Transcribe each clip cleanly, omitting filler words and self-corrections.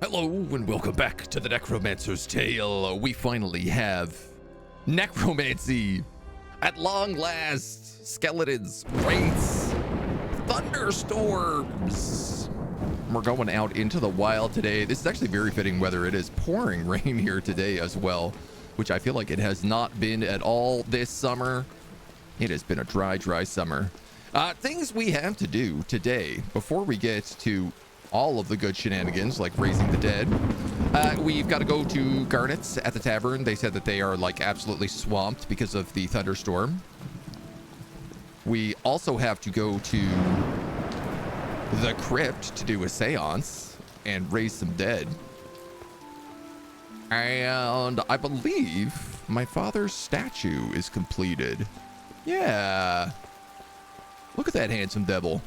Hello and welcome back to the Necromancer's Tale. We finally have necromancy at long last. Skeletons, wraiths, thunderstorms. We're going out into the wild today. This is actually very fitting weather. It is pouring rain here today as well, which I feel like it has not been at all this summer. It has been a dry summer. Things we have to do today before we get to all of the good shenanigans like raising the dead. We've got to go to Garnet's at the Tavern. They said that they are like absolutely swamped because of the thunderstorm. We also have to go to the crypt to do a seance and raise some dead. And I believe my father's statue is completed. Yeah. Look at that handsome devil.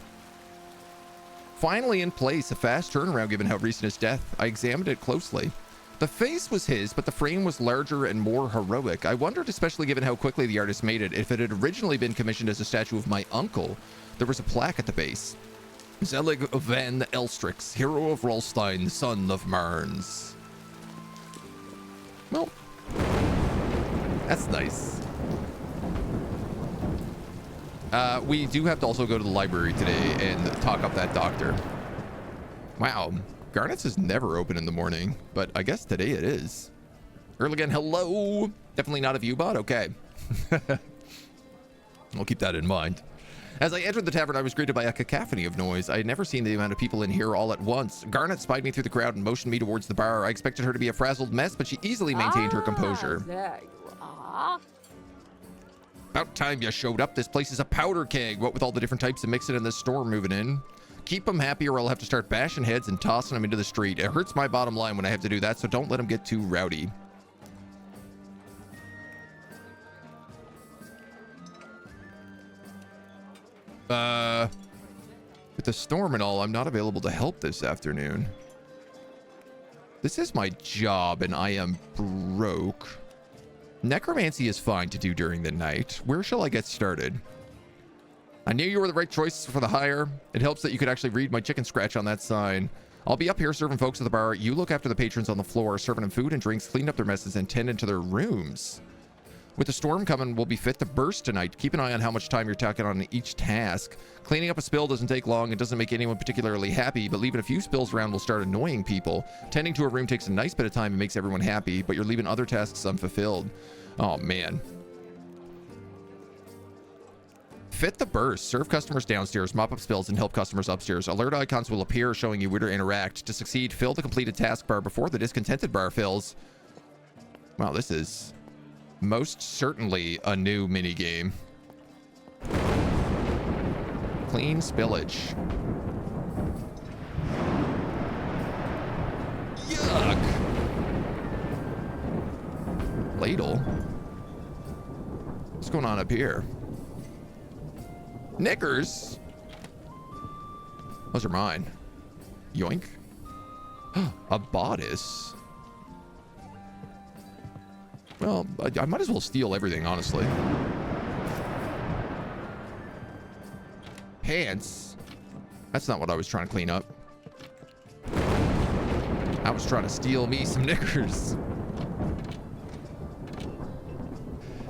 Finally in place, a fast turnaround given how recent his death. I examined it closely. The face was his, but the frame was larger and more heroic. I wondered, especially given how quickly the artist made it, if it had originally been commissioned as a statue of my uncle. There was a plaque at the base. Zelig van Elstrix, hero of Rolstein, son of Marns. Well, that's nice. We do have to also go to the library today and talk up that doctor. Wow, Garnet's is never open in the morning, but I guess today it is. Erligan, hello. Definitely not a viewbot. Okay. I'll keep that in mind. As I entered the tavern, I was greeted by a cacophony of noise. I had never seen the amount of people in here all at once. Garnet spied me through the crowd and motioned me towards the bar. I expected her to be a frazzled mess, but she easily maintained her composure. There you are. About time you showed up. This place is a powder keg. What with all the different types of mixing and this storm moving in. Keep them happy or I'll have to start bashing heads and tossing them into the street. It hurts my bottom line when I have to do that, so don't let them get too rowdy. With the storm and all, I'm not available to help this afternoon. This is my job and I am broke. Necromancy is fine to do during the night. Where shall I get started? I knew you were the right choice for the hire. It helps that you could actually read my chicken scratch on that sign. I'll be up here serving folks at the bar. You look after the patrons on the floor, serving them food and drinks, clean up their messes, and tend into their rooms. With the storm coming, we'll be fit to burst tonight. Keep an eye on how much time you're taking on each task. Cleaning up a spill doesn't take long. It doesn't make anyone particularly happy, but leaving a few spills around will start annoying people. Tending to a room takes a nice bit of time and makes everyone happy, but you're leaving other tasks unfulfilled. Oh, man. Fit the burst. Serve customers downstairs, mop up spills, and help customers upstairs. Alert icons will appear showing you where to interact. To succeed, fill the completed taskbar before the discontented bar fills. Wow, this is most certainly a new minigame. Clean spillage. Yuck! Ladle? What's going on up here? Knickers? Those are mine. Yoink. A bodice. Well, I might as well steal everything, honestly. Pants? That's not what I was trying to clean up. I was trying to steal me some knickers.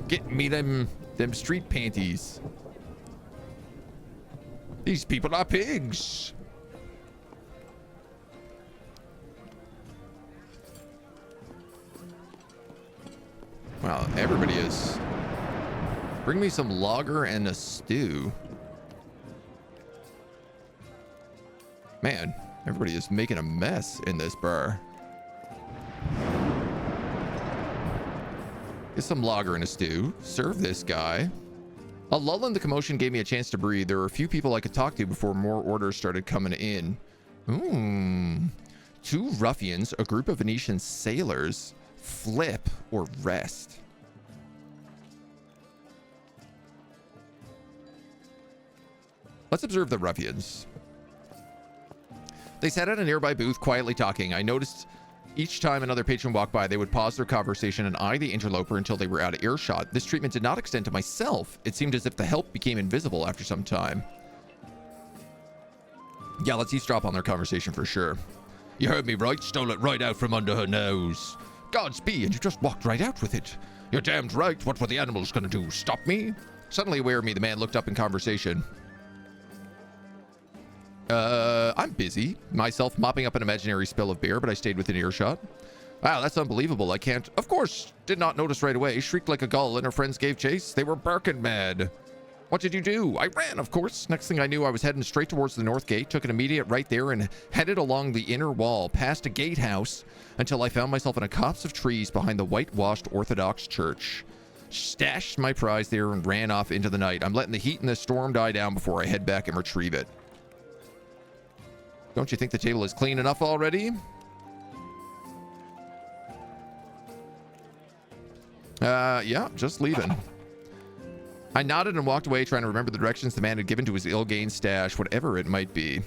Get me them street panties. These people are pigs. Wow, everybody is. Bring me some lager and a stew. Man, everybody is making a mess in this bar. Get some lager and a stew. Serve this guy. A lull in the commotion gave me a chance to breathe. There were a few people I could talk to before more orders started coming in. Two ruffians, a group of Venetian sailors. Flip or rest. Let's observe the ruffians. They sat at a nearby booth quietly talking. I noticed each time another patron walked by, they would pause their conversation and eye the interloper until they were out of earshot. This treatment did not extend to myself. It seemed as if the help became invisible after some time. Yeah, let's eavesdrop on their conversation for sure. You heard me right, stole it right out from under her nose. Gods be, and you just walked right out with it. You're damned right, what were the animals gonna do, stop me? Suddenly aware of me, the man looked up in conversation. I'm busy. Myself mopping up an imaginary spill of beer, but I stayed within earshot. Wow, that's unbelievable. I can't... Of course, did not notice right away. Shrieked like a gull and her friends gave chase. They were barking mad. What did you do? I ran, of course. Next thing I knew, I was heading straight towards the north gate, took an immediate right there and headed along the inner wall, past a gatehouse, until I found myself in a copse of trees behind the whitewashed Orthodox church. Stashed my prize there and ran off into the night. I'm letting the heat and the storm die down before I head back and retrieve it. Don't you think the table is clean enough already? Yeah, just leaving. I nodded and walked away, trying to remember the directions the man had given to his ill-gained stash, whatever it might be.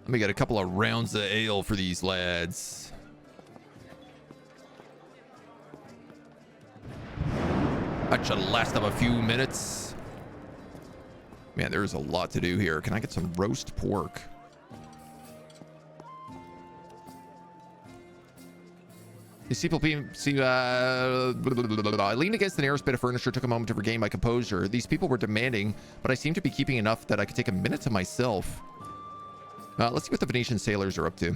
Let me get a couple of rounds of ale for these lads. That should last them a few minutes. Man, there's a lot to do here. Can I get some roast pork? These people see, I leaned against the nearest bit of furniture, took a moment to regain my composure. These people were demanding, but I seemed to be keeping enough that I could take a minute to myself. Let's see what the Venetian sailors are up to.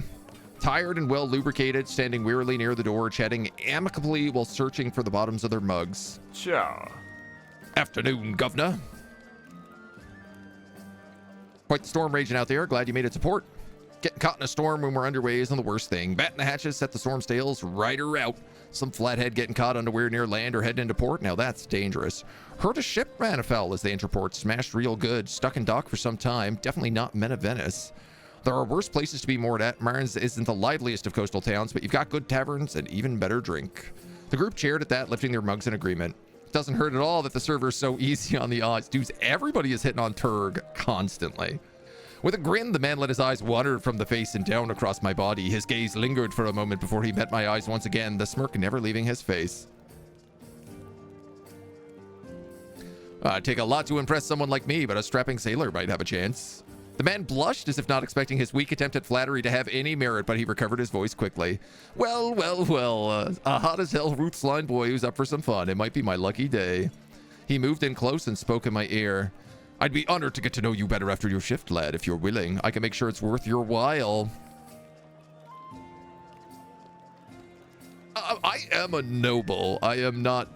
Tired and well lubricated, standing wearily near the door, chatting amicably while searching for the bottoms of their mugs. Ciao. Afternoon, governor. Quite the storm raging out there. Glad you made it to port. Getting caught in a storm when we're underway isn't the worst thing. Batten the hatches, set the storm sails, ride her out. Some flathead getting caught underwear near land or heading into port. Now that's dangerous. Heard a ship ran afoul as they enter port. Smashed real good. Stuck in dock for some time. Definitely not men of Venice. There are worse places to be moored at. Marnes isn't the liveliest of coastal towns, but you've got good taverns and even better drink. The group cheered at that, lifting their mugs in agreement. Doesn't hurt at all that the server's so easy on the odds. Dudes, everybody is hitting on Turg constantly. With a grin, the man let his eyes wander from the face and down across my body. His gaze lingered for a moment before he met my eyes once again, the smirk never leaving his face. Take a lot to impress someone like me, but a strapping sailor might have a chance. The man blushed as if not expecting his weak attempt at flattery to have any merit, but he recovered his voice quickly. Well, a hot as hell roots line boy who's up for some fun. It might be my lucky day. He moved in close and spoke in my ear. I'd be honored to get to know you better after your shift, lad, if you're willing. I can make sure it's worth your while. I am a noble. I am not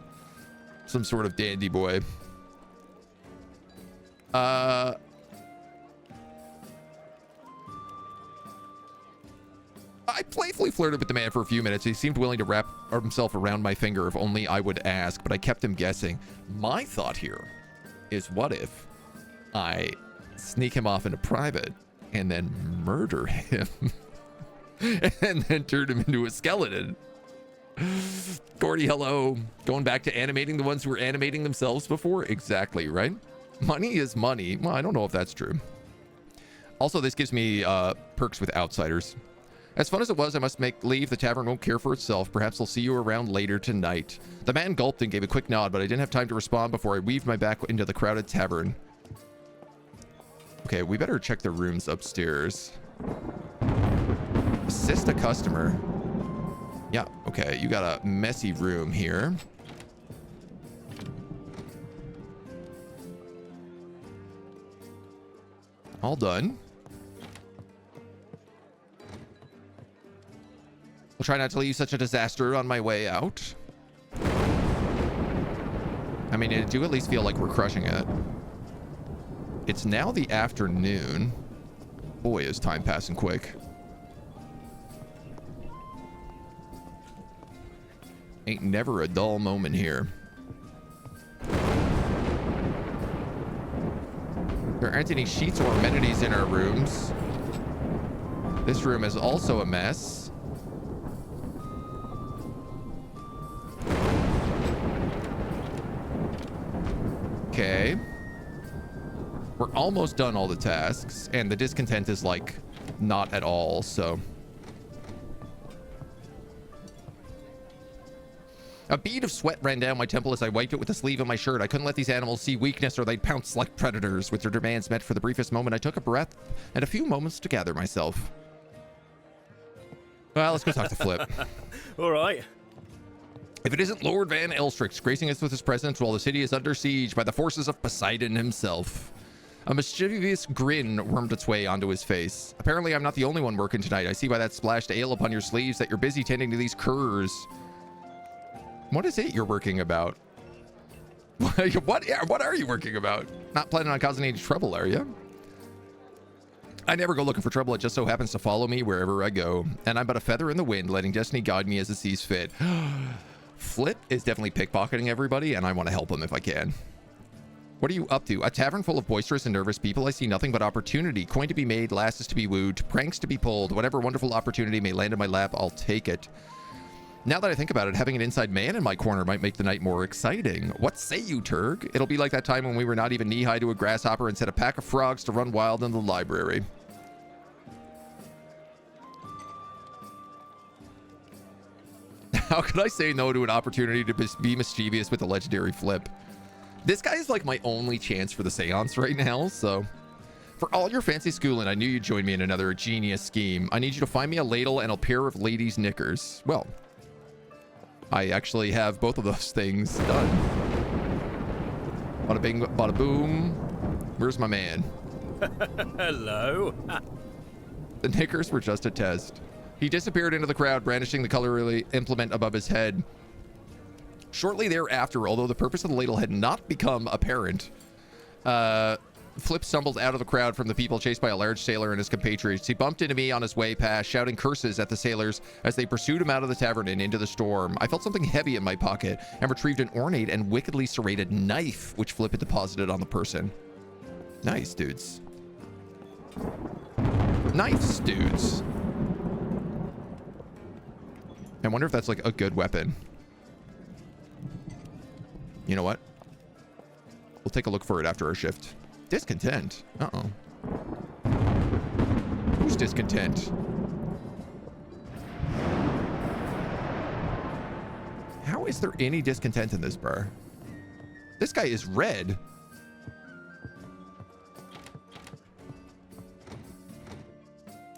some sort of dandy boy. I playfully flirted with the man for a few minutes. He seemed willing to wrap himself around my finger if only I would ask, but I kept him guessing. My thought here is, what if I sneak him off into private and then murder him and then turn him into a skeleton? Gordy, hello. Going back to animating the ones who were animating themselves before? Exactly, right? Money is money. Well, I don't know if that's true. Also, this gives me perks with outsiders. As fun as it was, I must make leave. The tavern won't care for itself. Perhaps I'll see you around later tonight. The man gulped and gave a quick nod, but I didn't have time to respond before I weaved my back into the crowded tavern. Okay, we better check the rooms upstairs. Assist a customer. Yeah, okay, you got a messy room here. All done. I'll try not to leave such a disaster on my way out. I mean, it do at least feel like we're crushing it. It's now the afternoon. Boy, is time passing quick. Ain't never a dull moment here. There aren't any sheets or amenities in our rooms. This room is also a mess. Okay. We're almost done all the tasks, and the discontent is like not at all, so. A bead of sweat ran down my temple as I wiped it with the sleeve of my shirt. I couldn't let these animals see weakness or they'd pounce like predators. With their demands met for the briefest moment, I took a breath and a few moments to gather myself. Well, let's go talk to Flip. All right. If it isn't Lord Van Elstrix gracing us with his presence while the city is under siege by the forces of Poseidon himself. A mischievous grin wormed its way onto his face. Apparently, I'm not the only one working tonight. I see by that splashed ale upon your sleeves that you're busy tending to these curs. What is it you're working about? What are you working about? Not planning on causing any trouble, are you? I never go looking for trouble. It just so happens to follow me wherever I go. And I'm but a feather in the wind, letting destiny guide me as it sees fit. Flip is definitely pickpocketing everybody, and I want to help him if I can. What are you up to? A tavern full of boisterous and nervous people. I see nothing but opportunity. Coin to be made, lasses to be wooed, pranks to be pulled. Whatever wonderful opportunity may land in my lap, I'll take it. Now that I think about it, having an inside man in my corner might make the night more exciting. What say you, Turg? It'll be like that time when we were not even knee-high to a grasshopper and set a pack of frogs to run wild in the library. How could I say no to an opportunity to be mischievous with the legendary Flip? This guy is like my only chance for the seance right now, so... For all your fancy schooling, I knew you'd join me in another genius scheme. I need you to find me a ladle and a pair of ladies' knickers. Well, I actually have both of those things done. Bada bing, bada boom. Where's my man? Hello. The knickers were just a test. He disappeared into the crowd, brandishing the colorly implement above his head. Shortly thereafter, although the purpose of the ladle had not become apparent, Flip stumbled out of the crowd from the people chased by a large sailor and his compatriots. He bumped into me on his way past, shouting curses at the sailors as they pursued him out of the tavern and into the storm. I felt something heavy in my pocket and retrieved an ornate and wickedly serrated knife, which Flip had deposited on the person. Nice, dudes. Nice, dudes. I wonder if that's like a good weapon. You know what? We'll take a look for it after our shift. Discontent? Uh-oh. Who's discontent? How is there any discontent in this bar? This guy is red.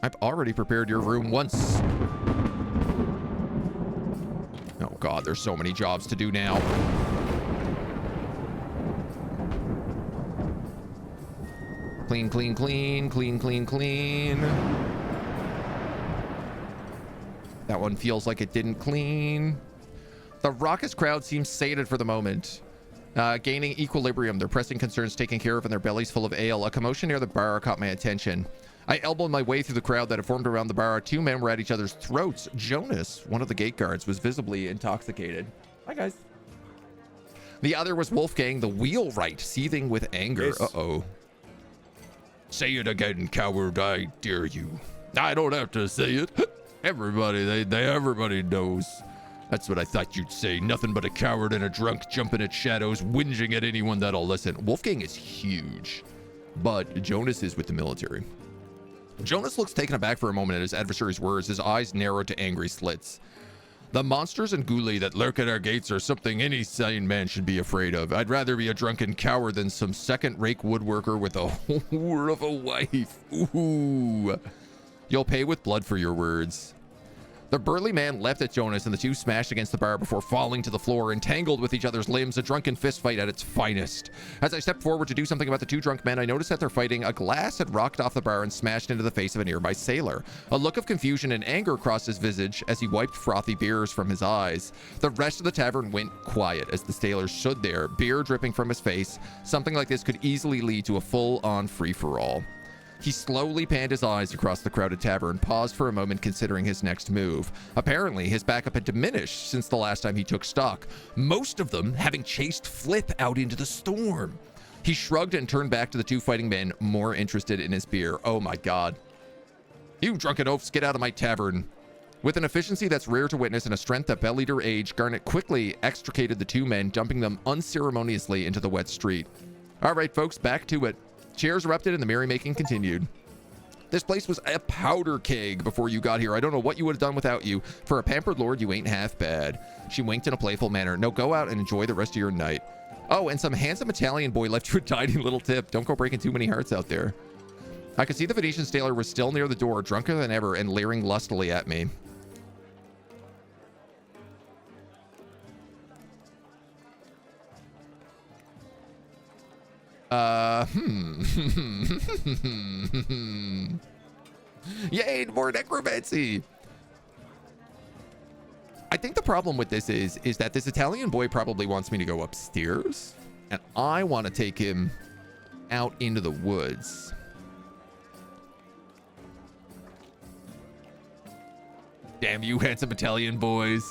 I've already prepared your room once. Oh God, there's so many jobs to do now. Clean, clean, clean, clean, clean, clean. That one feels like it didn't clean. The raucous crowd seems sated for the moment. Gaining equilibrium, their pressing concerns taken care of and their bellies full of ale. A commotion near the bar caught my attention. I elbowed my way through the crowd that had formed around the bar. Two men were at each other's throats. Jonas, one of the gate guards, was visibly intoxicated. Hi, guys. The other was Wolfgang, the wheelwright, seething with anger. Yes. Uh-oh. Say it again, coward, I dare you. I don't have to say it. Everybody, everybody knows. That's what I thought you'd say. Nothing but a coward and a drunk jumping at shadows, whinging at anyone that'll listen. Wolfgang is huge, but Jonas is with the military. Jonas looks taken aback for a moment at his adversary's words, his eyes narrowed to angry slits. The monsters and ghoulie that lurk at our gates are something any sane man should be afraid of. I'd rather be a drunken coward than some second-rate woodworker with a whore of a wife. Ooh. You'll pay with blood for your words. The burly man leapt at Jonas, and the two smashed against the bar before falling to the floor, entangled with each other's limbs, a drunken fistfight at its finest. As I stepped forward to do something about the two drunk men, I noticed that they're fighting. A glass had rocked off the bar and smashed into the face of a nearby sailor. A look of confusion and anger crossed his visage as he wiped frothy beers from his eyes. The rest of the tavern went quiet as the sailor stood there, beer dripping from his face. Something like this could easily lead to a full-on free-for-all. He slowly panned his eyes across the crowded tavern, paused for a moment considering his next move. Apparently, his backup had diminished since the last time he took stock, most of them having chased Flip out into the storm. He shrugged and turned back to the two fighting men, more interested in his beer. Oh my God. You drunken oafs, get out of my tavern. With an efficiency that's rare to witness and a strength that bellied her age, Garnet quickly extricated the two men, dumping them unceremoniously into the wet street. All right, folks, back to it. Chairs erupted and the merrymaking continued. This place was a powder keg before you got here. I don't know what you would have done without you. For a pampered lord, you ain't half bad. She winked in a playful manner. No, go out and enjoy the rest of your night. Oh, and some handsome Italian boy left you a tiny little tip. Don't go breaking too many hearts out there. I could see the Venetian sailor was still near the door, drunker than ever and leering lustily at me. Yay, more necromancy. I think the problem with this is that this Italian boy probably wants me to go upstairs, and I want to take him out into the woods. Damn you, handsome Italian boys.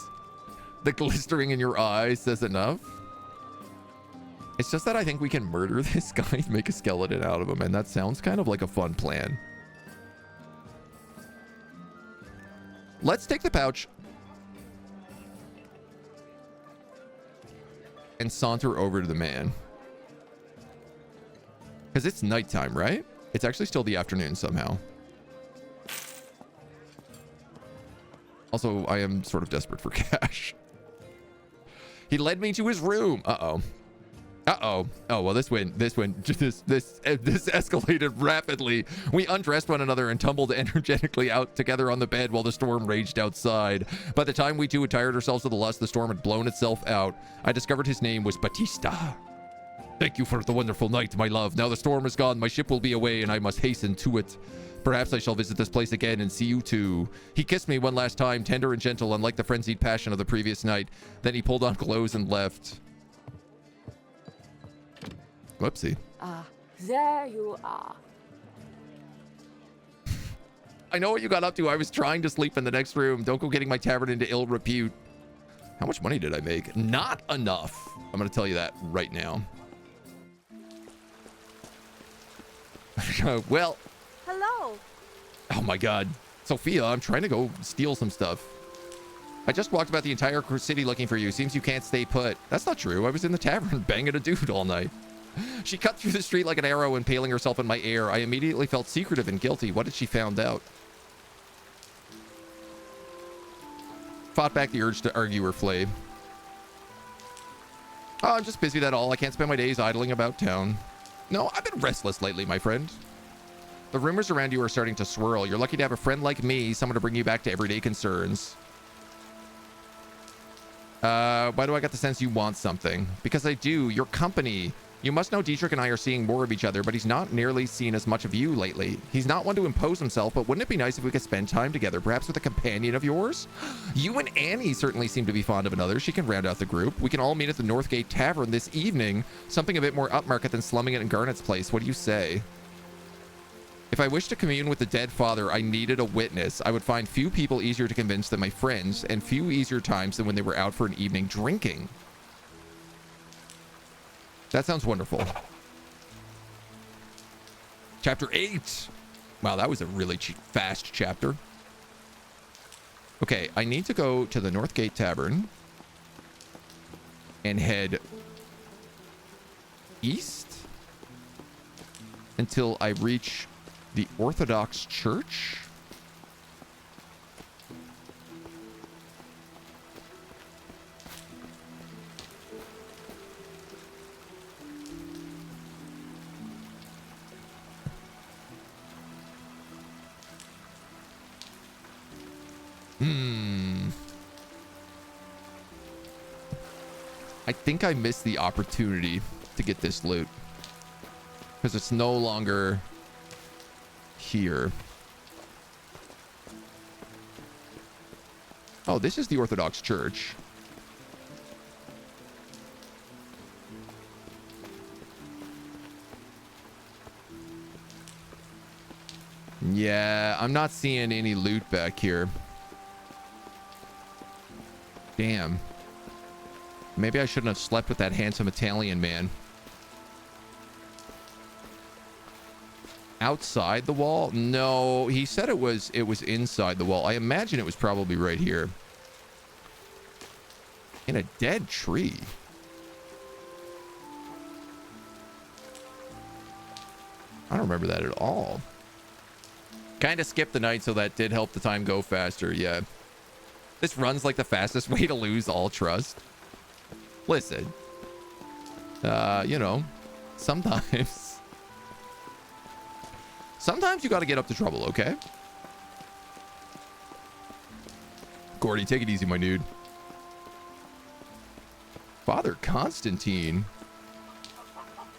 The glistering in your eyes says enough. It's just that I think we can murder this guy and make a skeleton out of him, and that sounds kind of like a fun plan. Let's take the pouch and saunter over to the man. Because it's nighttime, right? It's actually still the afternoon somehow. Also, I am sort of desperate for cash. He led me to his room. Uh-oh. Uh-oh. Oh, well, this escalated rapidly. We undressed one another and tumbled energetically out together on the bed while the storm raged outside. By the time we two had tired ourselves to the lust, the storm had blown itself out. I discovered his name was Batista. Thank you for the wonderful night, my love. Now the storm is gone. My ship will be away, and I must hasten to it. Perhaps I shall visit this place again and see you too. He kissed me one last time, tender and gentle, unlike the frenzied passion of the previous night. Then he pulled on clothes and left. Whoopsie. Ah, there you are. I know what you got up to. I was trying to sleep in the next room. Don't go getting my tavern into ill repute. How much money did I make? Not enough. I'm going to tell you that right now. Well. Hello. Oh my God. Sophia, I'm trying to go steal some stuff. I just walked about the entire city looking for you. Seems you can't stay put. That's not true. I was in the tavern banging a dude all night. She cut through the street like an arrow, impaling herself in my air. I immediately felt secretive and guilty. What had she found out? Fought back the urge to argue or flay. Oh, I'm just busy, that all. I can't spend my days idling about town. No, I've been restless lately, my friend. The rumors around you are starting to swirl. You're lucky to have a friend like me, someone to bring you back to everyday concerns. Why do I get the sense you want something? Because I do. Your company. You must know Dietrich and I are seeing more of each other, but he's not nearly seen as much of you lately. He's not one to impose himself, but wouldn't it be nice if we could spend time together, perhaps with a companion of yours? You and Annie certainly seem to be fond of another. She can round out the group. We can all meet at the Northgate Tavern this evening. Something a bit more upmarket than slumming it in Garnet's place. What do you say? If I wished to commune with the dead father, I needed a witness. I would find few people easier to convince than my friends, and few easier times than when they were out for an evening drinking. That sounds wonderful. Chapter 8. Wow, that was a really fast chapter. Okay, I need to go to the Northgate Tavern and head east until I reach the Orthodox Church. I think I missed the opportunity to get this loot because it's no longer here. Oh, this is the Orthodox Church. Yeah, I'm not seeing any loot back here. Damn. Maybe I shouldn't have slept with that handsome Italian man. Outside the wall? No, he said it was inside the wall. I imagine it was probably right here. In a dead tree. I don't remember that at all. Kind of skipped the night, so that did help the time go faster. Yeah. This runs like the fastest way to lose all trust. Listen. You know, sometimes you got to get up to trouble, okay? Gordy, take it easy, my dude. Father Constantine.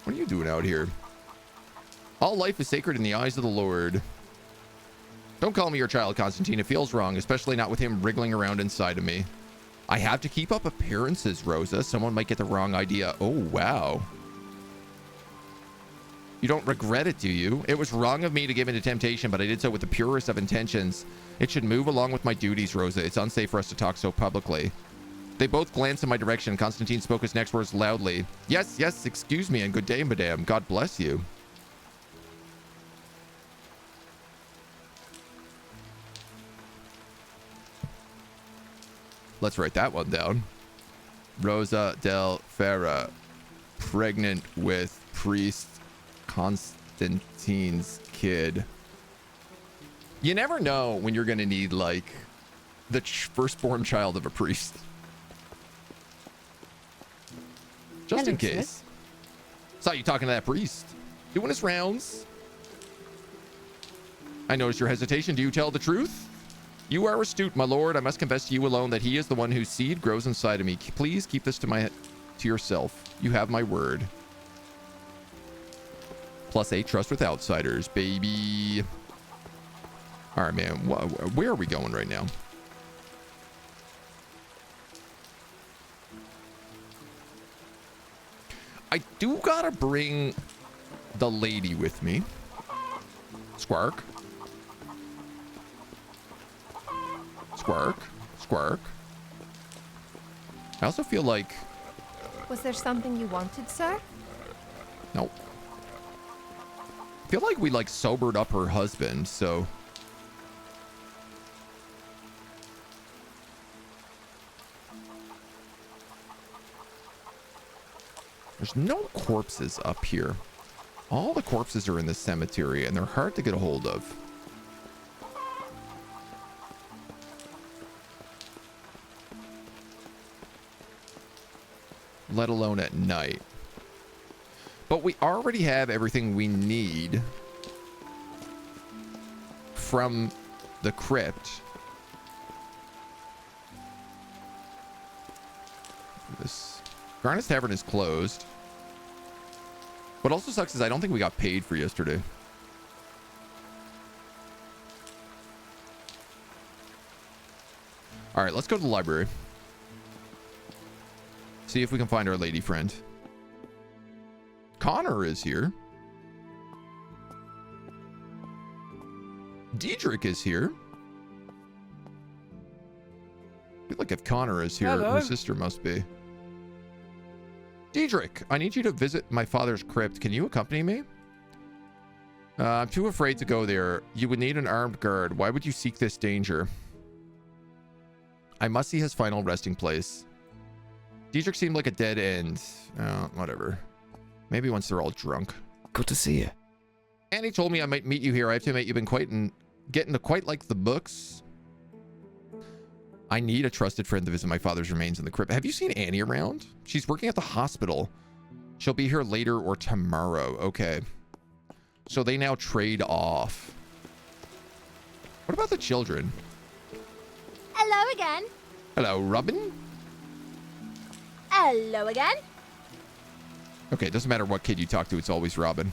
What are you doing out here? All life is sacred in the eyes of the Lord. Don't call me your child, Constantine. It feels wrong, especially not with him wriggling around inside of me. I have to keep up appearances, Rosa. Someone might get the wrong idea. Oh, wow. You don't regret it, do you? It was wrong of me to give in to temptation, but I did so with the purest of intentions. It should move along with my duties, Rosa. It's unsafe for us to talk so publicly. They both glanced in my direction. Constantine spoke his next words loudly. Yes, yes, excuse me, and good day, madame. God bless you. Let's write that one down. Rosa del Ferra, pregnant with priest Constantine's kid. You never know when you're going to need, like, the firstborn child of a priest. Just in case. Saw you talking to that priest. Doing his rounds. I noticed your hesitation. Do you tell the truth? You are astute, my lord. I must confess to you alone that he is the one whose seed grows inside of me. Please keep this to yourself. You have my word. +8 trust with outsiders, baby. All right, man. Where are we going right now? I do gotta bring the lady with me. Squark. Squark. Squark. I also feel like... Was there something you wanted, sir? Nope. I feel like we, like, sobered up her husband, so... There's no corpses up here. All the corpses are in the cemetery, and they're hard to get a hold of. Let alone at night. But we already have everything we need from the crypt. This Garnet's Tavern is closed. What also sucks is I don't think we got paid for yesterday. All right, let's go to the library. See if we can find our lady friend. Connor is here. Diedrich is here. I feel like if Connor is here, Hello. her sister must be. Diedrich, I need you to visit my father's crypt. Can you accompany me? I'm too afraid to go there. You would need an armed guard. Why would you seek this danger? I must see his final resting place. Diedrich seemed like a dead end. Whatever. Maybe once they're all drunk. Good to see you. Annie told me I might meet you here. I have to admit, you've been getting to quite like the books. I need a trusted friend to visit my father's remains in the crypt. Have you seen Annie around? She's working at the hospital. She'll be here later or tomorrow. Okay. So they now trade off. What about the children? Hello again. Hello, Robin. Hello again. Okay, it doesn't matter what kid you talk to. It's always Robin.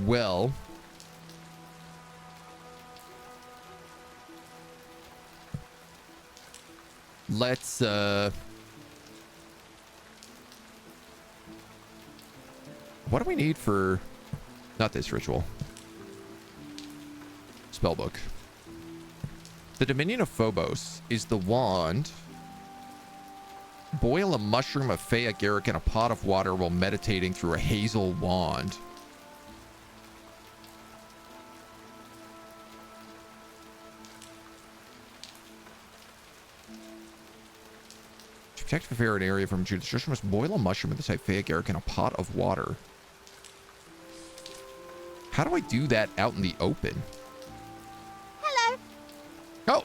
Well, let's what do we need for not this ritual? Spellbook. The Dominion of Phobos is the wand. Boil a mushroom of fey agaric in a pot of water while meditating through a hazel wand. To protect the ferret area from Judas, just must boil a mushroom of the type fey agaric in a pot of water. How do I do that out in the open? Hello. Oh.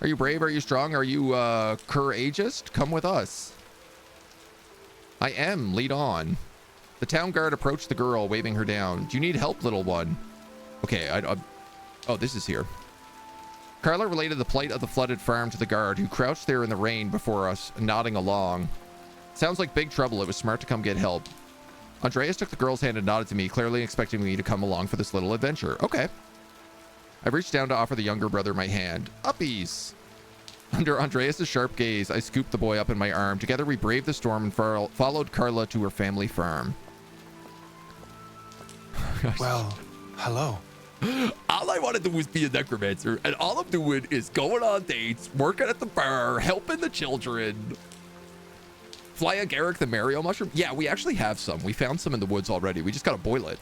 Are you brave? Are you strong? Are you courageous? Come with us. I am. Lead on. The town guard approached the girl, waving her down. Do you need help, little one? Okay, oh, this is here. Carla related the plight of the flooded farm to the guard, who crouched there in the rain before us, nodding along. Sounds like big trouble. It was smart to come get help. Andreas took the girl's hand and nodded to me, clearly expecting me to come along for this little adventure. Okay. I reached down to offer the younger brother my hand. Uppies! Under Andreas' sharp gaze, I scooped the boy up in my arm. Together we braved the storm and followed Carla to her family farm. Well, hello. All I want to do was be a necromancer, and all I'm doing is going on dates, working at the bar, helping the children. Fly a Garrick the Mario mushroom? Yeah, we actually have some. We found some in the woods already. We just got to boil it.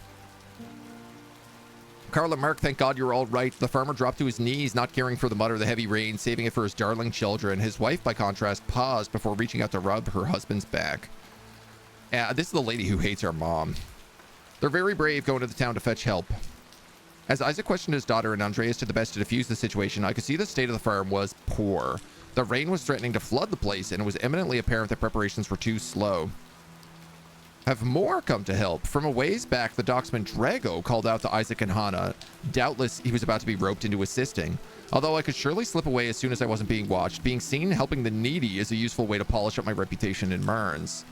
Carla, Mark, thank God you're all right. The farmer dropped to his knees, not caring for the mud or the heavy rain, saving it for his darling children. His wife, by contrast, paused before reaching out to rub her husband's back. This is the lady who hates our mom. They're very brave going to the town to fetch help. As Isaac questioned his daughter and Andreas did the best to defuse the situation, I could see the state of the farm was poor. The rain was threatening to flood the place, and it was eminently apparent that preparations were too slow. Have more come to help? From a ways back, the docksman Drago called out to Isaac and Hannah. Doubtless, he was about to be roped into assisting. Although I could surely slip away as soon as I wasn't being watched, being seen helping the needy is a useful way to polish up my reputation in Mearns.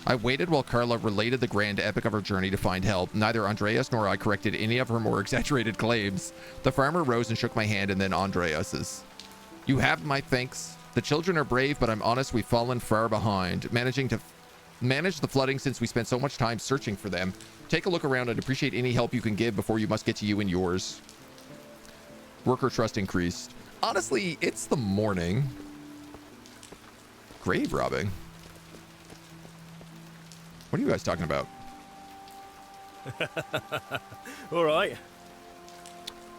I waited while Carla related the grand epic of her journey to find help. Neither Andreas nor I corrected any of her more exaggerated claims. The farmer rose and shook my hand, and then Andreas's. You have my thanks. The children are brave, but I'm honest, we've fallen far behind. Managing to manage the flooding since we spent so much time searching for them. Take a look around and appreciate any help you can give before you must get to you and yours. Worker trust increased. Honestly, it's the morning. Grave robbing. What are you guys talking about? All right.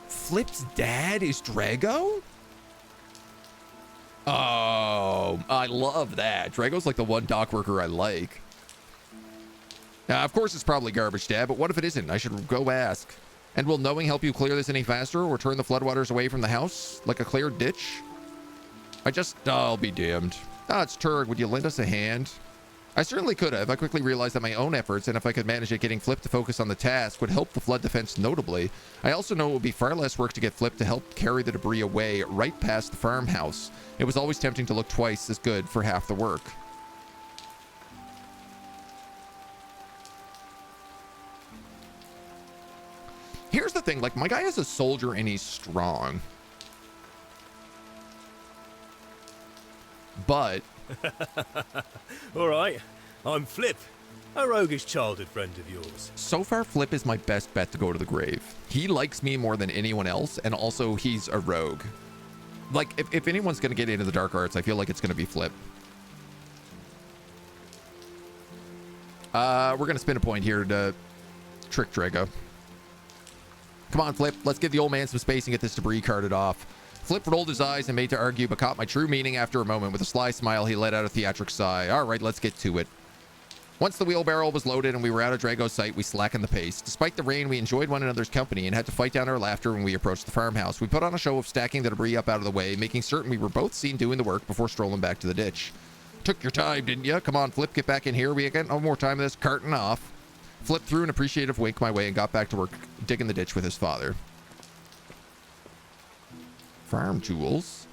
Flip's dad is Drago? Oh, I love that. Drago's like the one dock worker I like. Now, of course it's probably garbage, Dad, but what if it isn't? I should go ask. And will knowing help you clear this any faster or turn the floodwaters away from the house? Like a clear ditch? I'll be damned. It's Turg. Would you lend us a hand? I certainly could have. I quickly realized that my own efforts, and if I could manage it getting Flip to focus on the task, would help the flood defense notably. I also know it would be far less work to get Flip to help carry the debris away right past the farmhouse. It was always tempting to look twice as good for half the work. Here's the thing, like, my guy is a soldier and he's strong. But... All right. I'm Flip, a roguish childhood friend of yours. So far, Flip is my best bet to go to the grave. He likes me more than anyone else, and also he's a rogue. Like, if anyone's going to get into the dark arts, I feel like it's going to be Flip. We're going to spin a point here to trick Drago. Come on, Flip. Let's give the old man some space and get this debris carted off. Flip rolled his eyes and made to argue, but caught my true meaning after a moment. With a sly smile, he let out a theatric sigh. All right, let's get to it. Once the wheelbarrow was loaded and we were out of Drago's sight, we slackened the pace. Despite the rain, we enjoyed one another's company and had to fight down our laughter when we approached the farmhouse. We put on a show of stacking the debris up out of the way, making certain we were both seen doing the work before strolling back to the ditch. Took your time, didn't you? Come on, Flip, get back in here. We got no more time of this carting off. Flip threw an appreciative wink my way and got back to work digging the ditch with his father. Farm tools.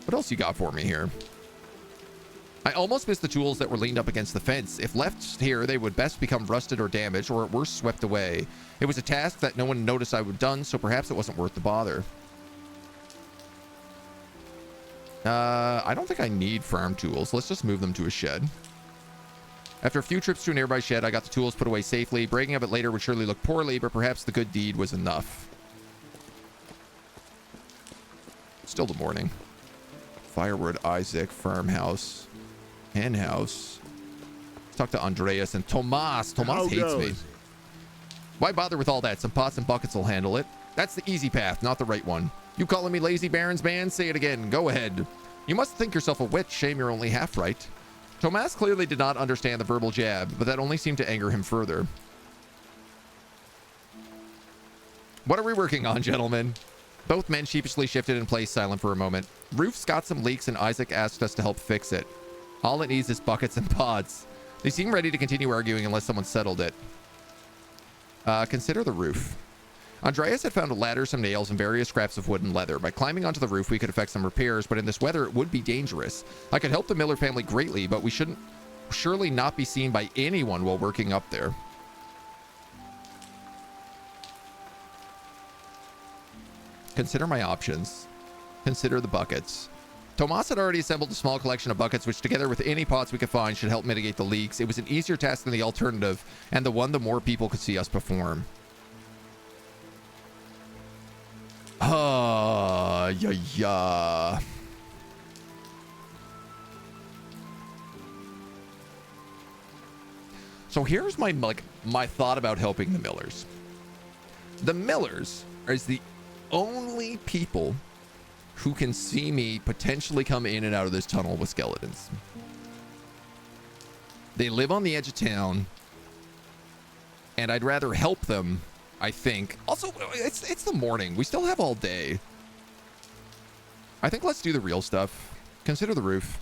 What else you got for me here? I almost missed the tools that were leaned up against the fence. If left here, they would best become rusted or damaged, or at worst swept away. It was a task that no one noticed I would have done, so perhaps it wasn't worth the bother. I don't think I need farm tools. Let's just move them to a shed. After a few trips to a nearby shed, I got the tools put away safely. Breaking of it later would surely look poorly, but perhaps the good deed was enough. Still the morning. Firewood, Isaac, farmhouse, hen house. Let's talk to Andreas and Tomas. Tomas hates me. Why bother with all that? Some pots and buckets will handle it. That's the easy path, not the right one. You calling me lazy Baron's man? Say it again. Go ahead. You must think yourself a witch. Shame you're only half right. Tomas clearly did not understand the verbal jab, but that only seemed to anger him further. What are we working on, gentlemen? Both men sheepishly shifted in place, silent for a moment. Roof's got some leaks, and Isaac asked us to help fix it. All it needs is buckets and pods. They seem ready to continue arguing unless someone settled it. Consider the roof. Andreas had found a ladder, some nails, and various scraps of wood and leather. By climbing onto the roof, we could effect some repairs, but in this weather, it would be dangerous. I could help the Miller family greatly, but we shouldn't surely not be seen by anyone while working up there. Consider my options. Consider the buckets. Tomas had already assembled a small collection of buckets, which together with any pots we could find should help mitigate the leaks. It was an easier task than the alternative, and the one the more people could see us perform. Yeah. So here's my thought about helping the Millers. The Millers is the only people who can see me potentially come in and out of this tunnel with skeletons. They live on the edge of town, and I'd rather help them, I think. Also, it's the morning. We still have all day. I think let's do the real stuff. Consider the roof.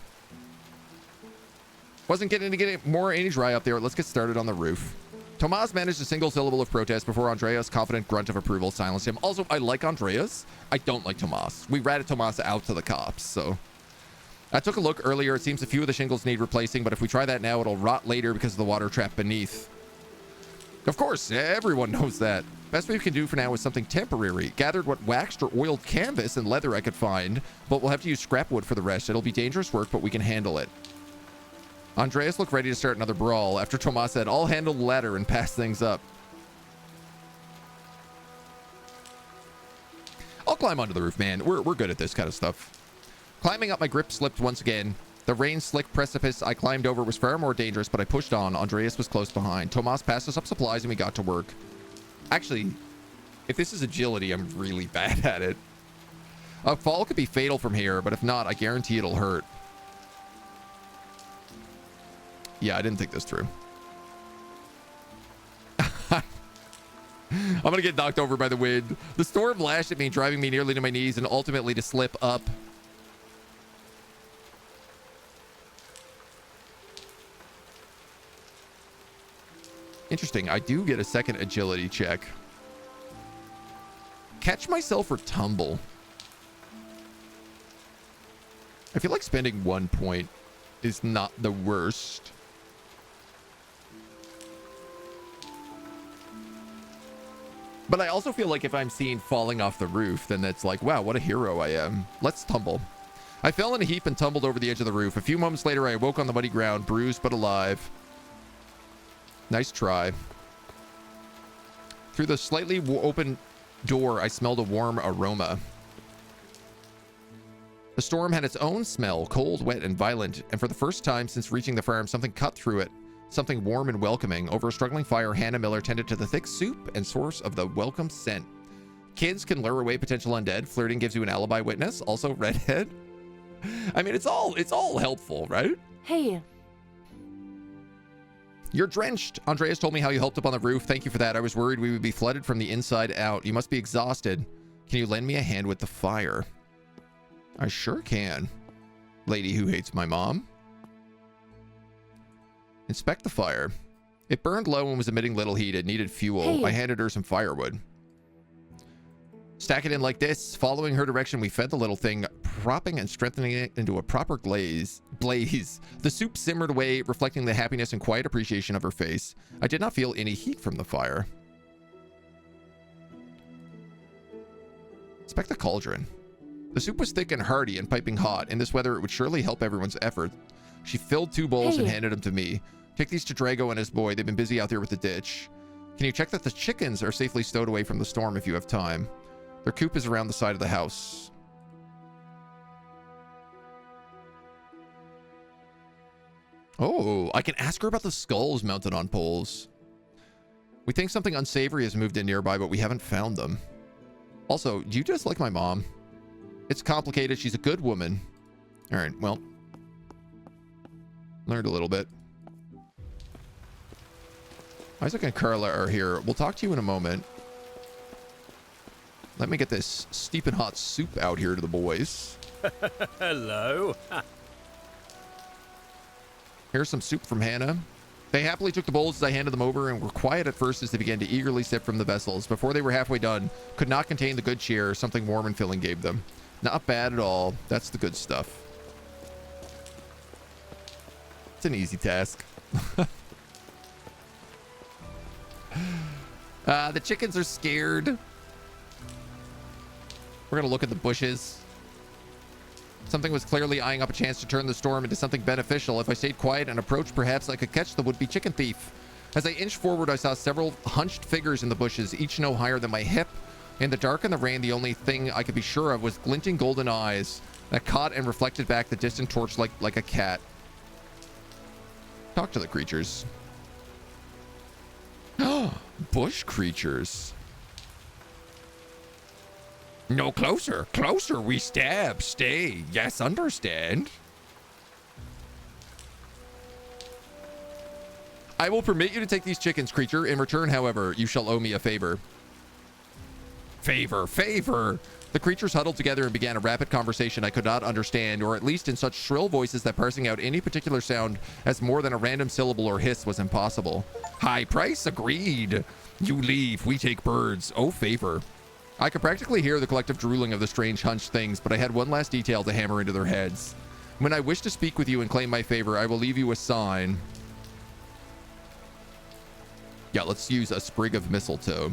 Wasn't getting to get more any dry up there. Let's get started on the roof. Tomas managed a single syllable of protest before Andreas' confident grunt of approval silenced him. Also, I like Andreas. I don't like Tomas. We ratted Tomas out to the cops, so. I took a look earlier. It seems a few of the shingles need replacing, but if we try that now, it'll rot later because of the water trap beneath. Of course, everyone knows that. Best we can do for now is something temporary. Gathered what waxed or oiled canvas and leather I could find, but we'll have to use scrap wood for the rest. It'll be dangerous work, but we can handle it. Andreas looked ready to start another brawl after Tomas said, I'll handle the ladder and pass things up. I'll climb onto the roof, man. We're good at this kind of stuff. Climbing up, my grip slipped once again. The rain-slick precipice I climbed over was far more dangerous, but I pushed on. Andreas was close behind. Tomas passed us up supplies and we got to work. Actually, if this is agility, I'm really bad at it. A fall could be fatal from here, but if not, I guarantee it'll hurt. Yeah, I didn't think this through. I'm gonna get knocked over by the wind. The storm lashed at me, driving me nearly to my knees and ultimately to slip up. Interesting. I do get a second agility check. Catch myself or tumble. I feel like spending 1 point is not the worst. But I also feel like if I'm seen falling off the roof, then that's like, wow, what a hero I am. Let's tumble. I fell in a heap and tumbled over the edge of the roof. A few moments later, I awoke on the muddy ground, bruised but alive. Nice try. Through the slightly open door, I smelled a warm aroma. The storm had its own smell, cold, wet, and violent, and for the first time since reaching the farm, something cut through it. Something warm and welcoming. Over a struggling fire, Hannah Miller tended to the thick soup and source of the welcome scent. Kids can lure away potential undead. Flirting gives you an alibi witness. Also, redhead. I mean, it's all helpful, right? Hey. You're drenched. Andreas told me how you helped up on the roof. Thank you for that. I was worried we would be flooded from the inside out. You must be exhausted. Can you lend me a hand with the fire? I sure can. Lady who hates my mom. Inspect the fire. It burned low and was emitting little heat. It needed fuel. Hey. I handed her some firewood. Stack it in like this. Following her direction, we fed the little thing, propping and strengthening it into a proper blaze. The soup simmered away, reflecting the happiness and quiet appreciation of her face. I did not feel any heat from the fire. Inspect the cauldron. The soup was thick and hearty and piping hot. In this weather, it would surely help everyone's effort. She filled 2 bowls and handed them to me. Take these to Drago and his boy. They've been busy out there with the ditch. Can you check that the chickens are safely stowed away from the storm if you have time? Their coop is around the side of the house. Oh, I can ask her about the skulls mounted on poles. We think something unsavory has moved in nearby, but we haven't found them. Also, do you just like my mom? It's complicated. She's a good woman. All right, well. Learned a little bit. Isaac and Carla are here. We'll talk to you in a moment. Let me get this steeping hot soup out here to the boys. Hello. Here's some soup from Hannah. They happily took the bowls as I handed them over and were quiet at first as they began to eagerly sip from the vessels. Before they were halfway done, could not contain the good cheer something warm and filling gave them. Not bad at all. That's the good stuff. It's an easy task. The chickens are scared. We're going to look at the bushes. Something was clearly eyeing up a chance to turn the storm into something beneficial. If I stayed quiet and approached, perhaps I could catch the would-be chicken thief. As I inched forward, I saw several hunched figures in the bushes, each no higher than my hip. In the dark and the rain, the only thing I could be sure of was glinting golden eyes that caught and reflected back the distant torch like a cat. Talk to the creatures. Bush creatures. No closer. Closer we stab. Stay. Yes, understand. I will permit you to take these chickens, creature. In return, however, you shall owe me a favor. Favor. The creatures huddled together and began a rapid conversation I could not understand, or at least in such shrill voices that parsing out any particular sound as more than a random syllable or hiss was impossible. High price, agreed. You leave, we take birds. Oh, favor. I could practically hear the collective drooling of the strange hunched things, but I had one last detail to hammer into their heads. When I wish to speak with you and claim my favor, I will leave you a sign. Yeah, let's use a sprig of mistletoe.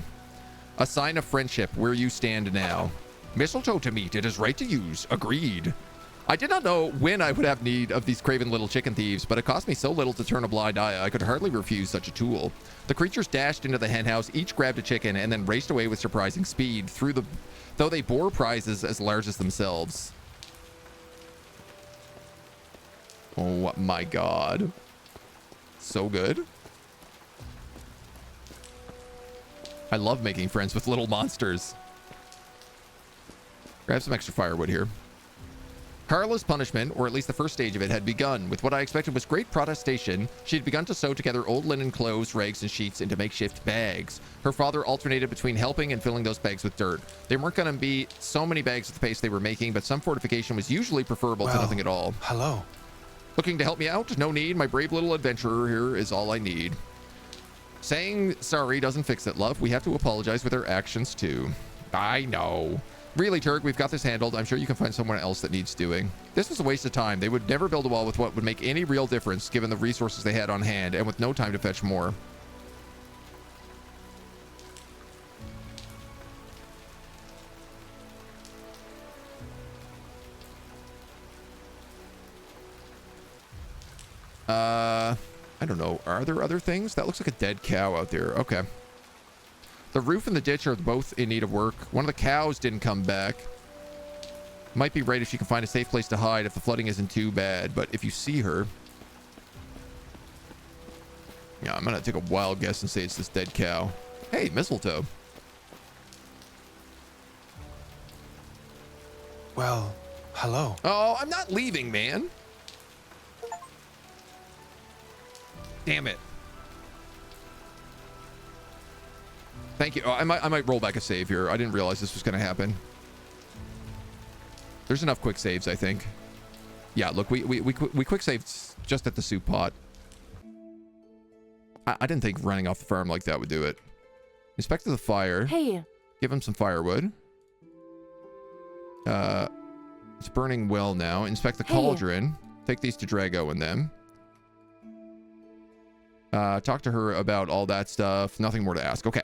A sign of friendship where you stand now. Mistletoe to meet, it is right to use. Agreed. I did not know when I would have need of these craven little chicken thieves, but it cost me so little to turn a blind eye, I could hardly refuse such a tool. The creatures dashed into the henhouse, each grabbed a chicken, and then raced away with surprising speed, though they bore prizes as large as themselves. Oh my god. So good. I love making friends with little monsters. Grab some extra firewood here. Carla's punishment, or at least the first stage of it, had begun. With what I expected was great protestation, she had begun to sew together old linen clothes, rags, and sheets into makeshift bags. Her father alternated between helping and filling those bags with dirt. There weren't going to be so many bags at the pace they were making, but some fortification was usually preferable to nothing at all. Hello. Looking to help me out? No need. My brave little adventurer here is all I need. Saying sorry doesn't fix it, love. We have to apologize with our actions, too. I know. Really, Turk, we've got this handled. I'm sure you can find someone else that needs doing. This was a waste of time. They would never build a wall with what would make any real difference given the resources they had on hand and with no time to fetch more. I don't know. Are there other things? That looks like a dead cow out there. Okay. The roof and the ditch are both in need of work. One of the cows didn't come back. Might be right if she can find a safe place to hide if the flooding isn't too bad. But if you see her... Yeah, I'm going to take a wild guess and say it's this dead cow. Hey, mistletoe. Well, hello. Oh, I'm not leaving, man. Damn it. Thank you. Oh, I might roll back a save here. I didn't realize this was going to happen. There's enough quick saves, I think. Yeah, look, we quick saved just at the soup pot. I didn't think running off the farm like that would do it. Inspect the fire. Hey. Give him some firewood. It's burning well now. Inspect the cauldron. Take these to Drago and them. Talk to her about all that stuff. Nothing more to ask. Okay.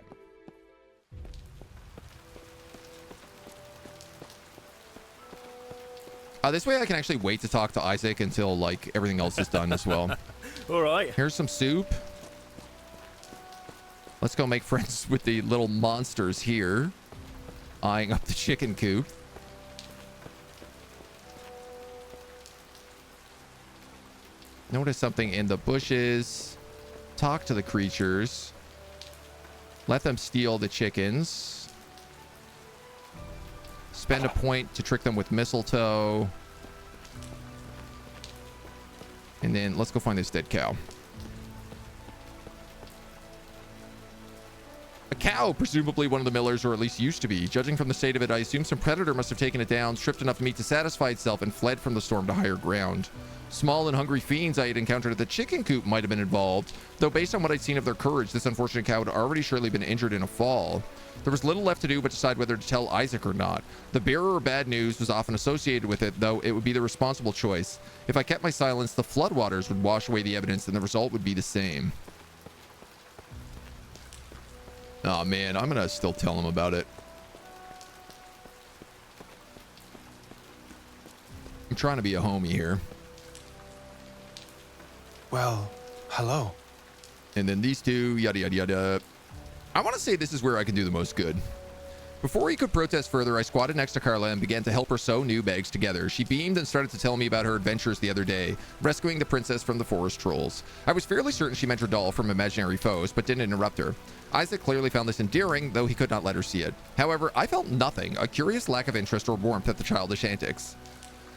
This way I can actually wait to talk to Isaac until, like, everything else is done as well. All right. Here's some soup. Let's go make friends with the little monsters here. Eyeing up the chicken coop. Notice something in the bushes. Talk to the creatures. Let them steal the chickens. Spend a point to trick them with mistletoe. And then let's go find this dead cow. A cow, presumably one of the millers, or at least used to be. Judging from the state of it, I assume some predator must have taken it down, stripped enough meat to satisfy itself, and fled from the storm to higher ground. Small and hungry fiends I had encountered at the chicken coop might have been involved, though based on what I'd seen of their courage, this unfortunate cow had already surely been injured in a fall. There was little left to do but decide whether to tell Isaac or not. The bearer of bad news was often associated with it, though it would be the responsible choice. If I kept my silence, the floodwaters would wash away the evidence, and the result would be the same. Oh man, I'm gonna still tell him about it. I'm trying to be a homie here. Well, hello. And then these two, yada yada yada. I want to say this is where I can do the most good. Before he could protest further, I squatted next to Carla and began to help her sew new bags together. She beamed and started to tell me about her adventures the other day, rescuing the princess from the forest trolls. I was fairly certain she meant her doll from imaginary foes, but didn't interrupt her. Isaac clearly found this endearing, though he could not let her see it. However, I felt nothing, a curious lack of interest or warmth at the childish antics.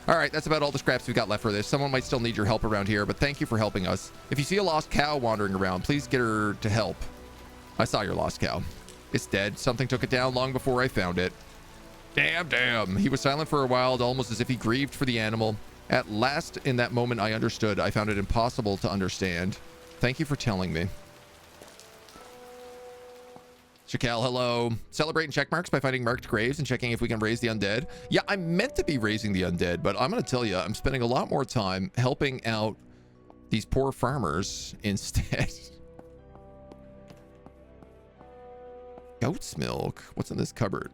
Alright, that's about all the scraps we've got left for this. Someone might still need your help around here, but thank you for helping us. If you see a lost cow wandering around, please get her to help. I saw your lost cow. It's dead. Something took it down long before I found it. Damn. He was silent for a while, almost as if he grieved for the animal. At last, in that moment, I understood. I found it impossible to understand. Thank you for telling me. Shakal, hello. Celebrating check marks by finding marked graves and checking if we can raise the undead. Yeah, I'm meant to be raising the undead, but I'm going to tell you, I'm spending a lot more time helping out these poor farmers instead. Goat's milk. What's in this cupboard?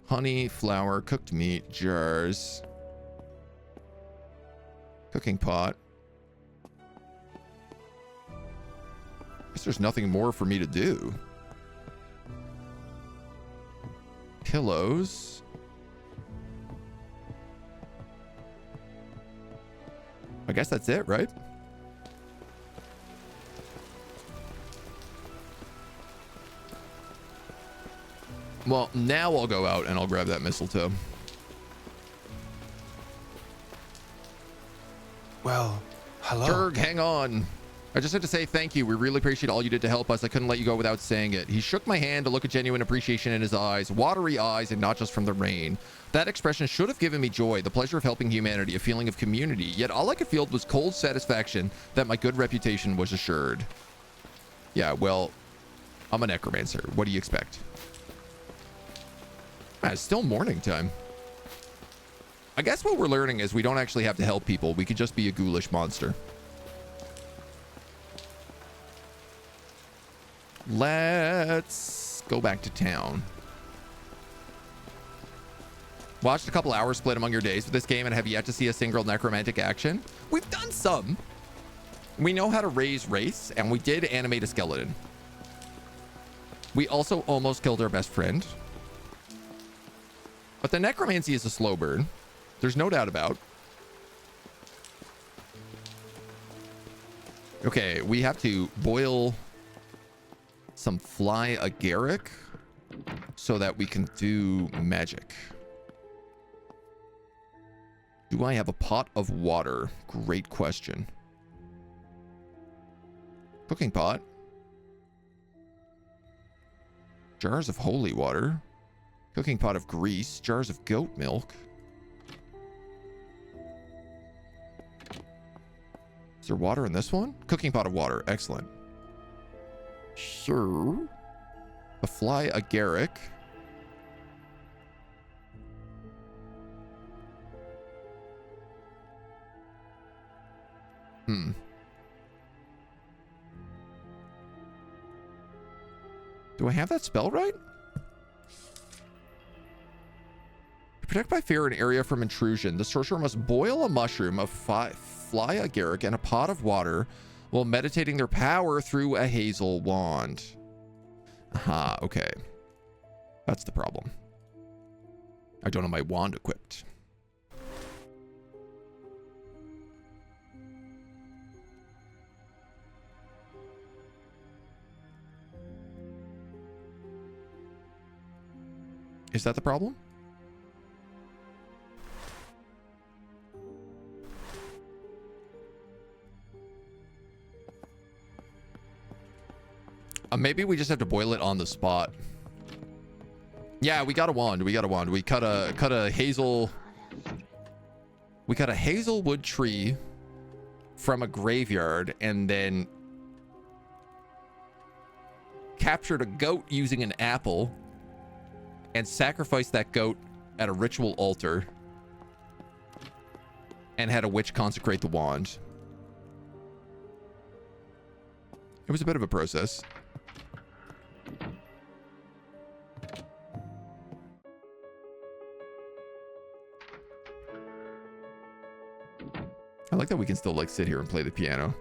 Honey, flour, cooked meat, jars. Cooking pot. Guess there's nothing more for me to do. Pillows. I guess that's it, right? Well, now I'll go out and I'll grab that mistletoe. Well, hello. Turg, hang on. I just have to say thank you. We really appreciate all you did to help us. I couldn't let you go without saying it. He shook my hand to look at genuine appreciation in his eyes, watery eyes, and not just from the rain. That expression should have given me joy, the pleasure of helping humanity, a feeling of community. Yet all I could feel was cold satisfaction that my good reputation was assured. Yeah, well, I'm a necromancer. What do you expect? It's still morning time. I guess what we're learning is we don't actually have to help people. We could just be a ghoulish monster. Let's go back to town. Watched a couple hours split among your days with this game and have yet to see a single necromantic action. We've done some. We know how to raise wraiths, and we did animate a skeleton. We also almost killed our best friend. But the necromancy is a slow burn. There's no doubt about. Okay, we have to boil some fly agaric so that we can do magic. Do I have a pot of water? Great question. Cooking pot. Jars of holy water. Cooking pot of grease. Jars of goat milk. Is there water in this one? Cooking pot of water. Excellent. Sure. A fly agaric. Do I have that spell right? To protect by fear an area from intrusion, the sorcerer must boil a mushroom, a fly agaric, and a pot of water while meditating their power through a hazel wand. Aha, okay. That's the problem. I don't have my wand equipped. Is that the problem? Maybe we just have to boil it on the spot. Yeah, we got a wand. We got a wand. We cut a hazel. We cut a hazelwood tree from a graveyard and then captured a goat using an apple and sacrificed that goat at a ritual altar and had a witch consecrate the wand. It was a bit of a process. I like that we can still like sit here and play the piano.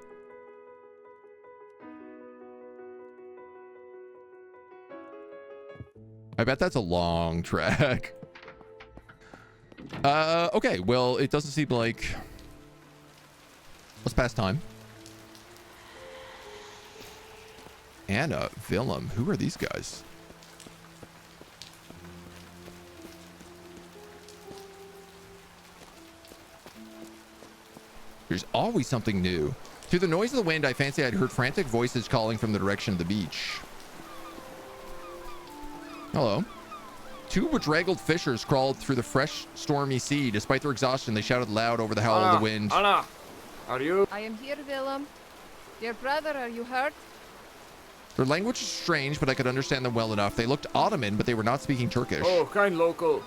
I bet that's a long track. Okay, well, it doesn't seem like... Let's pass time. Anna, Willem, who are these guys? There's always something new. Through the noise of the wind, I fancy I'd heard frantic voices calling from the direction of the beach. Hello. Two bedraggled fishers crawled through the fresh, stormy sea. Despite their exhaustion, they shouted loud over the howl of the wind. Anna, are you? I am here, Willem. Dear brother, are you hurt? Their language was strange, but I could understand them well enough. They looked Ottoman, but they were not speaking Turkish. Oh, kind local.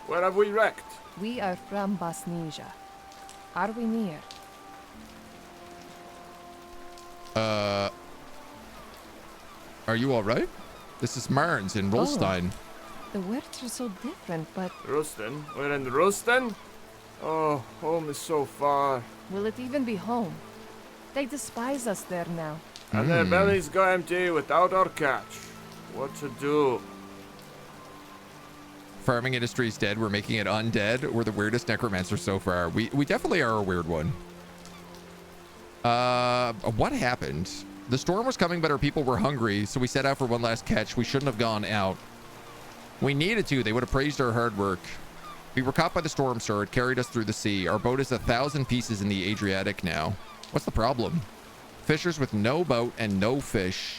Where have we wrecked? We are from Bosnia. Are we near? Are you all right? This is Marns in Rolstein. The words are so different, but Rustin? We're in Rustin? Oh, home is so far. will it even be home? They despise us there now. And their bellies go empty without our catch. What to do? Farming industry is dead. We're making it undead. We're the weirdest necromancer so far. We definitely are a weird one. What happened? The storm was coming, but our people were hungry, so we set out for one last catch. We shouldn't have gone out. We needed to. They would have praised our hard work. We were caught by the storm, sir. It carried us through the sea. Our boat is 1,000 pieces in the Adriatic now. What's the problem? Fishers with no boat and no fish.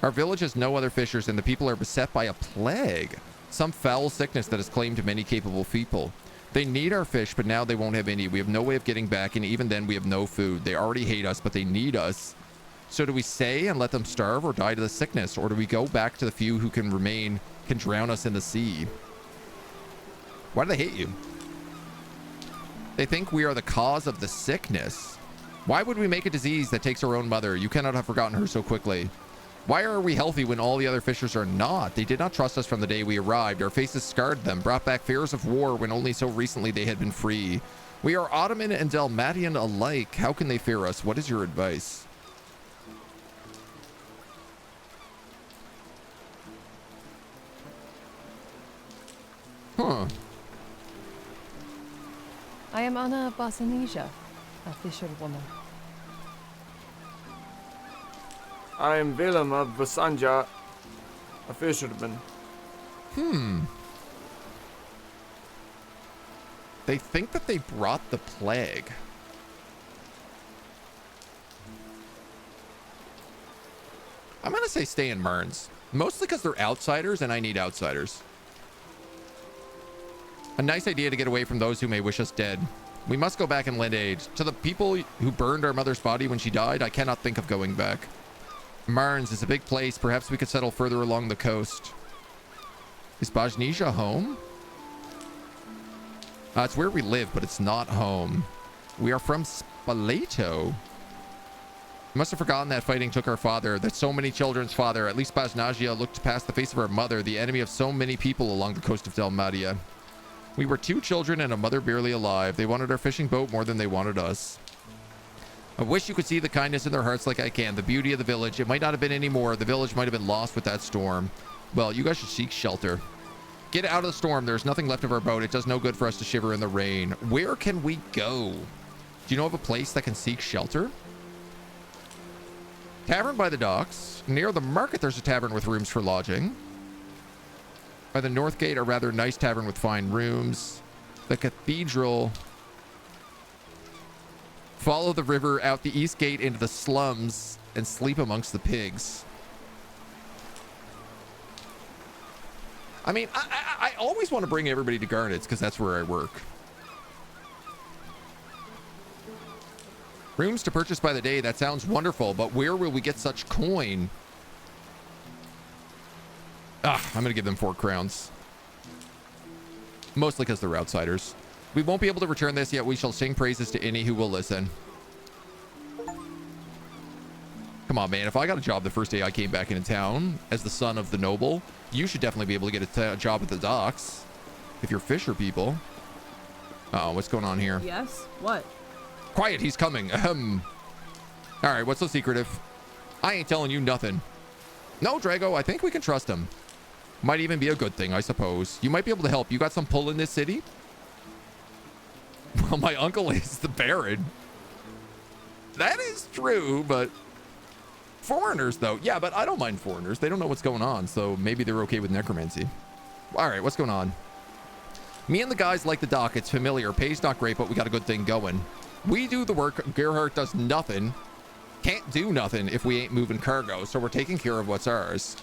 Our village has no other fishers, and the people are beset by a plague. Some foul sickness that has claimed many capable people. They need our fish, but now they won't have any. We have no way of getting back, and even then we have no food. They already hate us, but they need us. So do we stay and let them starve or die to the sickness? Or do we go back to the few who can remain, can drown us in the sea? Why do they hate you? They think we are the cause of the sickness. Why would we make a disease that takes our own mother? You cannot have forgotten her so quickly. Why are we healthy when all the other fishers are not? They did not trust us from the day we arrived. Our faces scarred them, brought back fears of war when only so recently they had been free. We are Ottoman and Dalmatian alike. How can they fear us? What is your advice? Huh. I am Anna Bosnia, a fisherwoman. I am Willem of Vasanja, a fisherman. They think that they brought the plague. I'm gonna say stay in Marns. Mostly because they're outsiders and I need outsiders. A nice idea to get away from those who may wish us dead. We must go back and lend aid. To the people who burned our mother's body when she died, I cannot think of going back. Marns is a big place. Perhaps we could settle further along the coast. Is Bosnia home? It's where we live, but it's not home. We are from Skeletal. You must have forgotten that fighting took our father, that so many children's father. At least Bosnia looked past the face of our mother, the enemy of so many people along the coast of Dalmatia. We were 2 children and a mother barely alive. They wanted our fishing boat more than they wanted us. I wish you could see the kindness in their hearts like I can. The beauty of the village. It might not have been any more. The village might have been lost with that storm. Well, you guys should seek shelter. Get out of the storm. There's nothing left of our boat. It does no good for us to shiver in the rain. Where can we go? Do you know of a place that can seek shelter? Tavern by the docks. Near the market, there's a tavern with rooms for lodging. By the north gate, a rather nice tavern with fine rooms. The cathedral. Follow the river out the east gate into the slums and sleep amongst the pigs. I mean, I always want to bring everybody to Garnet's because that's where I work. Rooms to purchase by the day. That sounds wonderful, but where will we get such coin? I'm going to give them 4 crowns. Mostly because they're outsiders. We won't be able to return this, yet we shall sing praises to any who will listen. Come on, man. If I got a job the first day I came back into town as the son of the noble, you should definitely be able to get a job at the docks. If you're fisher people. Uh-oh, what's going on here? Yes? What? Quiet, he's coming. Ahem. All right, what's so secretive? I ain't telling you nothing. No, Drago, I think we can trust him. Might even be a good thing, I suppose. You might be able to help. You got some pull in this city? Well, my uncle is the Baron. That is true, but foreigners, though. Yeah, but I don't mind foreigners. They don't know what's going on, so maybe they're okay with necromancy. All right, what's going on? Me and the guys like the dock. It's familiar. Pay's not great, but we got a good thing going. We do the work. Gerhardt does nothing. Can't do nothing if we ain't moving cargo, so we're taking care of what's ours.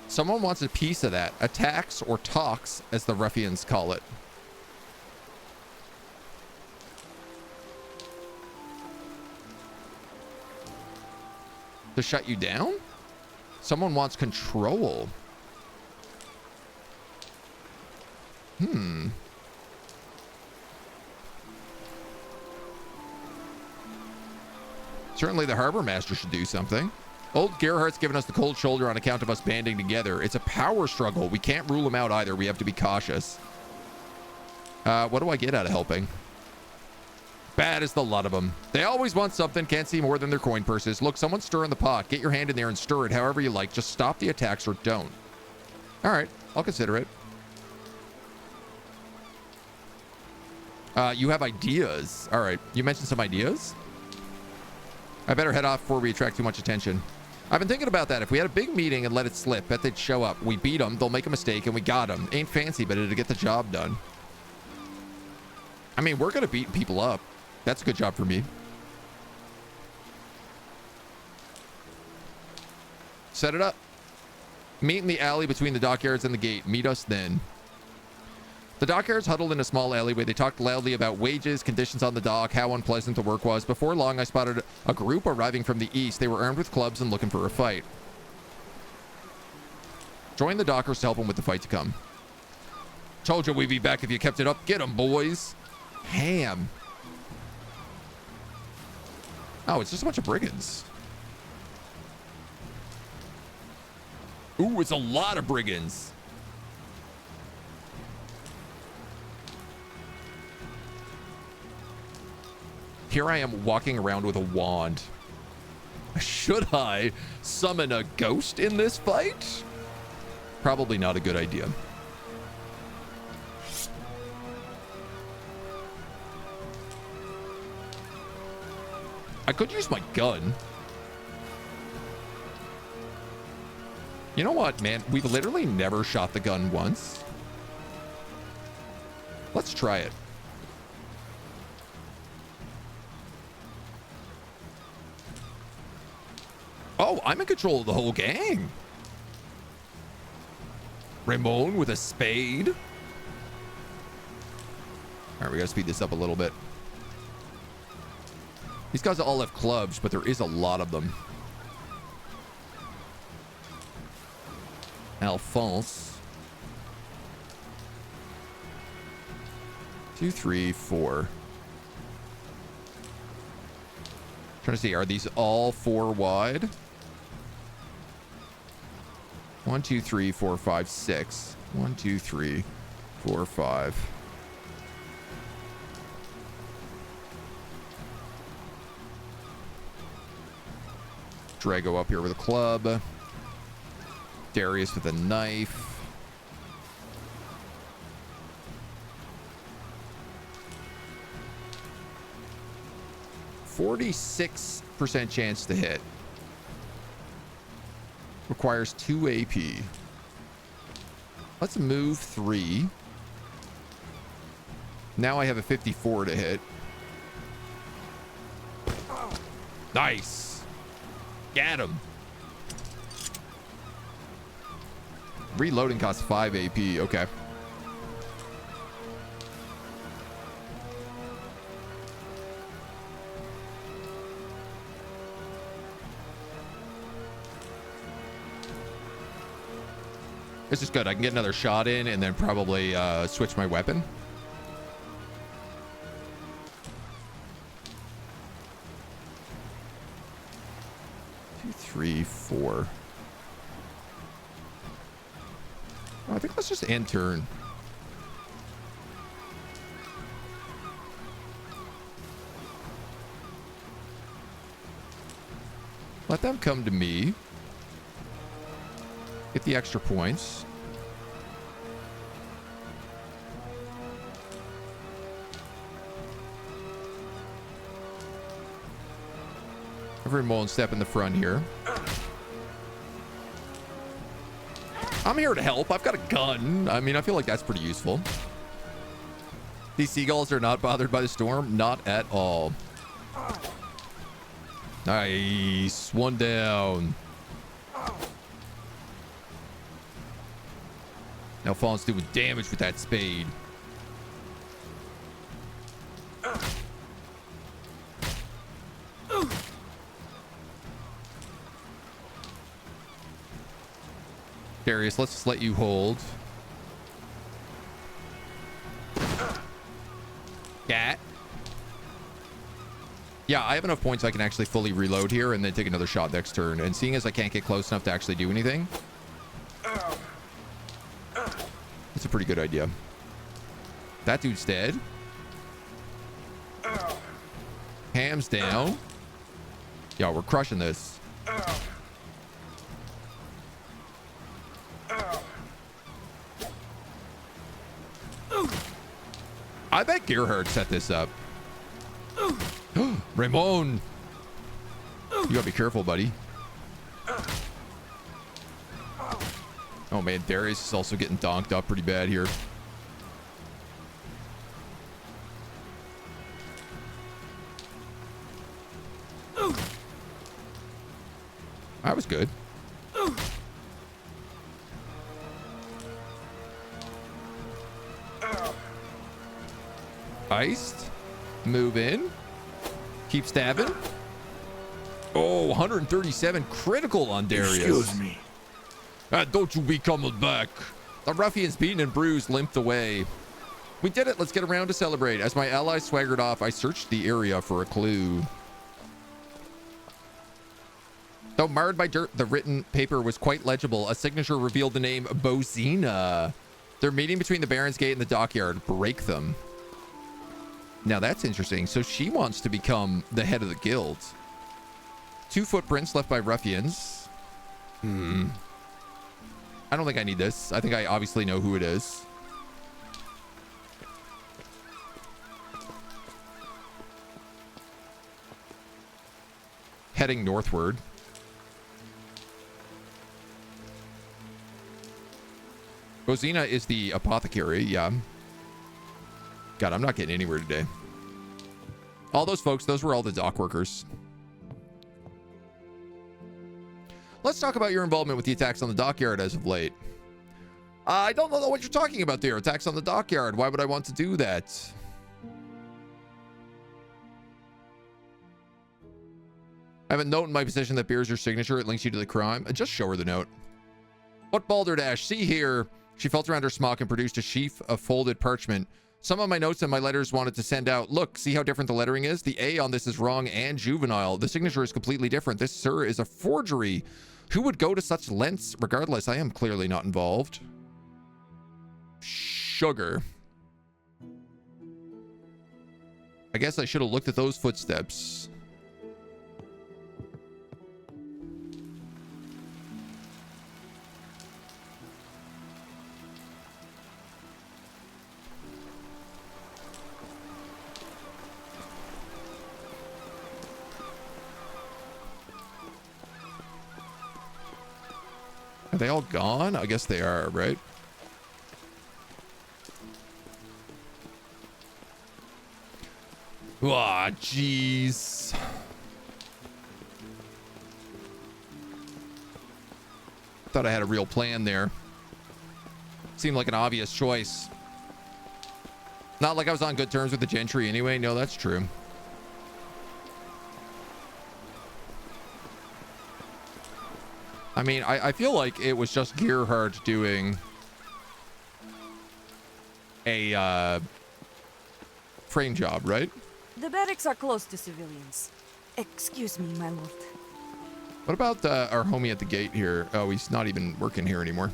Someone wants a piece of that. Attacks or talks, as the ruffians call it. To shut you down? Someone wants control. Certainly the harbor master should do something. Old Gerhardt's given us the cold shoulder on account of us banding together. It's a power struggle. We can't rule him out either. We have to be cautious. What do I get out of helping? Bad as the lot of them. They always want something. Can't see more than their coin purses. Look, someone's stirring the pot. Get your hand in there and stir it however you like. Just stop the attacks or don't. All right. I'll consider it. You have ideas. All right. You mentioned some ideas? I better head off before we attract too much attention. I've been thinking about that. If we had a big meeting and let it slip, bet they'd show up. We beat them, they'll make a mistake, and we got them. Ain't fancy, but it'll get the job done. I mean, we're going to beat people up. That's a good job for me. Set it up. Meet in the alley between the dockyards and the gate. Meet us then. The dockyards huddled in a small alleyway. They talked loudly about wages, conditions on the dock, how unpleasant the work was. Before long, I spotted a group arriving from the east. They were armed with clubs and looking for a fight. Join the dockers to help them with the fight to come. Told you we'd be back if you kept it up. Get them, boys. Ham. Oh, it's just a bunch of brigands. Ooh, it's a lot of brigands. Here I am walking around with a wand. Should I summon a ghost in this fight? Probably not a good idea. I could use my gun. You know what, man? We've literally never shot the gun once. Let's try it. Oh, I'm in control of the whole gang. Ramon with a spade. All right, we gotta speed this up a little bit. These guys all have clubs, but there is a lot of them. Alphonse. 2, 3, 4. Trying to see, are these all 4 wide? 1, 2, 3, 4, 5, 6. 1, 2, 3, 4, 5. Drago up here with a club. Darius with a knife. %46 chance to hit. Requires 2 AP. Let's move 3. Now I have a 54 to hit. Nice. Get him. Reloading costs 5 AP. Okay. This is good. I can get another shot in and then probably switch my weapon. Two, three, four. I think let's just end turn. Let them come to me. Get the extra points. Every Mullen step in the front here. I'm here to help. I've got a gun. I mean, I feel like that's pretty useful. These seagulls are not bothered by the storm. Not at all. Nice. One down. Now Fawn's doing damage with that spade. Darius, let's just let you hold. Cat. Yeah, I have enough points I can actually fully reload here and then take another shot next turn. And seeing as I can't get close enough to actually do anything, it's a pretty good idea. That dude's dead. Ham's down. Yeah, we're crushing this. I bet Gerhard set this up. Ramon. You gotta be careful, buddy. Oh man, Darius is also getting donked up pretty bad here. That was good. Iced. Move in. Keep stabbing. Oh, 137 critical on Darius. Excuse me. Don't you be coming back. The ruffians beaten and bruised limped away. We did it. Let's get around to celebrate. As my allies swaggered off, I searched the area for a clue. Though marred by dirt, the written paper was quite legible. A signature revealed the name Bozina. They're meeting between the Baron's Gate and the Dockyard. Break them. Now that's interesting. So she wants to become the head of the guild. 2 footprints left by ruffians. I don't think I need this. I think I obviously know who it is. Heading northward. Bozina is the apothecary, yeah. God, I'm not getting anywhere today. All those folks, those were all the dock workers. Let's talk about your involvement with the attacks on the Dockyard as of late. I don't know what you're talking about there. Attacks on the Dockyard. Why would I want to do that? I have a note in my possession that bears your signature. It links you to the crime. Just show her the note. What balderdash? See here. She felt around her smock and produced a sheaf of folded parchment. Some of my notes and my letters wanted to send out. Look, see how different the lettering is? The A on this is wrong and juvenile. The signature is completely different. This, sir, is a forgery. Who would go to such lengths? Regardless, I am clearly not involved. Sugar. I guess I should have looked at those footsteps. Are they all gone? I guess they are, right? Ah, jeez. Thought I had a real plan there. Seemed like an obvious choice. Not like I was on good terms with the gentry anyway. No, that's true. I mean, I feel like it was just Gerhardt doing a frame job, right? The barracks are close to civilians. Excuse me, my lord. What about our homie at the gate here? Oh, he's not even working here anymore.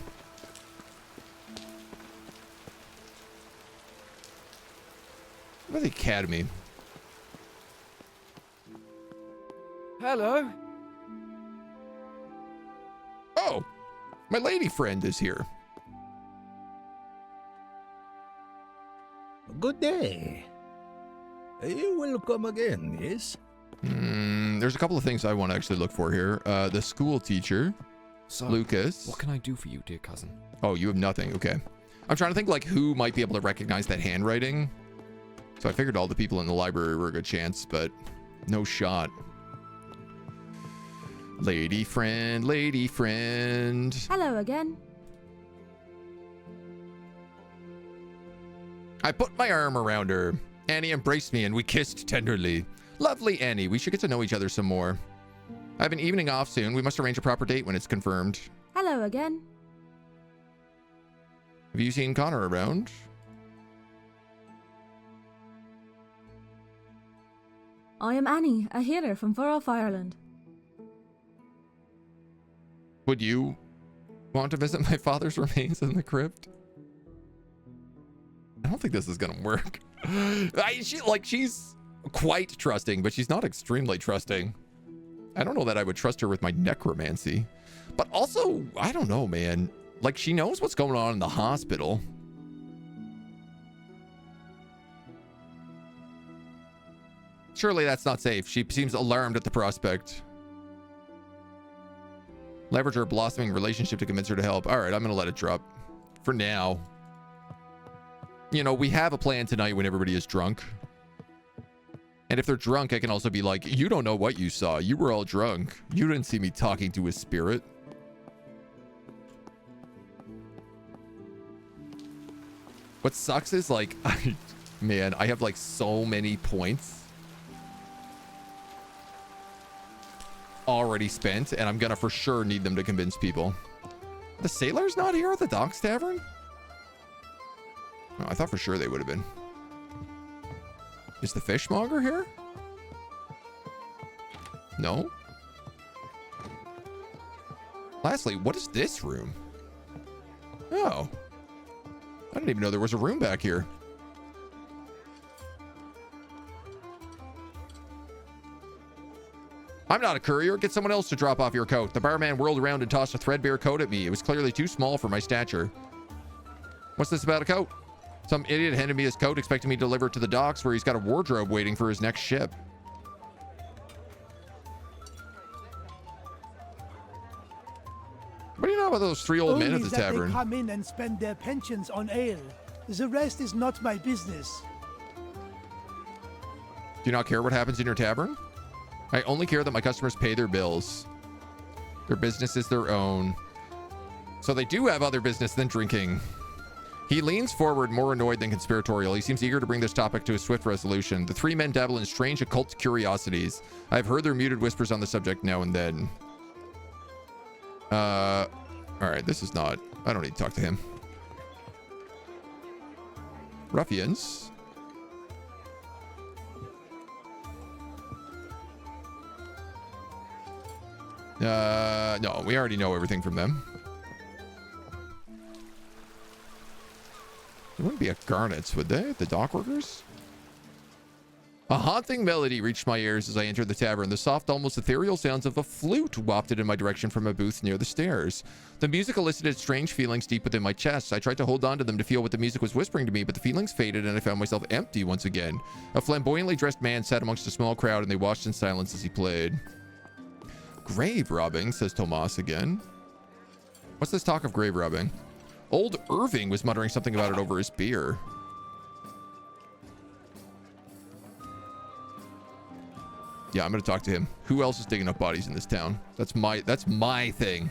What about the academy? Hello. Oh, my lady friend is here. Good day. You will come again, yes? There's a couple of things I want to actually look for here. The school teacher, So, Lucas. what can I do for you, dear cousin? Oh, you have nothing. Okay. I'm trying to think like who might be able to recognize that handwriting. So I figured all the people in the library were a good chance, but no shot. Lady friend, lady friend. Hello again. I put my arm around her. Annie embraced me and we kissed tenderly. Lovely Annie, we should get to know each other some more. I have an evening off soon. We must arrange a proper date when it's confirmed. Hello again. Have you seen Connor around? I am Annie, a healer from far off Ireland. Would you want to visit my father's remains in the crypt? I don't think this is gonna work. She's quite trusting, but she's not extremely trusting. I don't know that I would trust her with my necromancy. But also, I don't know, man. Like, she knows what's going on in the hospital. Surely that's not safe. She seems alarmed at the prospect. Leverage her blossoming relationship to convince her to help. All right, I'm going to let it drop. For now. You know, we have a plan tonight when everybody is drunk. And if they're drunk, I can also be like, you don't know what you saw. You were all drunk. You didn't see me talking to a spirit. What sucks is like, man, I have like so many points already spent, and I'm gonna for sure need them to convince people. The sailor's not here at the Docks Tavern? Oh, I thought for sure they would have been. Is the fishmonger here? No? Lastly, what is this room? Oh. I didn't even know there was a room back here. I'm not a courier. Get someone else to drop off your coat. The barman whirled around and tossed a threadbare coat at me. It was clearly too small for my stature. What's this about a coat? Some idiot handed me his coat, expecting me to deliver it to the docks where he's got a wardrobe waiting for his next ship. What do you know about those three old men at the tavern? They come in and spend their pensions on ale. The rest is not my business. Do you not care what happens in your tavern? I only care that my customers pay their bills. Their business is their own. So they do have other business than drinking. He leans forward, more annoyed than conspiratorial. He seems eager to bring this topic to a swift resolution. The three men dabble in strange occult curiosities. I've heard their muted whispers on the subject now and then. All right, this is not... I don't need to talk to him. Ruffians. No, we already know everything from them. There wouldn't be a Garnets, would they? The dockworkers? A haunting melody reached my ears as I entered the tavern. The soft, almost ethereal sounds of a flute wafted in my direction from a booth near the stairs. The music elicited strange feelings deep within my chest. I tried to hold on to them to feel what the music was whispering to me, but the feelings faded and I found myself empty once again. A flamboyantly dressed man sat amongst a small crowd and they watched in silence as he played. Grave robbing, says Tomas again. What's this talk of grave robbing? Old Irving was muttering something about it over his beer. Yeah, I'm gonna talk to him. Who else is digging up bodies in this town? That's my thing.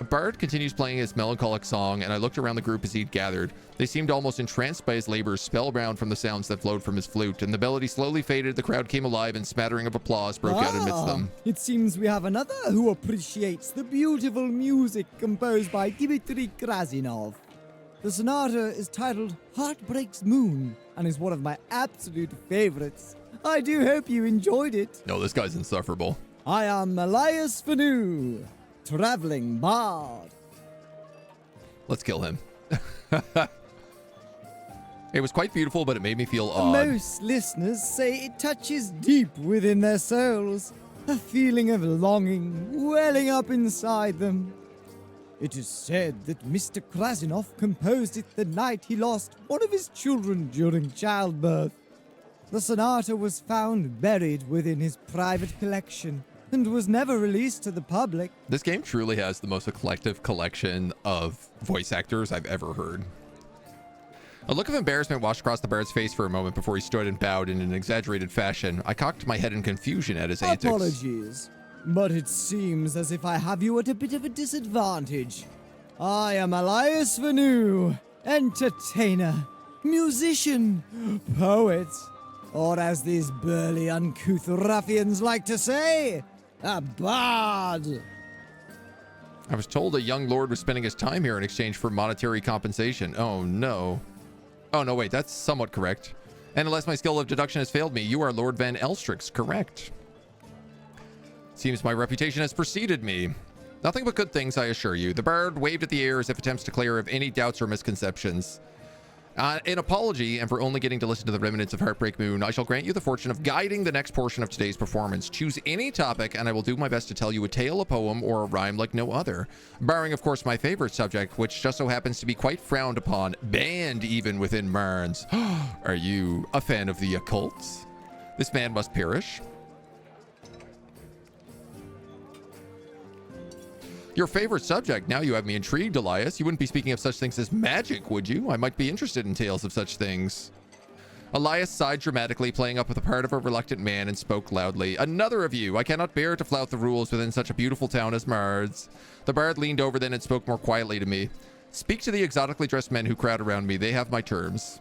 A bard continues playing his melancholic song, and I looked around the group as he'd gathered. They seemed almost entranced by his labors, spellbound from the sounds that flowed from his flute, and the melody slowly faded, the crowd came alive, and smattering of applause broke out amidst them. It seems we have another who appreciates the beautiful music composed by Dmitry Krasinov. The sonata is titled Heartbreak's Moon, and is one of my absolute favorites. I do hope you enjoyed it. No, this guy's insufferable. I am Elias Fanu, traveling bard. Let's kill him. It was quite beautiful, but it made me feel odd. Most listeners say it touches deep within their souls, a feeling of longing welling up inside them. It is said that Mr. Krasinov composed it the night he lost one of his children during childbirth. The sonata was found buried within his private collection and was never released to the public. This game truly has the most eclectic collection of voice actors I've ever heard. A look of embarrassment washed across the bard's face for a moment before he stood and bowed in an exaggerated fashion. I cocked my head in confusion at his antics. Apologies, but it seems as if I have you at a bit of a disadvantage. I am Elias Vanu, entertainer, musician, poet, or as these burly, uncouth ruffians like to say, a bard. I was told a young lord was spending his time here in exchange for monetary compensation. Oh no. Oh no, wait, that's somewhat correct. And unless my skill of deduction has failed me, you are Lord Van Elstrix, correct? Seems my reputation has preceded me. Nothing but good things, I assure you. The bard waved at the air as if attempts to clear of any doubts or misconceptions. An apology, and for only getting to listen to the remnants of Heartbreak Moon, I shall grant you the fortune of guiding the next portion of today's performance. Choose any topic, and I will do my best to tell you a tale, a poem, or a rhyme like no other. Barring, of course, my favorite subject, which just so happens to be quite frowned upon, banned even within Marnes. Are you a fan of the occult? This man must perish. Your favorite subject. Now you have me intrigued, Elias. You wouldn't be speaking of such things as magic, would you? I might be interested in tales of such things. Elias sighed dramatically, playing up with the part of a reluctant man, and spoke loudly. Another of you! I cannot bear to flout the rules within such a beautiful town as Mards. The bard leaned over then and spoke more quietly to me. Speak to the exotically dressed men who crowd around me. They have my terms.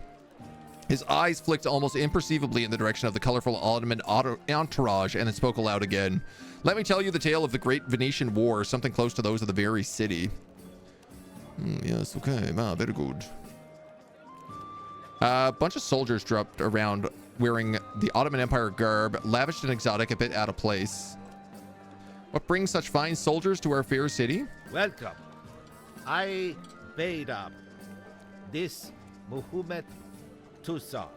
His eyes flicked almost imperceivably in the direction of the colorful Ottoman entourage, and then spoke aloud again. Let me tell you the tale of the Great Venetian War, something close to those of the very city. Yes, okay, very good. A bunch of soldiers dropped around wearing the Ottoman Empire garb, lavished and exotic, a bit out of place. What brings such fine soldiers to our fair city? Welcome. I paid up. This Muhammad Tucson.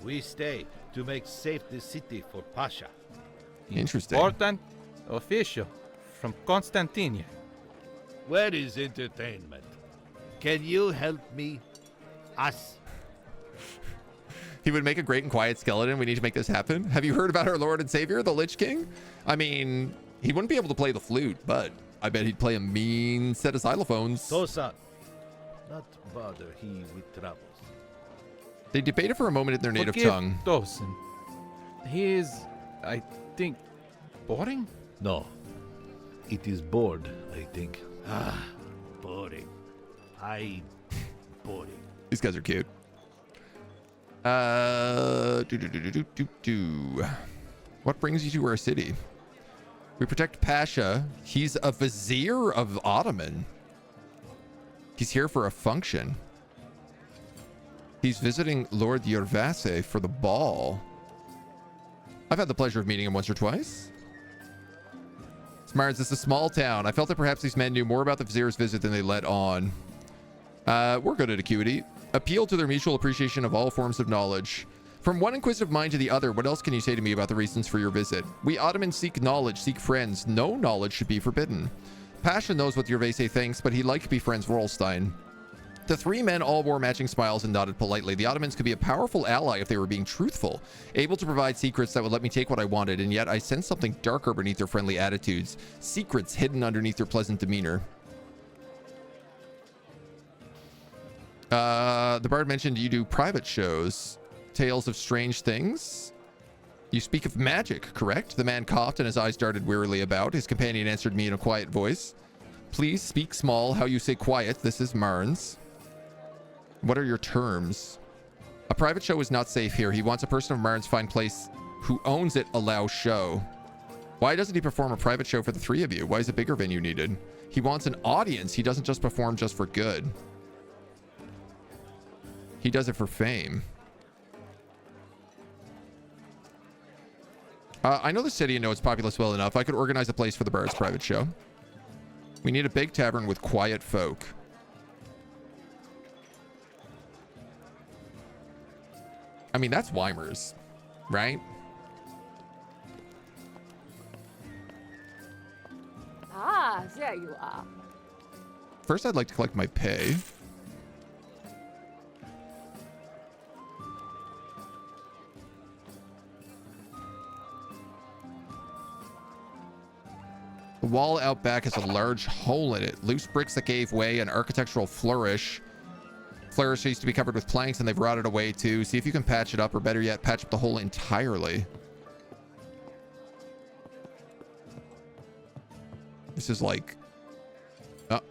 We stay to make safe the city for Pasha. Interesting. Important official from Constantine. Where is entertainment? Can you help me? Us. He would make a great and quiet skeleton. We need to make this happen. Have you heard about our Lord and Savior, the Lich King? I mean, he wouldn't be able to play the flute, but I bet he'd play a mean set of xylophones. Tosan. Not bother he with troubles. They debated for a moment in their native tongue. Tosan. He is, I think, boring? No. It is bored, I think. Boring. Boring. These guys are cute. What brings you to our city? We protect Pasha. He's a vizier of Ottoman. He's here for a function. He's visiting Lord Yervase for the ball. I've had the pleasure of meeting him once or twice. Smarts, this is a small town. I felt that perhaps these men knew more about the vizier's visit than they let on. We're good at acuity. Appeal to their mutual appreciation of all forms of knowledge. From one inquisitive mind to the other, what else can you say to me about the reasons for your visit? We Ottomans seek knowledge, seek friends. No knowledge should be forbidden. Pasha knows what Yervase thinks, but he'd like to be friends with Rolstein. The three men all wore matching smiles and nodded politely. The Ottomans could be a powerful ally if they were being truthful, able to provide secrets that would let me take what I wanted, and yet I sensed something darker beneath their friendly attitudes, secrets hidden underneath their pleasant demeanor. The bard mentioned you do private shows, tales of strange things. You speak of magic, correct? The man coughed and his eyes darted wearily about. His companion answered me in a quiet voice. Please speak small. How you say quiet. This is Marnes. What are your terms? A private show is not safe here. He wants a person of Marnes find place who owns it allow show. Why doesn't he perform a private show for the three of you? Why is a bigger venue needed? He wants an audience. He doesn't just perform just for good. He does it for fame. I know the city and know its populace well enough. I could organize a place for the Bard's private show. We need a big tavern with quiet folk. I mean, that's Weimer's, right? Ah, there you are. First, I'd like to collect my pay. The wall out back has a large hole in it. Loose bricks that gave way, an architectural flourish. Flourish used to be covered with planks and they've rotted away too. See if you can patch it up, or better yet, patch up the hole entirely. This is like... Ooh,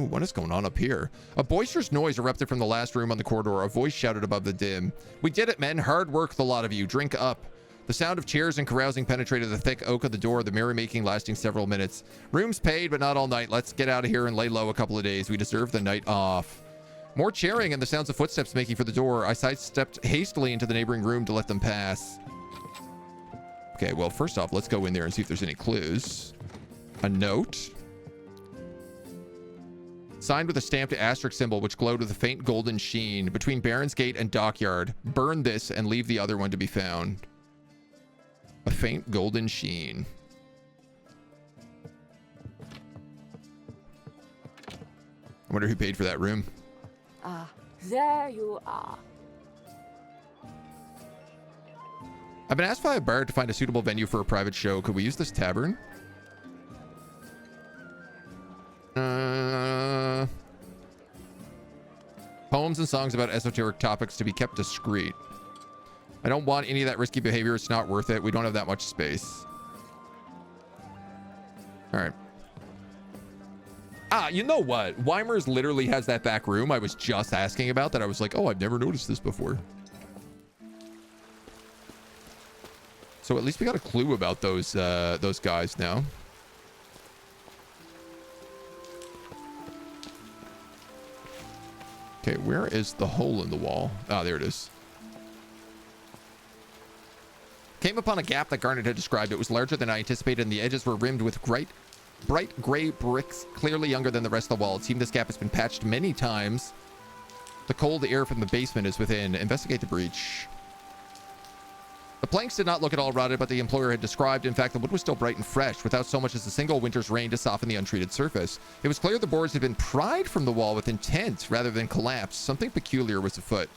what is going on up here? A boisterous noise erupted from the last room on the corridor. A voice shouted above the din. We did it, men. Hard work, the lot of you. Drink up. The sound of cheers and carousing penetrated the thick oak of the door, the merrymaking lasting several minutes. Rooms paid, but not all night. Let's get out of here and lay low a couple of days. We deserve the night off. More cheering and the sounds of footsteps making for the door. I sidestepped hastily into the neighboring room to let them pass. Okay, well, first off, let's go in there and see if there's any clues. A note. Signed with a stamped asterisk symbol which glowed with a faint golden sheen. Between Baron's Gate and Dockyard. Burn this and leave the other one to be found. A faint golden sheen. I wonder who paid for that room. Ah, there you are. I've been asked by a bard to find a suitable venue for a private show. Could we use this tavern? Poems and songs about esoteric topics to be kept discreet. I don't want any of that risky behavior. It's not worth it. We don't have that much space. All right. Ah, you know what? Weimer's literally has that back room I was just asking about that I was like, oh, I've never noticed this before. So at least we got a clue about those guys now. Okay, where is the hole in the wall? Ah, there it is. Came upon a gap that Garnet had described. It was larger than I anticipated, and the edges were rimmed with bright gray bricks, clearly younger than the rest of the wall. It seemed this gap has been patched many times. The cold air from the basement is within. Investigate the breach. The planks did not look at all rotted, but the employer had described. In fact, the wood was still bright and fresh, without so much as a single winter's rain to soften the untreated surface. It was clear the boards had been pried from the wall with intent rather than collapsed. Something peculiar was afoot.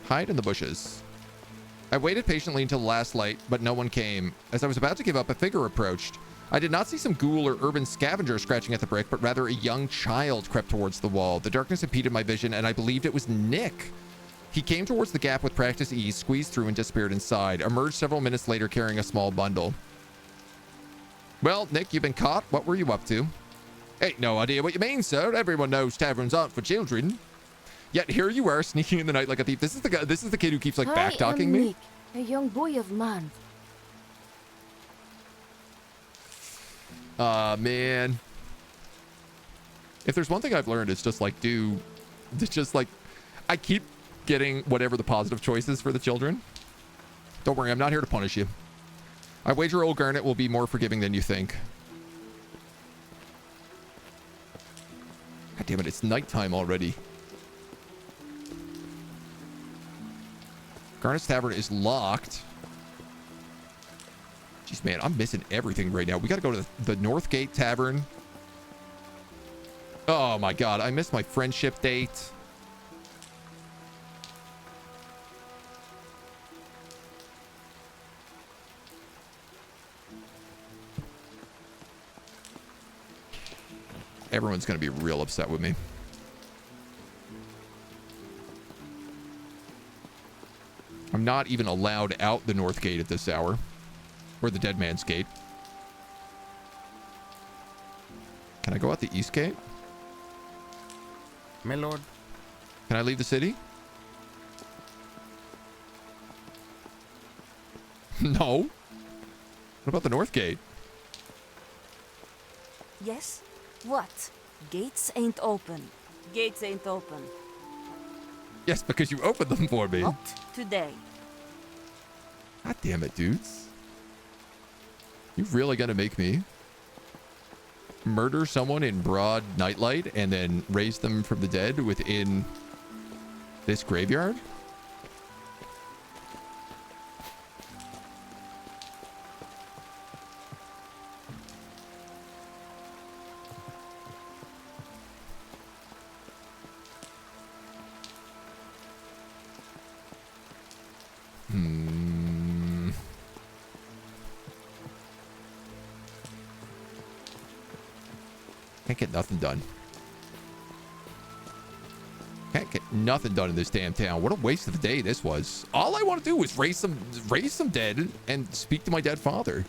Hide in the bushes. I waited patiently until the last light, but no one came. As I was about to give up, a figure approached. I did not see some ghoul or urban scavenger scratching at the brick, but rather a young child crept towards the wall. The darkness impeded my vision, and I believed it was Nick. He came towards the gap with practiced ease, squeezed through, and disappeared inside. Emerged several minutes later carrying a small bundle. Well, Nick, you've been caught. What were you up to? Ain't no idea what you mean, sir. Everyone knows taverns aren't for children. Yet here you are, sneaking in the night like a thief. This is the guy. This is the kid who keeps like backtalking me. Nick, a young boy of man. Man. If there's one thing I've learned, it's just like I keep getting whatever the positive choice is for the children. Don't worry, I'm not here to punish you. I wager old Garnet will be more forgiving than you think. God damn it, it's nighttime already. Garnet's Tavern is locked. Jeez, man, I'm missing everything right now. We got to go to the Northgate Tavern. Oh my god, I missed my friendship date. Everyone's going to be real upset with me. I'm not even allowed out the North Gate at this hour. Or the Dead Man's Gate. Can I go out the east gate? My lord. Can I leave the city? No. What about the north gate? Yes? What? Gates ain't open. Gates ain't open. Yes, because you opened them for me. Not today. God damn it, dudes. You really gonna make me murder someone in broad nightlight and then raise them from the dead within this graveyard? Can't get nothing done. Can't get nothing done in this damn town. What a waste of a day this was. All I want to do was raise some dead and speak to my dead father.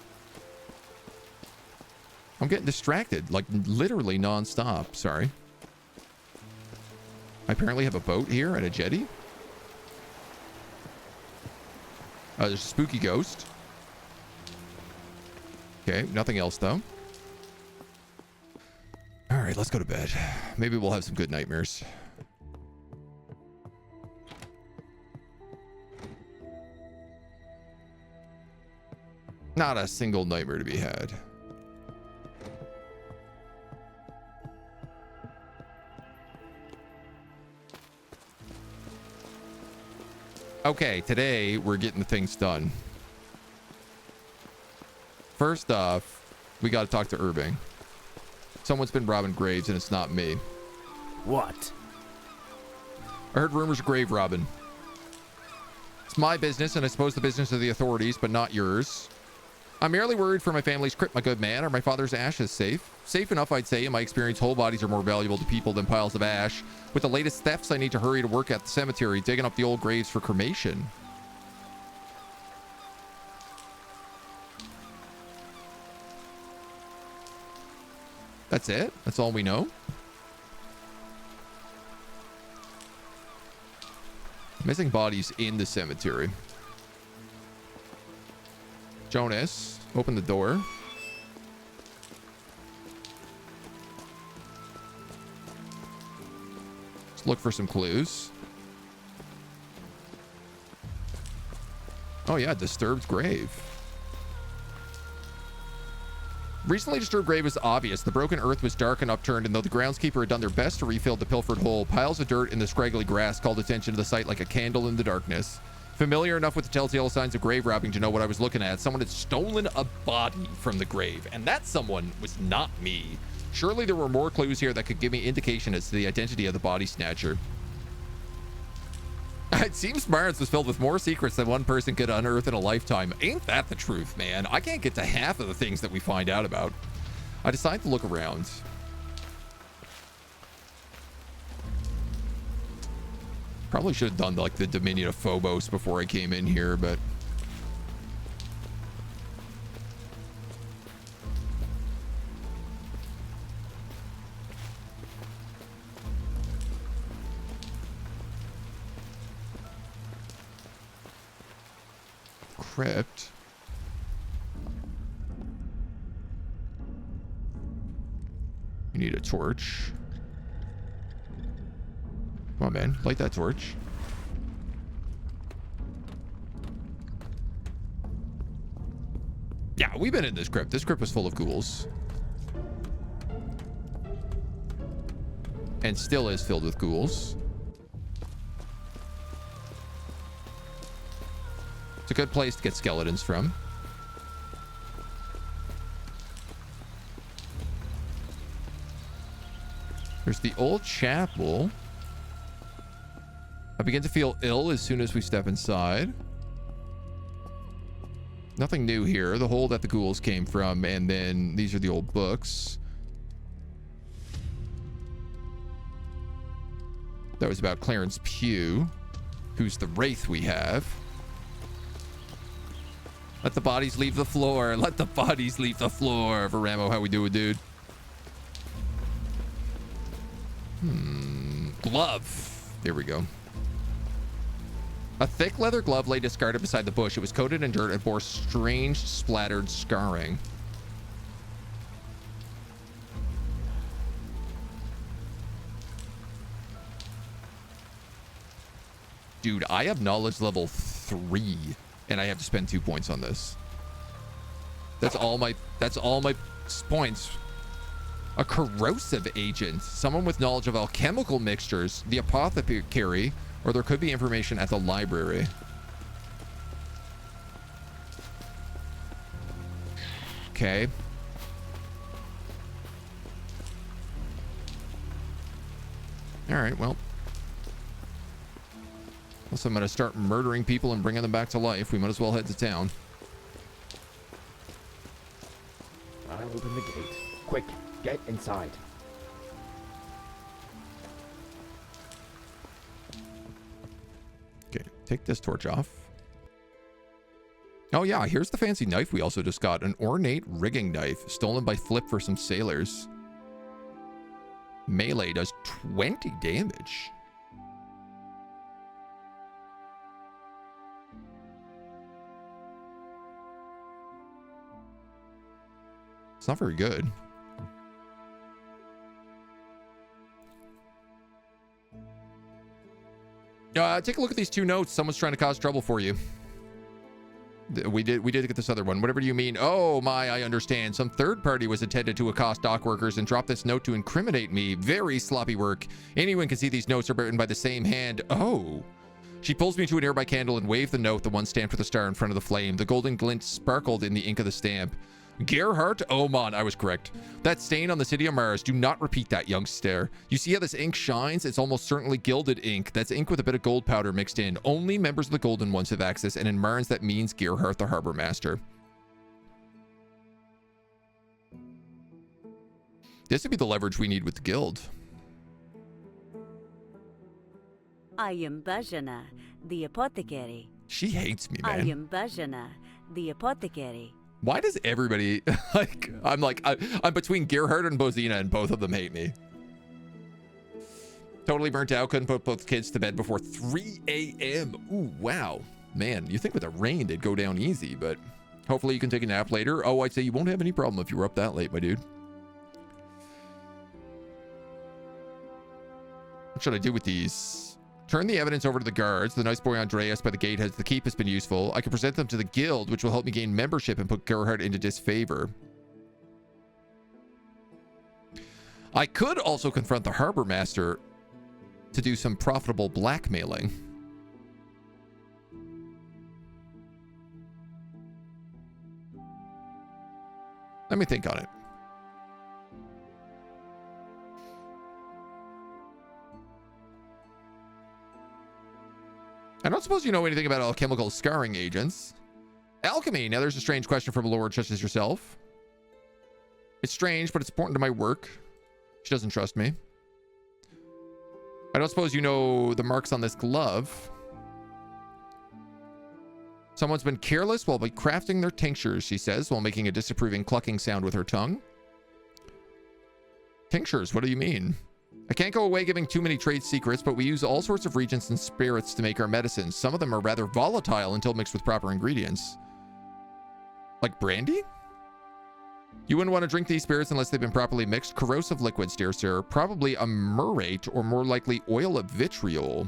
I'm getting distracted, like literally non-stop. Sorry. I apparently have a boat here and a jetty. There's a spooky ghost. Okay, nothing else though. All right, let's go to bed. Maybe we'll have some good nightmares. Not a single nightmare to be had. Okay, today we're getting things done. First off, we got to talk to Irving. Someone's been robbing graves and it's not me. What? I heard rumors of grave robbing. It's my business and I suppose the business of the authorities, but not yours. I'm merely worried for my family's crypt, my good man. Are my father's ashes safe? Safe enough, I'd say. In my experience, whole bodies are more valuable to people than piles of ash. With the latest thefts, I need to hurry to work at the cemetery, digging up the old graves for cremation. That's it? That's all we know? Missing bodies in the cemetery. Jonas, open the door. Let's look for some clues. Oh yeah, disturbed grave. Recently disturbed grave was obvious. The broken earth was dark and upturned, and though the groundskeeper had done their best to refill the pilfered hole, piles of dirt in the scraggly grass called attention to the site like a candle in the darkness. Familiar enough with the telltale signs of grave robbing to know what I was looking at. Someone had stolen a body from the grave, and that someone was not me. Surely there were more clues here that could give me indication as to the identity of the body snatcher. It seems Barnes was filled with more secrets than one person could unearth in a lifetime. Ain't that the truth, man? I can't get to half of the things that we find out about. I decided to look around. Probably should have done like the Dominion of Phobos before I came in here, but crypt. You need a torch. Come on, man. Light that torch. Yeah, we've been in this crypt. This crypt was full of ghouls. And still is filled with ghouls. It's a good place to get skeletons from. There's the old chapel. I begin to feel ill as soon as we step inside. Nothing new here. The hole that the ghouls came from, and then these are the old books. That was about Clarence Pugh, who's the wraith we have. Let the bodies leave the floor. Let the bodies leave the floor. Veramo, how we doing, dude? Glove. There we go. A thick leather glove lay discarded beside the bush. It was coated in dirt and bore strange splattered scarring. Dude, I have knowledge level 3 and I have to spend 2 points on this. That's all my points. A corrosive agent, someone with knowledge of alchemical mixtures, the apothecary, or there could be information at the library. Okay. All right, well. Unless I'm going to start murdering people and bringing them back to life, we might as well head to town. I'll open the gate. Quick, get inside. Okay, take this torch off. Oh yeah, here's the fancy knife we also just got. An ornate rigging knife stolen by Flip for some sailors. Melee does 20 damage. It's not very good. Take a look at these 2 notes. Someone's trying to cause trouble for you. We did get this other one. Whatever do you mean? Oh my, I understand. Some third party was intended to accost dock workers and drop this note to incriminate me. Very sloppy work. Anyone can see these notes are written by the same hand. Oh. She pulls me to a nearby candle and waved the note, the one stamped with a star in front of the flame. The golden glint sparkled in the ink of the stamp. Gerhardt Oman, I was correct. That stain on the city of Mars. Do not repeat that, youngster. You see how this ink shines? It's almost certainly gilded ink. That's ink with a bit of gold powder mixed in. Only members of the golden ones have access, and in Mars that means Gerhardt the harbor master. This would be the leverage we need with the guild. I am Bajana, the apothecary. She hates me, man. I am Bajana, the apothecary. Why does everybody I'm between Gerhardt and Bozina and both of them hate me. Totally burnt out. Couldn't put both kids to bed before 3 a.m. Ooh, wow. Man, you think with the rain they'd go down easy, but hopefully you can take a nap later. Oh, I'd say you won't have any problem if you were up that late, my dude. What should I do with these? Turn the evidence over to the guards. The nice boy Andreas by the gate has the keep has been useful. I can present them to the guild, which will help me gain membership and put Gerhardt into disfavor. I could also confront the harbor master to do some profitable blackmailing. Let me think on it. I don't suppose you know anything about alchemical scarring agents. Alchemy. Now there's a strange question from a lord such as yourself. It's strange, but it's important to my work. She doesn't trust me. I don't suppose you know the marks on this glove. Someone's been careless while crafting their tinctures, she says, while making a disapproving clucking sound with her tongue. Tinctures, what do you mean? I can't go away giving too many trade secrets, but we use all sorts of reagents and spirits to make our medicines. Some of them are rather volatile until mixed with proper ingredients. Like brandy? You wouldn't want to drink these spirits unless they've been properly mixed. Corrosive liquids, dear sir. Probably a murate, or more likely oil of vitriol.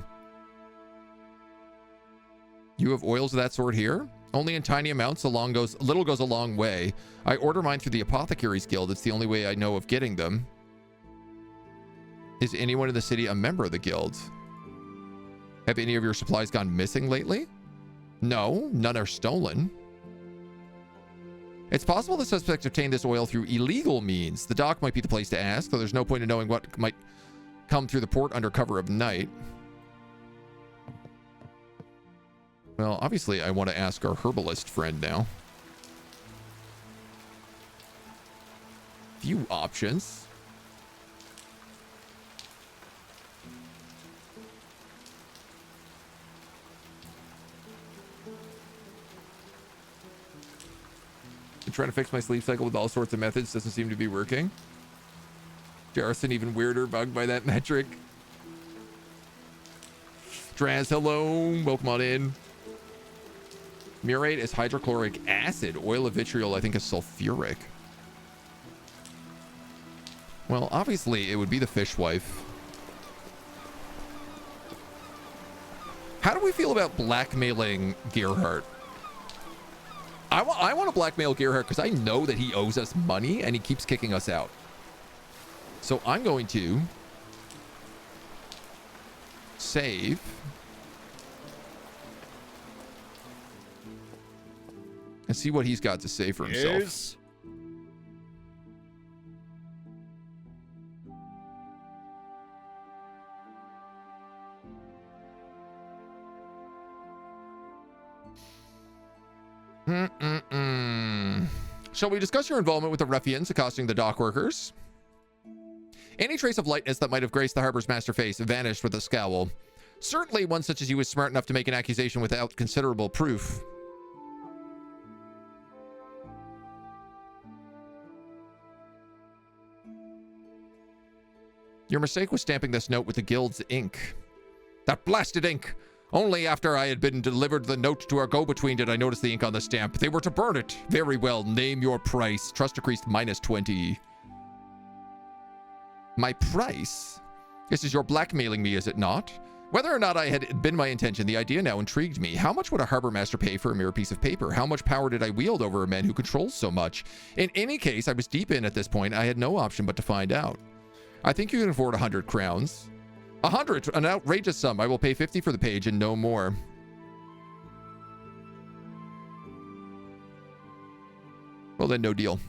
You have oils of that sort here? Only in tiny amounts. Little goes a long way. I order mine through the Apothecaries Guild. It's the only way I know of getting them. Is anyone in the city a member of the guild? Have any of your supplies gone missing lately? No, none are stolen. It's possible the suspects obtained this oil through illegal means. The dock might be the place to ask, though there's no point in knowing what might come through the port under cover of night. Well, obviously I want to ask our herbalist friend now. Few options. I'm trying to fix my sleep cycle with all sorts of methods. Doesn't seem to be working. Jarrison even weirder, bugged by that metric. Draz, hello. Welcome on in. Murate is hydrochloric acid. Oil of vitriol, I think, is sulfuric. Well, obviously, it would be the fishwife. How do we feel about blackmailing Gerhardt? I want to blackmail Gerhardt because I know that he owes us money and he keeps kicking us out. So I'm going to save. And see what he's got to say for himself. Yes. Shall we discuss your involvement with the ruffians accosting the dock workers? Any trace of lightness that might have graced the harbor's master face vanished with a scowl. Certainly one such as you was smart enough to make an accusation without considerable proof. Your mistake was stamping this note with the guild's ink. That blasted ink! Only after I had been delivered the note to our go-between did I notice the ink on the stamp. They were to burn it. Very well. Name your price. Trust decreased -20. My price? This is your blackmailing me, is it not? Whether or not I had been my intention, the idea now intrigued me. How much would a harbor master pay for a mere piece of paper? How much power did I wield over a man who controls so much? In any case, I was deep in at this point. I had no option but to find out. I think you can afford 100 crowns. 100, an outrageous sum. I will pay 50 for the page and no more. Well then, no deal.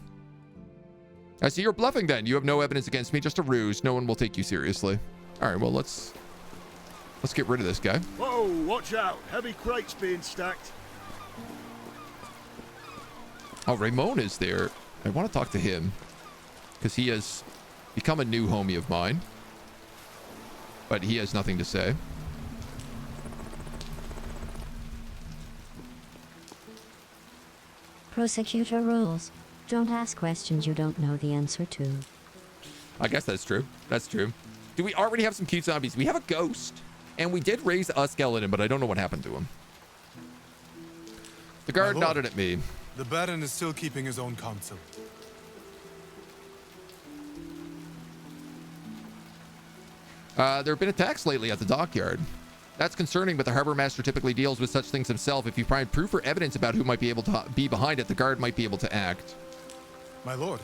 I see you're bluffing then. You have no evidence against me, just a ruse. No one will take you seriously. All right, well, let's get rid of this guy. Whoa, watch out. Heavy crates being stacked. Oh, Ramon is there. I want to talk to him because he has become a new homie of mine. But he has nothing to say. Prosecutor rules. Don't ask questions you don't know the answer to. I guess that's true. That's true. Do we already have some cute zombies? We have a ghost. And we did raise a skeleton, but I don't know what happened to him. The guard nodded at me. The Baron is still keeping his own counsel. There have been attacks lately at the dockyard. That's concerning, but the harbor master typically deals with such things himself. If you find proof or evidence about who might be able to be behind it, the guard might be able to act. My lord,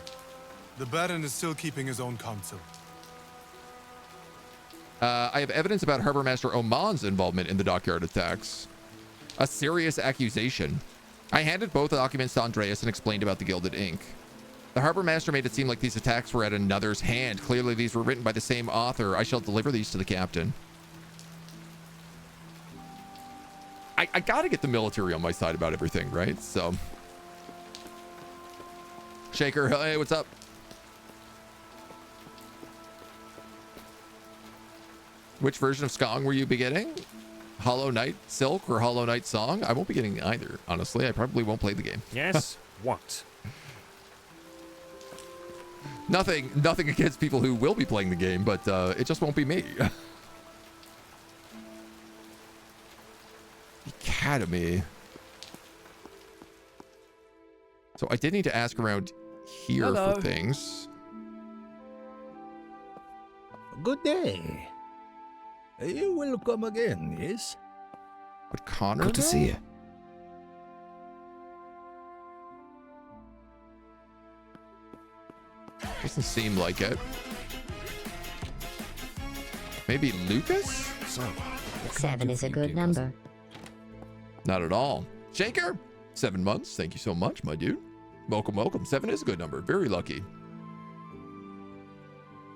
the Baron is still keeping his own counsel. I have evidence about Harbor Master Oman's involvement in the dockyard attacks. A serious accusation. I handed both documents to Andreas and explained about the Gilded Ink. The Harbor Master made it seem like these attacks were at another's hand. Clearly, these were written by the same author. I shall deliver these to the captain. I gotta get the military on my side about everything, right? So. Shaker, hey, what's up? Which version of Skong were you beginning? Hollow Knight Silk or Hollow Knight Song? I won't be getting either, honestly. I probably won't play the game. Yes? What? Nothing against people who will be playing the game, but it just won't be me. Academy. So I did need to ask around here Hello. for things. Good day. You will come again, yes? Would Connor Good to know? see you. Doesn't seem like it. Maybe Lucas? So, 7 is a good number. Not at all. Shaker, 7 months. Thank you so much, my dude. Welcome, welcome. 7 is a good number. Very lucky.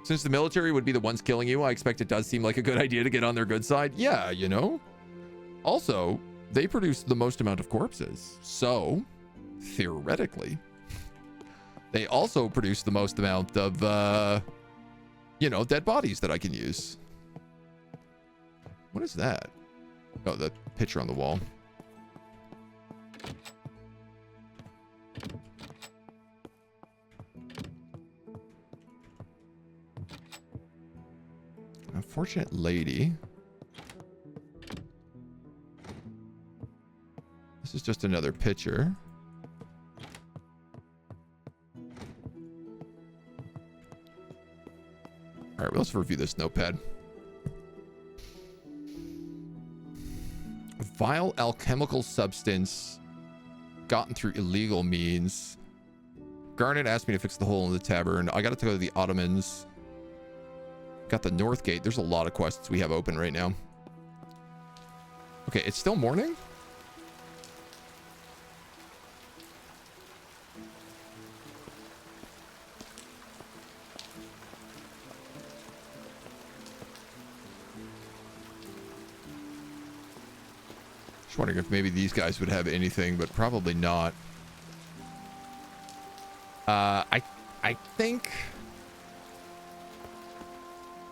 Since the military would be the ones killing you, I expect it does seem like a good idea to get on their good side. Yeah, you know. Also, they produce the most amount of corpses. So, theoretically, they also produce the most amount of, you know, dead bodies that I can use. What is that? Oh, the picture on the wall. Unfortunate lady. This is just another picture. All right, well, let's review this notepad. Vile alchemical substance gotten through illegal means. Garnet asked me to fix the hole in the tavern. I got to go to the Ottomans. Got the North Gate. There's a lot of quests we have open right now. Okay, it's still morning? Just wondering if maybe these guys would have anything, but probably not. I think...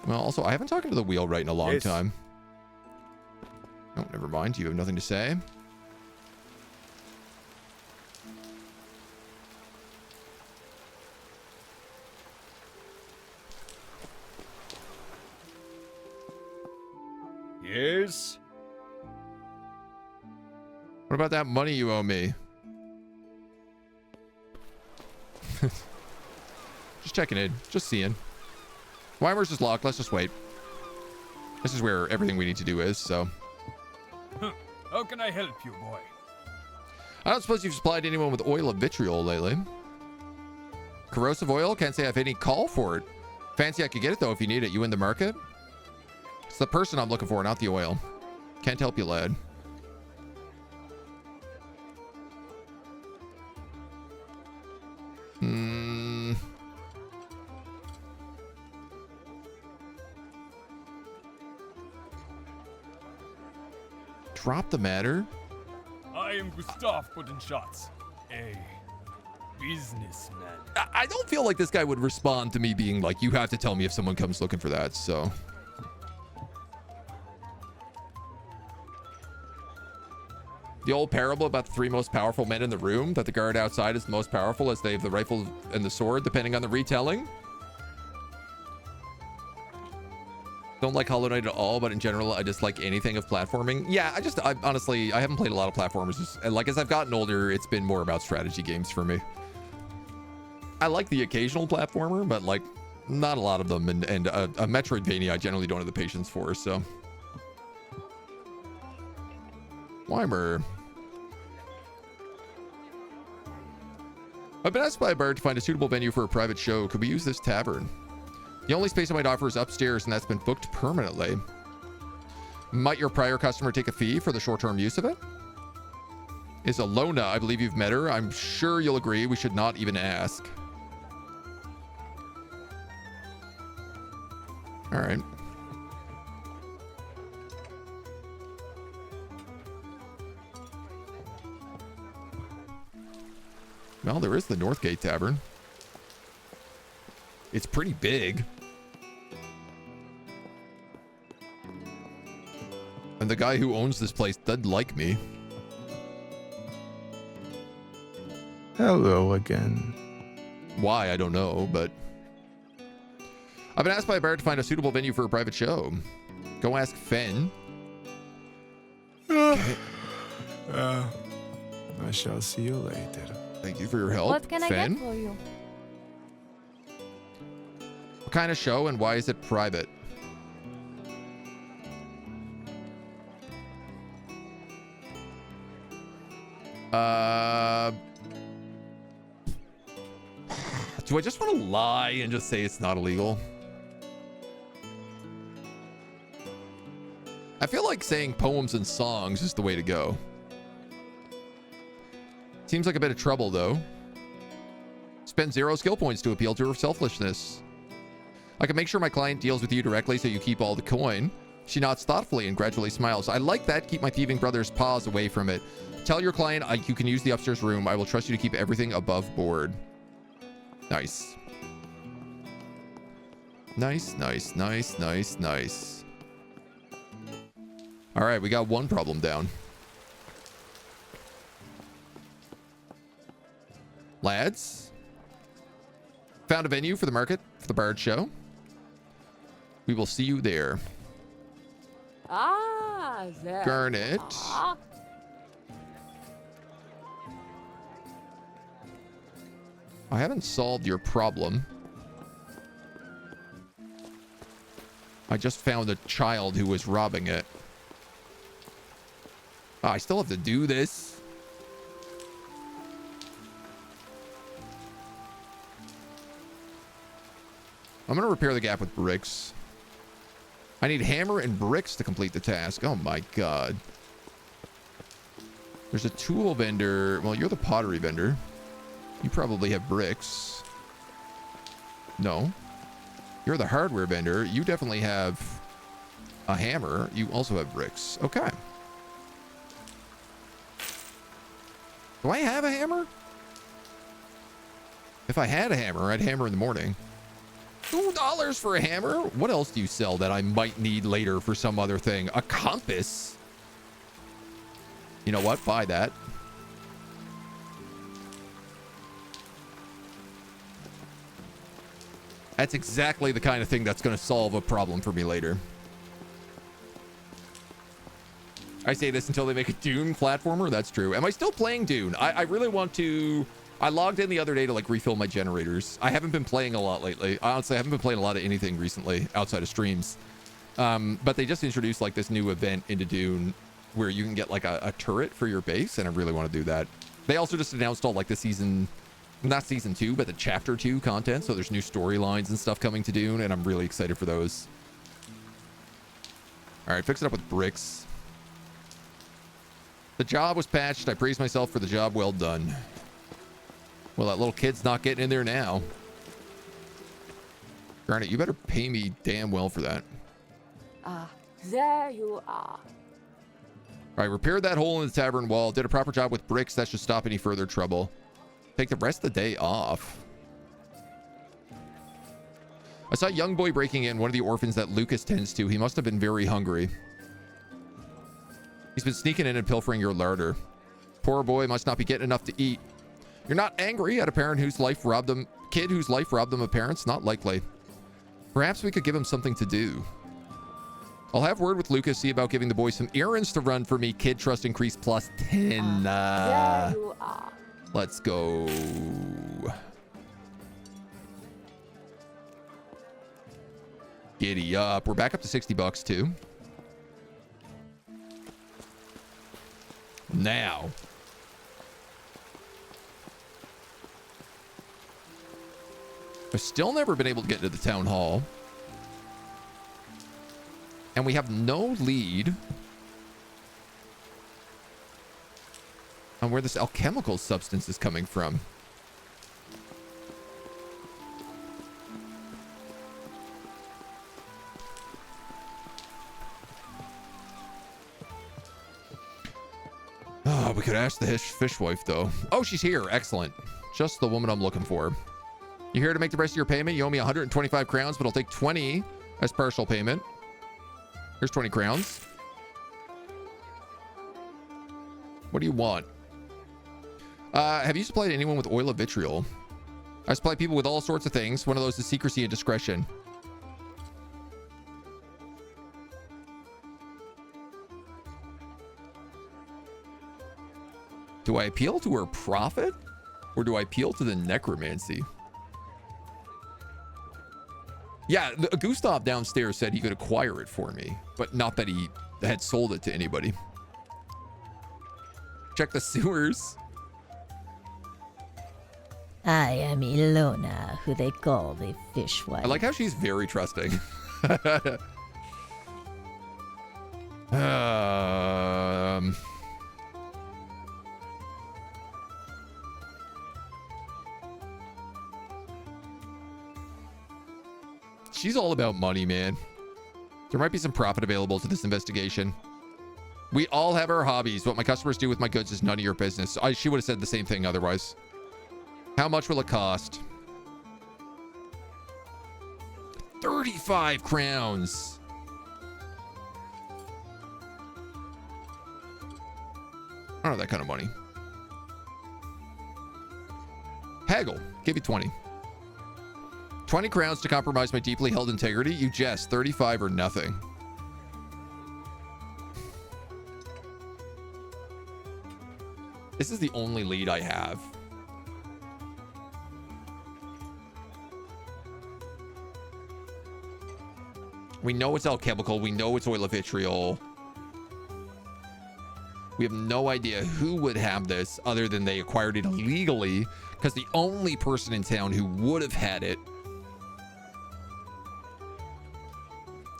Well, also, I haven't talked to the wheelwright in a long time. Oh, never mind. You have nothing to say? Yes? What about that money you owe me? Just checking in. Just seeing. Weimer's is locked. Let's just wait. This is where everything we need to do is, so. How can I help you, boy? I don't suppose you've supplied anyone with oil of vitriol lately. Corrosive oil? Can't say I have any call for it. Fancy I could get it, though, if you need it. You in the market? It's the person I'm looking for, not the oil. Can't help you, lad. Drop the matter. I am Gustav putting shots. A businessman. I don't feel like this guy would respond to me being like, you have to tell me if someone comes looking for that, so. The old parable about the three most powerful men in the room, that the guard outside is the most powerful as they have the rifle and the sword, depending on the retelling. Don't like Hollow Knight at all, but in general, I dislike anything of platforming. Yeah, I honestly, I haven't played a lot of platformers. And like, as I've gotten older, it's been more about strategy games for me. I like the occasional platformer, but like, not a lot of them. And a Metroidvania, I generally don't have the patience for, so. Weimer. I've been asked by a bard to find a suitable venue for a private show. Could we use this tavern? The only space I might offer is upstairs, and that's been booked permanently. Might your prior customer take a fee for the short-term use of it? Is Alona, I believe you've met her. I'm sure you'll agree we should not even ask. All right. Well, there is the Northgate Tavern. It's pretty big. And the guy who owns this place doesn't like me. Hello again. Why, I don't know, but... I've been asked by a bard to find a suitable venue for a private show. Go ask Fen. I shall see you later. Thank you for your help, What can I Fen. get for you? What kind of show and why is it private? Do I just want to lie and just say it's not illegal? I feel like saying poems and songs is the way to go. Seems like a bit of trouble, though. Spend 0 skill points to appeal to her selfishness. I can make sure my client deals with you directly so you keep all the coin. She nods thoughtfully and gradually smiles. I like that. Keep my thieving brother's paws away from it. Tell your client you can use the upstairs room. I will trust you to keep everything above board. Nice. Nice, nice, nice, nice, nice. All right, we got one problem down. Lads, found a venue for the market for the Bard show. We will see you there. Ah, there. Garnet. Ah. I haven't solved your problem. I just found a child who was robbing it. Oh, I still have to do this. I'm going to repair the gap with bricks. I need hammer and bricks to complete the task. Oh my god. There's a tool vendor. Well, you're the pottery vendor. You probably have bricks. No. You're the hardware vendor. You definitely have a hammer. You also have bricks. Okay. Do I have a hammer? If I had a hammer, I'd hammer in the morning. $2 for a hammer? What else do you sell that I might need later for some other thing? A compass? You know what? Buy that. That's exactly the kind of thing that's going to solve a problem for me later. I say this until they make a Dune platformer. That's true. Am I still playing Dune? I really want to... I logged in the other day to like refill my generators. I haven't been playing a lot lately. Honestly, I haven't been playing a lot of anything recently outside of streams. But they just introduced like this new event into Dune where you can get like a turret for your base, and I really want to do that. They also just announced all like the season... Not season 2, but the chapter 2 content. So there's new storylines and stuff coming to Dune, and I'm really excited for those. All right, fix it up with bricks. The job was patched. I praise myself for the job well done. Well, that little kid's not getting in there now. Garnet, you better pay me damn well for that. Ah, there you are. All right, repaired that hole in the tavern wall. Did a proper job with bricks. That should stop any further trouble. Take the rest of the day off. I saw a young boy breaking in one of the orphans that Lucas tends to. He must have been very hungry. He's been sneaking in and pilfering your larder. Poor boy must not be getting enough to eat. You're not angry at a parent whose life robbed them, kid whose life robbed them of parents? Not likely. Perhaps we could give him something to do. I'll have word with Lucas, see about giving the boy some errands to run for me. Kid trust increase plus 10. There you are. Let's go. Giddy up. We're back up to $60 too. Now. I've still never been able to get into the town hall. And we have no lead on where this alchemical substance is coming from. Oh, we could ask the fishwife though. Oh, she's here. Excellent. Just the woman I'm looking for. You here to make the rest of your payment? You owe me 125 crowns, but I'll take 20 as partial payment. Here's 20 crowns. What do you want? Have you supplied anyone with oil of vitriol? I supply people with all sorts of things. One of those is secrecy and discretion. Do I appeal to her profit? Or do I appeal to the necromancy? Yeah, Gustav downstairs said he could acquire it for me, but not that he had sold it to anybody. Check the sewers. I am Ilona, who they call the fishwife. I like how she's very trusting. She's all about money, man. There might be some profit available to this investigation. We all have our hobbies. What my customers do with my goods is none of your business. She would have said the same thing otherwise. How much will it cost? 35 crowns. I don't have that kind of money. Haggle. Give you 20. 20 crowns to compromise my deeply held integrity. You jest. 35 or nothing. This is the only lead I have. We know it's alchemical. We know it's oil of vitriol. We have no idea who would have this other than they acquired it illegally, because the only person in town who would have had it.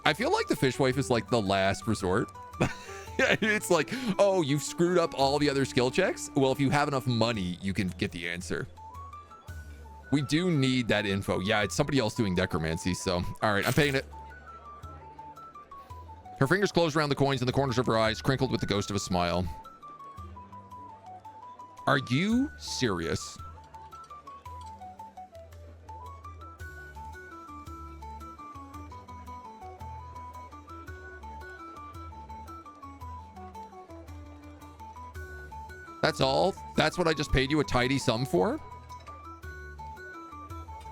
I feel like the fishwife is like the last resort. It's like, oh, you've screwed up all the other skill checks? Well, if you have enough money, you can get the answer. We do need that info. Yeah, it's somebody else doing necromancy, so all right, I'm paying it. Her fingers closed around the coins in the corners of her eyes, crinkled with the ghost of a smile. Are you serious? That's all? That's what I just paid you a tidy sum for?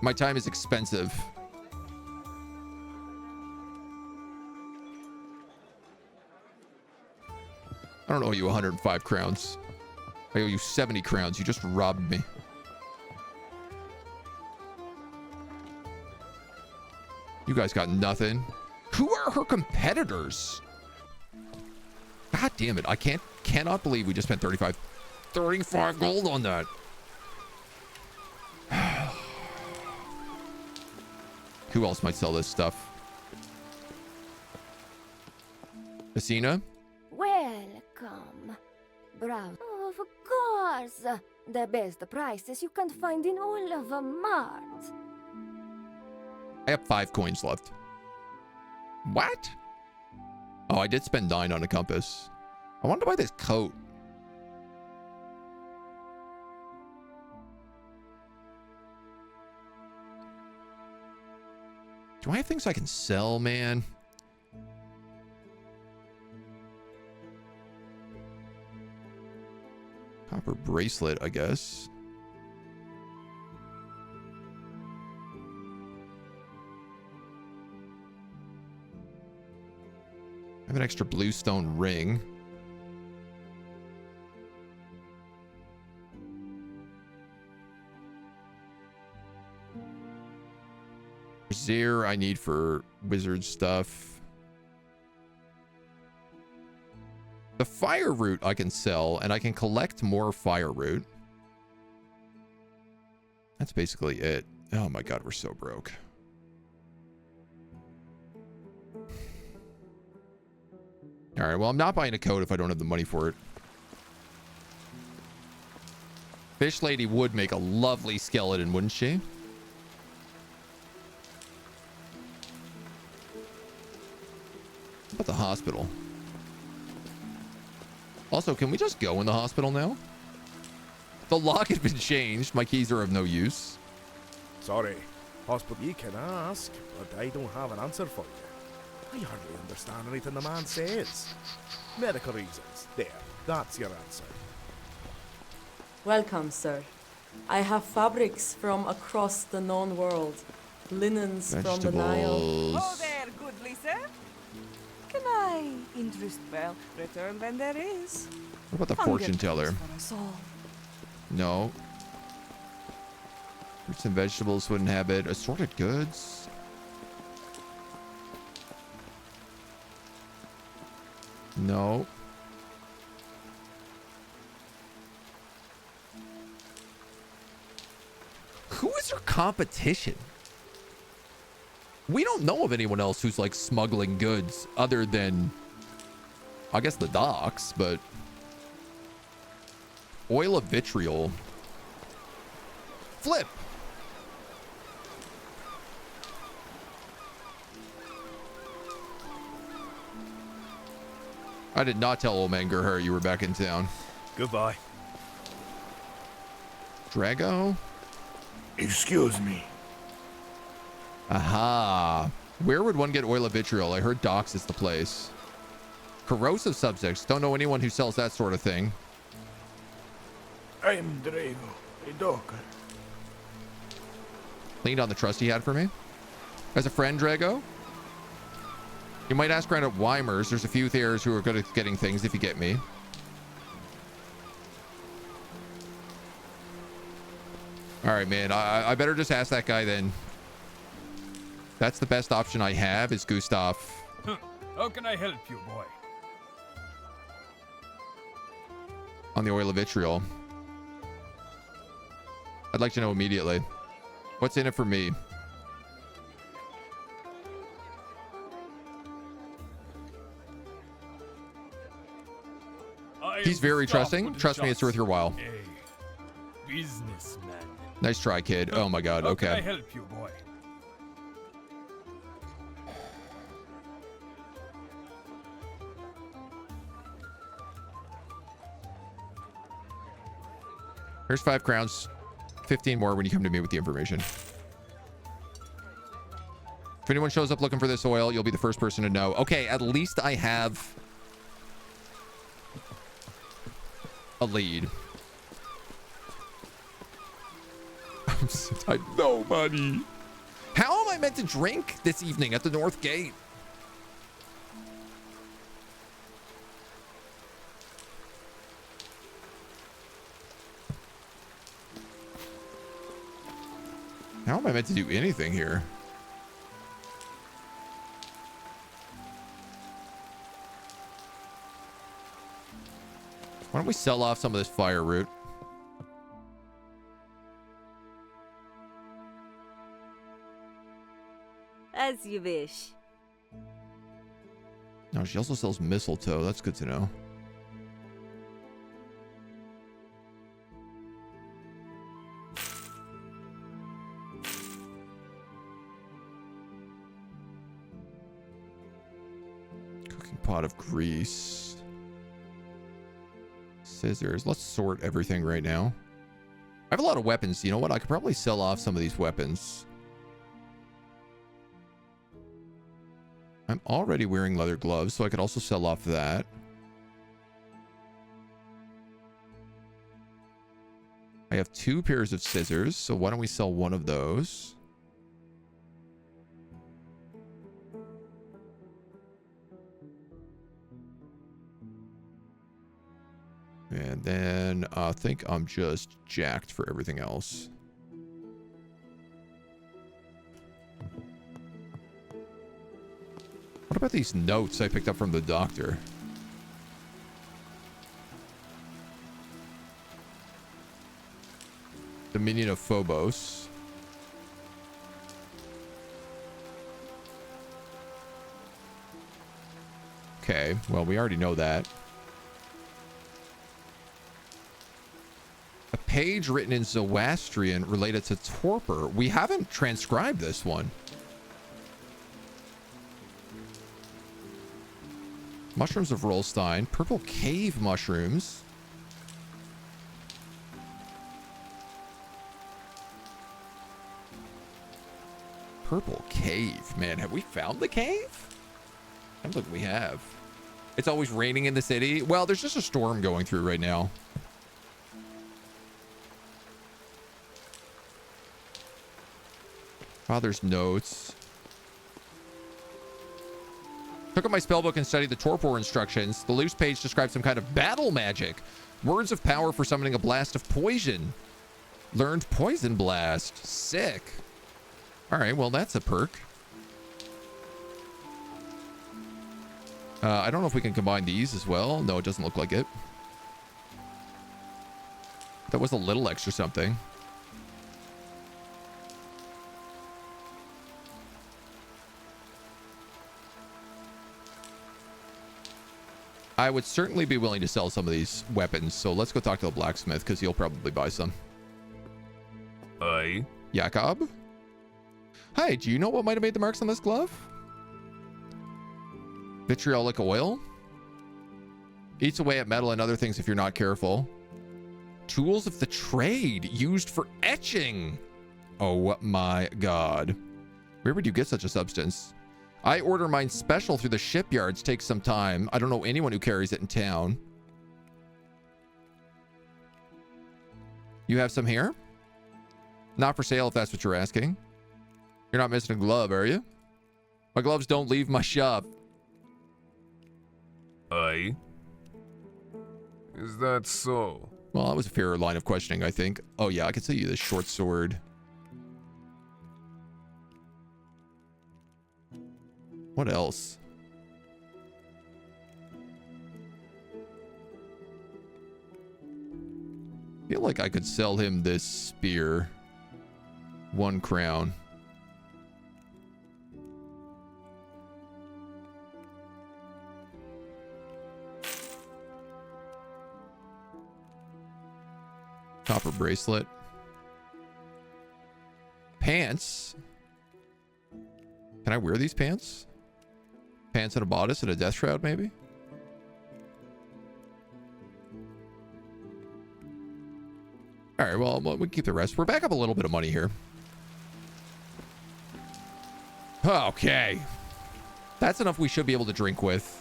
My time is expensive. I don't owe you 105 crowns. I owe you 70 crowns. You just robbed me. You guys got nothing. Who are her competitors? God damn it. I cannot believe we just spent 35 gold on that. Who else might sell this stuff? Messina? Welcome. Browse. Of course. The best prices you can find in all of Mart. I have 5 coins left. What? Oh, I did spend 9 on a compass. I wanted to buy this coat. Do I have things I can sell, man? Copper bracelet, I guess. I have an extra bluestone ring. Brazier I need for wizard stuff. The fire root I can sell, and I can collect more fire root. That's basically it. Oh my god, we're so broke. Alright, well, I'm not buying a coat if I don't have the money for it. Fish Lady would make a lovely skeleton, wouldn't she? What about the hospital? Also, can we just go in the hospital now? The lock had been changed. My keys are of no use. Sorry. Hospital, you can ask, but I don't have an answer for you. I hardly understand anything the man says. Medical reasons. There. That's your answer. Welcome, sir. I have fabrics from across the known world. Linens from the Nile. Oh there, goodly sir. Can I interest well return when there is? What about the fortune teller? No. Fruits and vegetables wouldn't have it. Assorted goods. No. Who is her competition? We don't know of anyone else who's like smuggling goods other than, I guess, the docks, but oil of vitriol. Flip. I did not tell Omenger her you were back in town. Goodbye. Drago? Excuse me. Aha. Where would one get oil of vitriol? I heard docks is the place. Corrosive subjects. Don't know anyone who sells that sort of thing. I'm Drago, a docker. Leaned on the trust he had for me. As a friend, Drago. You might ask around at Weimer's. There's a few there who are good at getting things, if you get me. All right, man. I better just ask that guy then. That's the best option I have is Gustav. How can I help you, boy? On the oil of vitriol. I'd like to know immediately. What's in it for me? He's very trusting. Trust me, it's worth your while. Businessman. Nice try, kid. Oh my god, okay. How can I help you, boy? Here's 5 crowns. 15 more when you come to me with the information. If anyone shows up looking for this oil, you'll be the first person to know. Okay, at least I have a lead. I have no money. How am I meant to drink this evening at the North Gate? How am I meant to do anything here? Why don't we sell off some of this fire root? As you wish. No, she also sells mistletoe. That's good to know. Cooking pot of grease. Scissors. Let's sort everything right now. I have a lot of weapons. You know what? I could probably sell off some of these weapons. I'm already wearing leather gloves, so I could also sell off that. I have 2 pairs of scissors, so why don't we sell one of those? And then I think I'm just jacked for everything else. What about these notes I picked up from the doctor? Dominion of Phobos. Okay, well, we already know that. A page written in Zoroastrian related to torpor. We haven't transcribed this one. Mushrooms of Rolstein. Purple cave mushrooms. Purple cave. Man, have we found the cave? I don't think we have. It's always raining in the city. Well, there's just a storm going through right now. Father's notes. Took up my spellbook and studied the torpor instructions. The loose page describes some kind of battle magic. Words of power for summoning a blast of poison. Learned poison blast. Sick. All right, well, that's a perk. I don't know if we can combine these as well. No, it doesn't look like it. That was a little extra something. I would certainly be willing to sell some of these weapons, so let's go talk to the blacksmith, because he'll probably buy some. Aye. Jakob? Hi, do you know what might have made the marks on this glove? Vitriolic oil? Eats away at metal and other things if you're not careful. Tools of the trade used for etching. Oh my god. Where would you get such a substance? I order mine special through the shipyards. Takes some time. I don't know anyone who carries it in town. You have some here? Not for sale if that's what you're asking. You're not missing a glove, are you? My gloves don't leave my shop. Aye? Is that so? Well, that was a fairer line of questioning, I think. Oh, yeah, I can sell you this short sword. What else? I feel like I could sell him this spear. 1 crown. Copper bracelet. Pants. Can I wear these pants? Pants and a bodice and a death shroud, maybe? All right, well, we can keep the rest. We're back up a little bit of money here. Okay. That's enough we should be able to drink with.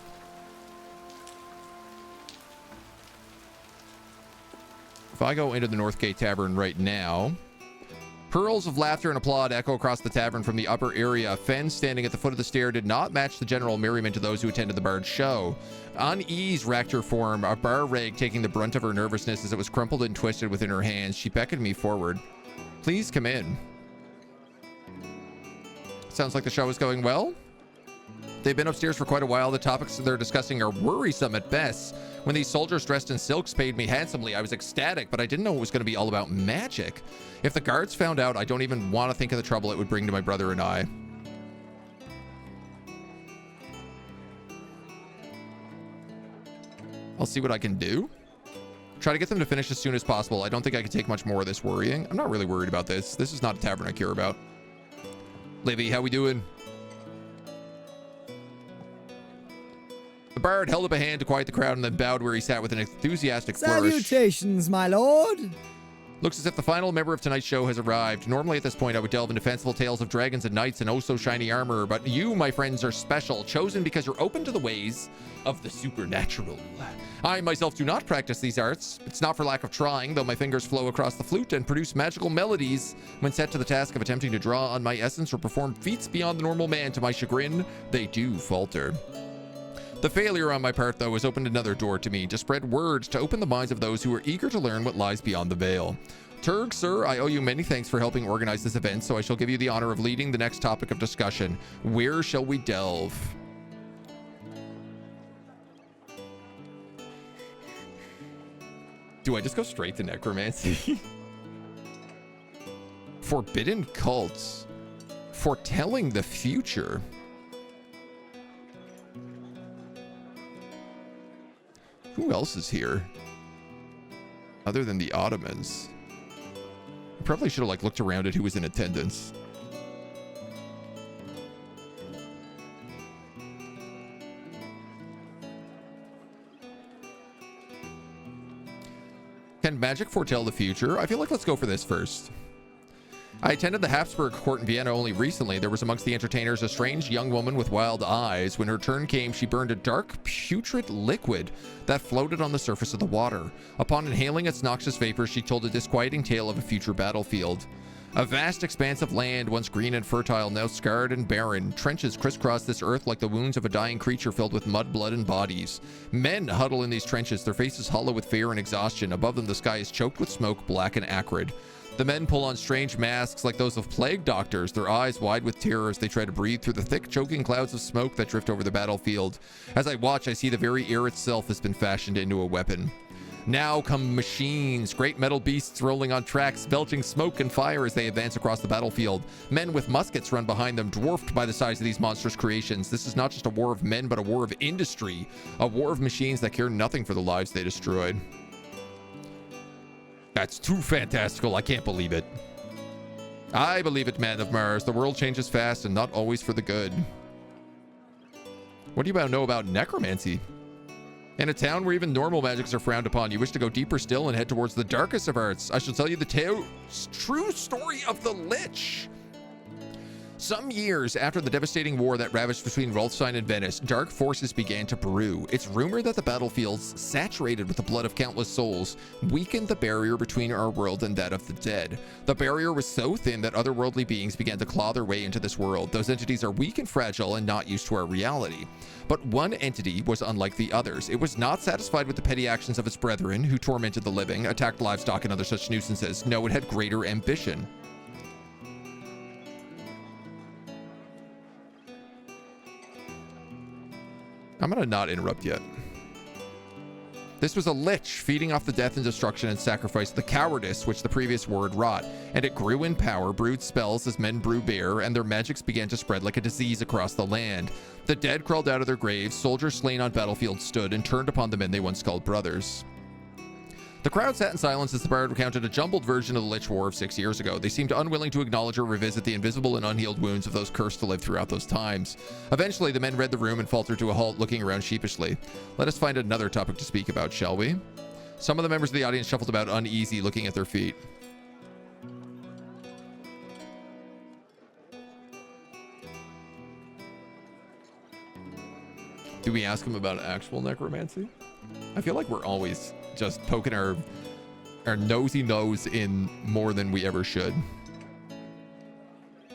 If I go into the Northgate Tavern right now, pearls of laughter and applaud echo across the tavern from the upper area. Fen, standing at the foot of the stair, did not match the general merriment of those who attended the bard's show. Unease racked her form, a bar rag taking the brunt of her nervousness as it was crumpled and twisted within her hands. She beckoned me forward. Please come in. Sounds like the show is going well. They've been upstairs for quite a while. The topics they're discussing are worrisome at best. When these soldiers dressed in silks paid me handsomely, I was ecstatic, but I didn't know it was going to be all about magic. If the guards found out, I don't even want to think of the trouble it would bring to my brother and I. I'll see what I can do. Try to get them to finish as soon as possible. I don't think I can take much more of this worrying. I'm not really worried about this. This is not a tavern I care about. Livy, how we doing? The bard held up a hand to quiet the crowd and then bowed where he sat with an enthusiastic flourish. Salutations, my lord. Looks as if the final member of tonight's show has arrived. Normally at this point I would delve into fanciful tales of dragons and knights and oh so shiny armor, but you, my friends, are special, chosen because you're open to the ways of the supernatural. I myself do not practice these arts. It's not for lack of trying, though my fingers flow across the flute and produce magical melodies. When set to the task of attempting to draw on my essence or perform feats beyond the normal man, to my chagrin, they do falter. The failure on my part, though, has opened another door to me, to spread word, to open the minds of those who are eager to learn what lies beyond the veil. Turg, sir, I owe you many thanks for helping organize this event, so I shall give you the honor of leading the next topic of discussion. Where shall we delve? Do I just go straight to necromancy? Forbidden cults. Foretelling the future. Who else is here? Other than the Ottomans. I probably should have looked around at who was in attendance. Can magic foretell the future? I feel like let's go for this first. I attended the Habsburg court in Vienna only recently. There was amongst the entertainers a strange young woman with wild eyes. When her turn came, she burned a dark, putrid liquid that floated on the surface of the water. Upon inhaling its noxious vapor, she told a disquieting tale of a future battlefield. A vast expanse of land, once green and fertile, now scarred and barren. Trenches crisscross this earth like the wounds of a dying creature filled with mud, blood, and bodies. Men huddle in these trenches, their faces hollow with fear and exhaustion. Above them, the sky is choked with smoke, black and acrid. The men pull on strange masks like those of plague doctors, their eyes wide with terror as they try to breathe through the thick, choking clouds of smoke that drift over the battlefield. As I watch, I see the very air itself has been fashioned into a weapon. Now come machines, great metal beasts rolling on tracks, belching smoke and fire as they advance across the battlefield. Men with muskets run behind them, dwarfed by the size of these monstrous creations. This is not just a war of men, but a war of industry. A war of machines that care nothing for the lives they destroyed. That's too fantastical. I can't believe it. I believe it, man of Mars. The world changes fast and not always for the good. What do you know about necromancy? In a town where even normal magics are frowned upon, you wish to go deeper still and head towards the darkest of arts. I shall tell you the true story of the Lich. Some years after the devastating war that ravaged between Rothstein and Venice, dark forces began to brew. It's rumored that the battlefields, saturated with the blood of countless souls, weakened the barrier between our world and that of the dead. The barrier was so thin that otherworldly beings began to claw their way into this world. Those entities are weak and fragile and not used to our reality. But one entity was unlike the others. It was not satisfied with the petty actions of its brethren, who tormented the living, attacked livestock, and other such nuisances. No, it had greater ambition. I'm gonna not interrupt yet. This was a lich, feeding off the death and destruction and sacrifice, the cowardice which the previous word wrought, and it grew in power, brewed spells as men brew beer, and their magics began to spread like a disease across the land. The dead crawled out of their graves, soldiers slain on battlefields stood and turned upon the men they once called brothers. The crowd sat in silence as the bard recounted a jumbled version of the Lich War of 6 years ago. They seemed unwilling to acknowledge or revisit the invisible and unhealed wounds of those cursed to live throughout those times. Eventually, the men read the room and faltered to a halt, looking around sheepishly. Let us find another topic to speak about, shall we? Some of the members of the audience shuffled about uneasy, looking at their feet. Do we ask him about actual necromancy? I feel like we're always just poking our nosy nose in more than we ever should.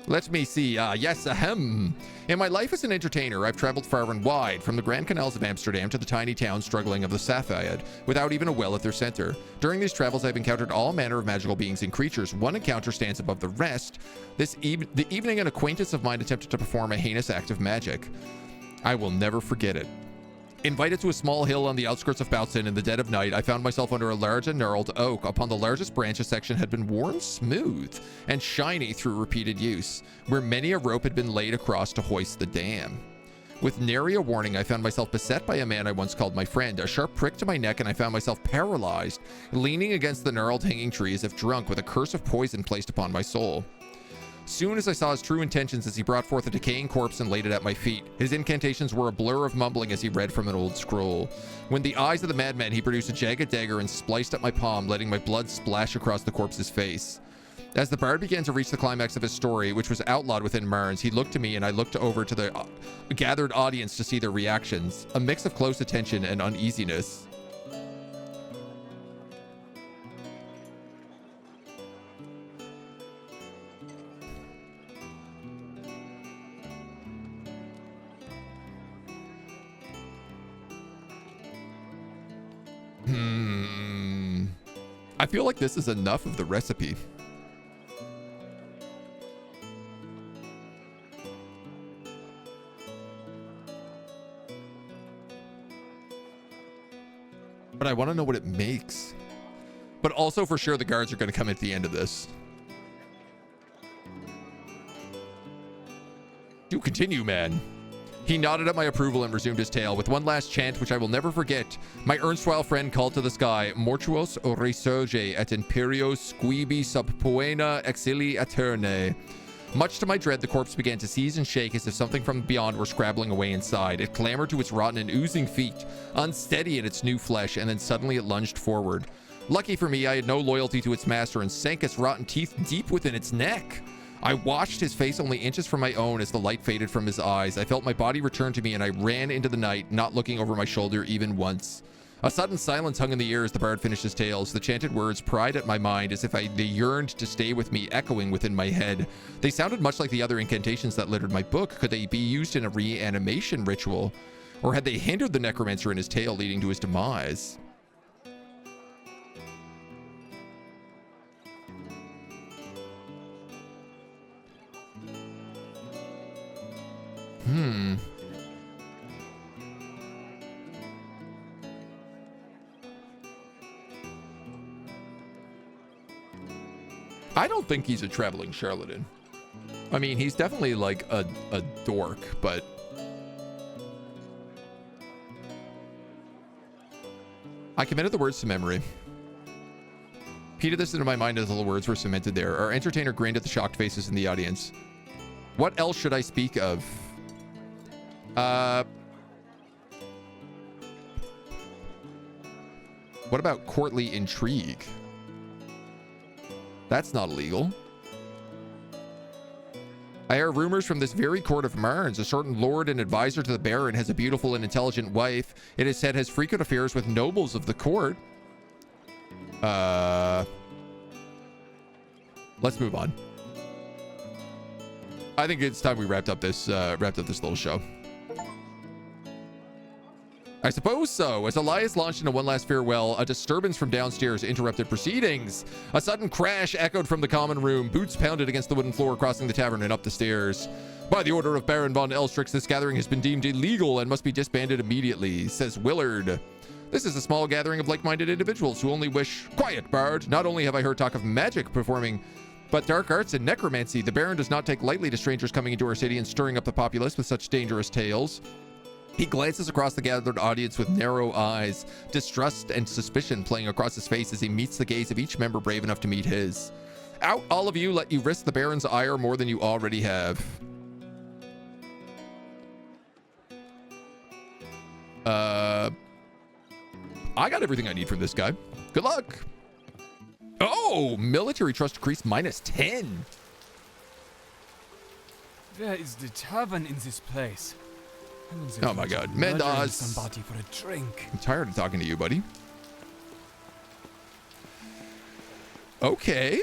Let me see. Yes, ahem. In my life as an entertainer, I've traveled far and wide, from the Grand Canals of Amsterdam to the tiny town struggling of the Safayad, without even a well at their center. During these travels, I've encountered all manner of magical beings and creatures. One encounter stands above the rest. The evening, an acquaintance of mine attempted to perform a heinous act of magic. I will never forget it. Invited to a small hill on the outskirts of Bautzen in the dead of night, I found myself under a large and gnarled oak. Upon the largest branch, a section had been worn smooth and shiny through repeated use, where many a rope had been laid across to hoist the dam. With nary a warning, I found myself beset by a man I once called my friend. A sharp prick to my neck, and I found myself paralyzed, leaning against the gnarled hanging tree as if drunk, with a curse of poison placed upon my soul. Soon as I saw his true intentions as he brought forth a decaying corpse and laid it at my feet. His incantations were a blur of mumbling as he read from an old scroll. When the eyes of the madman, he produced a jagged dagger and spliced at my palm, letting my blood splash across the corpse's face. As the bard began to reach the climax of his story, which was outlawed within Marnes, he looked to me and I looked over to the gathered audience to see their reactions, a mix of close attention and uneasiness. I feel like this is enough of the recipe. But I want to know what it makes. But also for sure the guards are going to come at the end of this. Do continue, man. He nodded at my approval and resumed his tale. With one last chant, which I will never forget, my erstwhile friend called to the sky, Mortuos resurge et imperios squibi sub poena exili aeterne. Much to my dread, the corpse began to seize and shake as if something from beyond were scrabbling away inside. It clambered to its rotten and oozing feet, unsteady in its new flesh, and then suddenly it lunged forward. Lucky for me, I had no loyalty to its master and sank its rotten teeth deep within its neck. I watched his face only inches from my own as the light faded from his eyes. I felt my body return to me and I ran into the night, not looking over my shoulder even once. A sudden silence hung in the air as the bard finished his tales. The chanted words pried at my mind as if they yearned to stay with me, echoing within my head. They sounded much like the other incantations that littered my book. Could they be used in a reanimation ritual? Or had they hindered the necromancer in his tale, leading to his demise? I don't think he's a traveling charlatan. I mean, he's definitely like a dork, but I committed the words to memory. Repeated this into my mind as the words were cemented there. Our entertainer grinned at the shocked faces in the audience. What else should I speak of? What about courtly intrigue? That's not illegal. I hear rumors from this very court of Marnes. A certain lord and advisor to the Baron has a beautiful and intelligent wife. It is said has frequent affairs with nobles of the court. Let's move on. I think it's time we wrapped up this little show. I suppose so. As Elias launched into one last farewell, a disturbance from downstairs interrupted proceedings. A sudden crash echoed from the common room. Boots pounded against the wooden floor, crossing the tavern and up the stairs. By the order of Baron von Elstrix, this gathering has been deemed illegal and must be disbanded immediately, says Willard. This is a small gathering of like-minded individuals who only wish... Quiet, Bard! Not only have I heard talk of magic performing, but dark arts and necromancy. The Baron does not take lightly to strangers coming into our city and stirring up the populace with such dangerous tales. He glances across the gathered audience with narrow eyes, distrust and suspicion playing across his face as he meets the gaze of each member brave enough to meet his. Out, all of you, let you risk the Baron's ire more than you already have. I got everything I need from this guy. Good luck. Oh, military trust decrease -10. Where is the tavern in this place? Oh my god. Mendoz. Somebody for a drink. I'm tired of talking to you, buddy. Okay.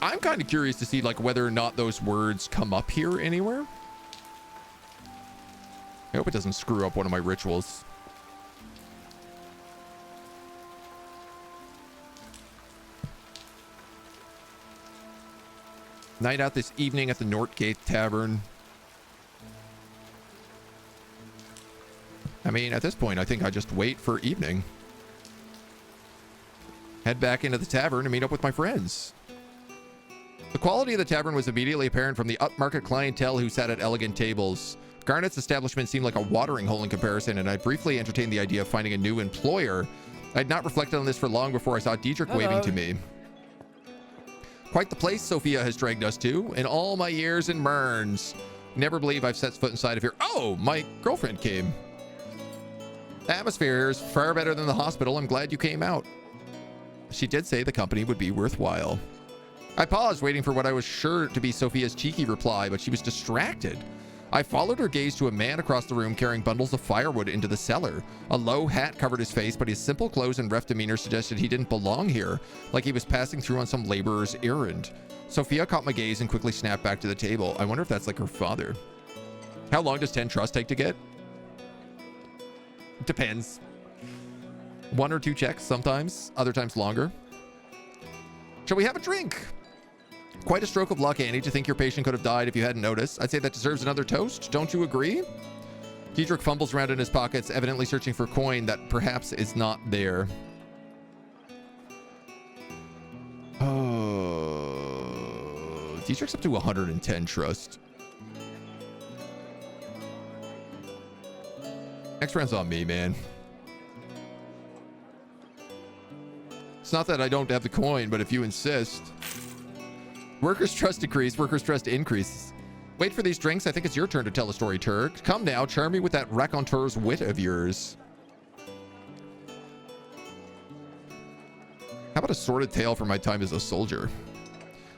I'm kind of curious to see like whether or not those words come up here anywhere. I hope it doesn't screw up one of my rituals. Night out this evening at the Northgate Tavern. I mean, at this point, I think I just wait for evening. Head back into the tavern and meet up with my friends. The quality of the tavern was immediately apparent from the upmarket clientele who sat at elegant tables. Garnet's establishment seemed like a watering hole in comparison, and I briefly entertained the idea of finding a new employer. I had not reflected on this for long before I saw Diedrich waving to me. Quite the place Sophia has dragged us to in all my years in Marnes. Never believe I've set foot inside of here. Oh, my girlfriend came. The atmosphere here is far better than the hospital. I'm glad you came out. She did say the company would be worthwhile. I paused, waiting for what I was sure to be Sophia's cheeky reply, but she was distracted. I followed her gaze to a man across the room carrying bundles of firewood into the cellar. A low hat covered his face, but his simple clothes and rough demeanor suggested he didn't belong here, like he was passing through on some laborer's errand. Sophia caught my gaze and quickly snapped back to the table. I wonder if that's like her father. How long does 10 trust take to get? Depends. 1 or 2 checks sometimes, other times longer. Shall we have a drink? Quite a stroke of luck, Annie, to think your patient could have died if you hadn't noticed. I'd say that deserves another toast. Don't you agree? Diedrich fumbles around in his pockets, evidently searching for coin that perhaps is not there. Oh, Diedrich's up to 110 trust. Next round's on me, man. It's not that I don't have the coin, but if you insist. Workers' trust decrease, workers' trust increases. Wait for these drinks. I think it's your turn to tell a story, Turk. Come now, charm me with that raconteur's wit of yours. How about a sordid tale from my time as a soldier?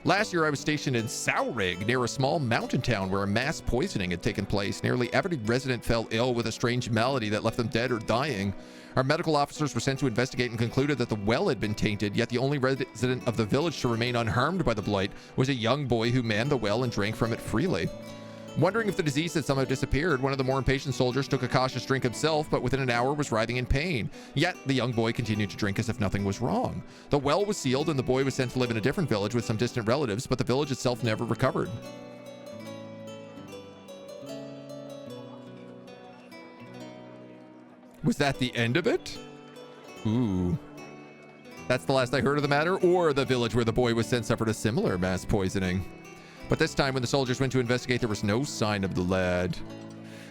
Last year, I was stationed in Saurig, near a small mountain town where a mass poisoning had taken place. Nearly every resident fell ill with a strange malady that left them dead or dying. Our medical officers were sent to investigate and concluded that the well had been tainted, yet the only resident of the village to remain unharmed by the blight was a young boy who manned the well and drank from it freely. Wondering if the disease had somehow disappeared, one of the more impatient soldiers took a cautious drink himself, but within an hour was writhing in pain. Yet the young boy continued to drink as if nothing was wrong. The well was sealed and the boy was sent to live in a different village with some distant relatives, but the village itself never recovered. Was that the end of it? Ooh. That's the last I heard of the matter, or the village where the boy was sent suffered a similar mass poisoning. But this time when the soldiers went to investigate, there was no sign of the lad.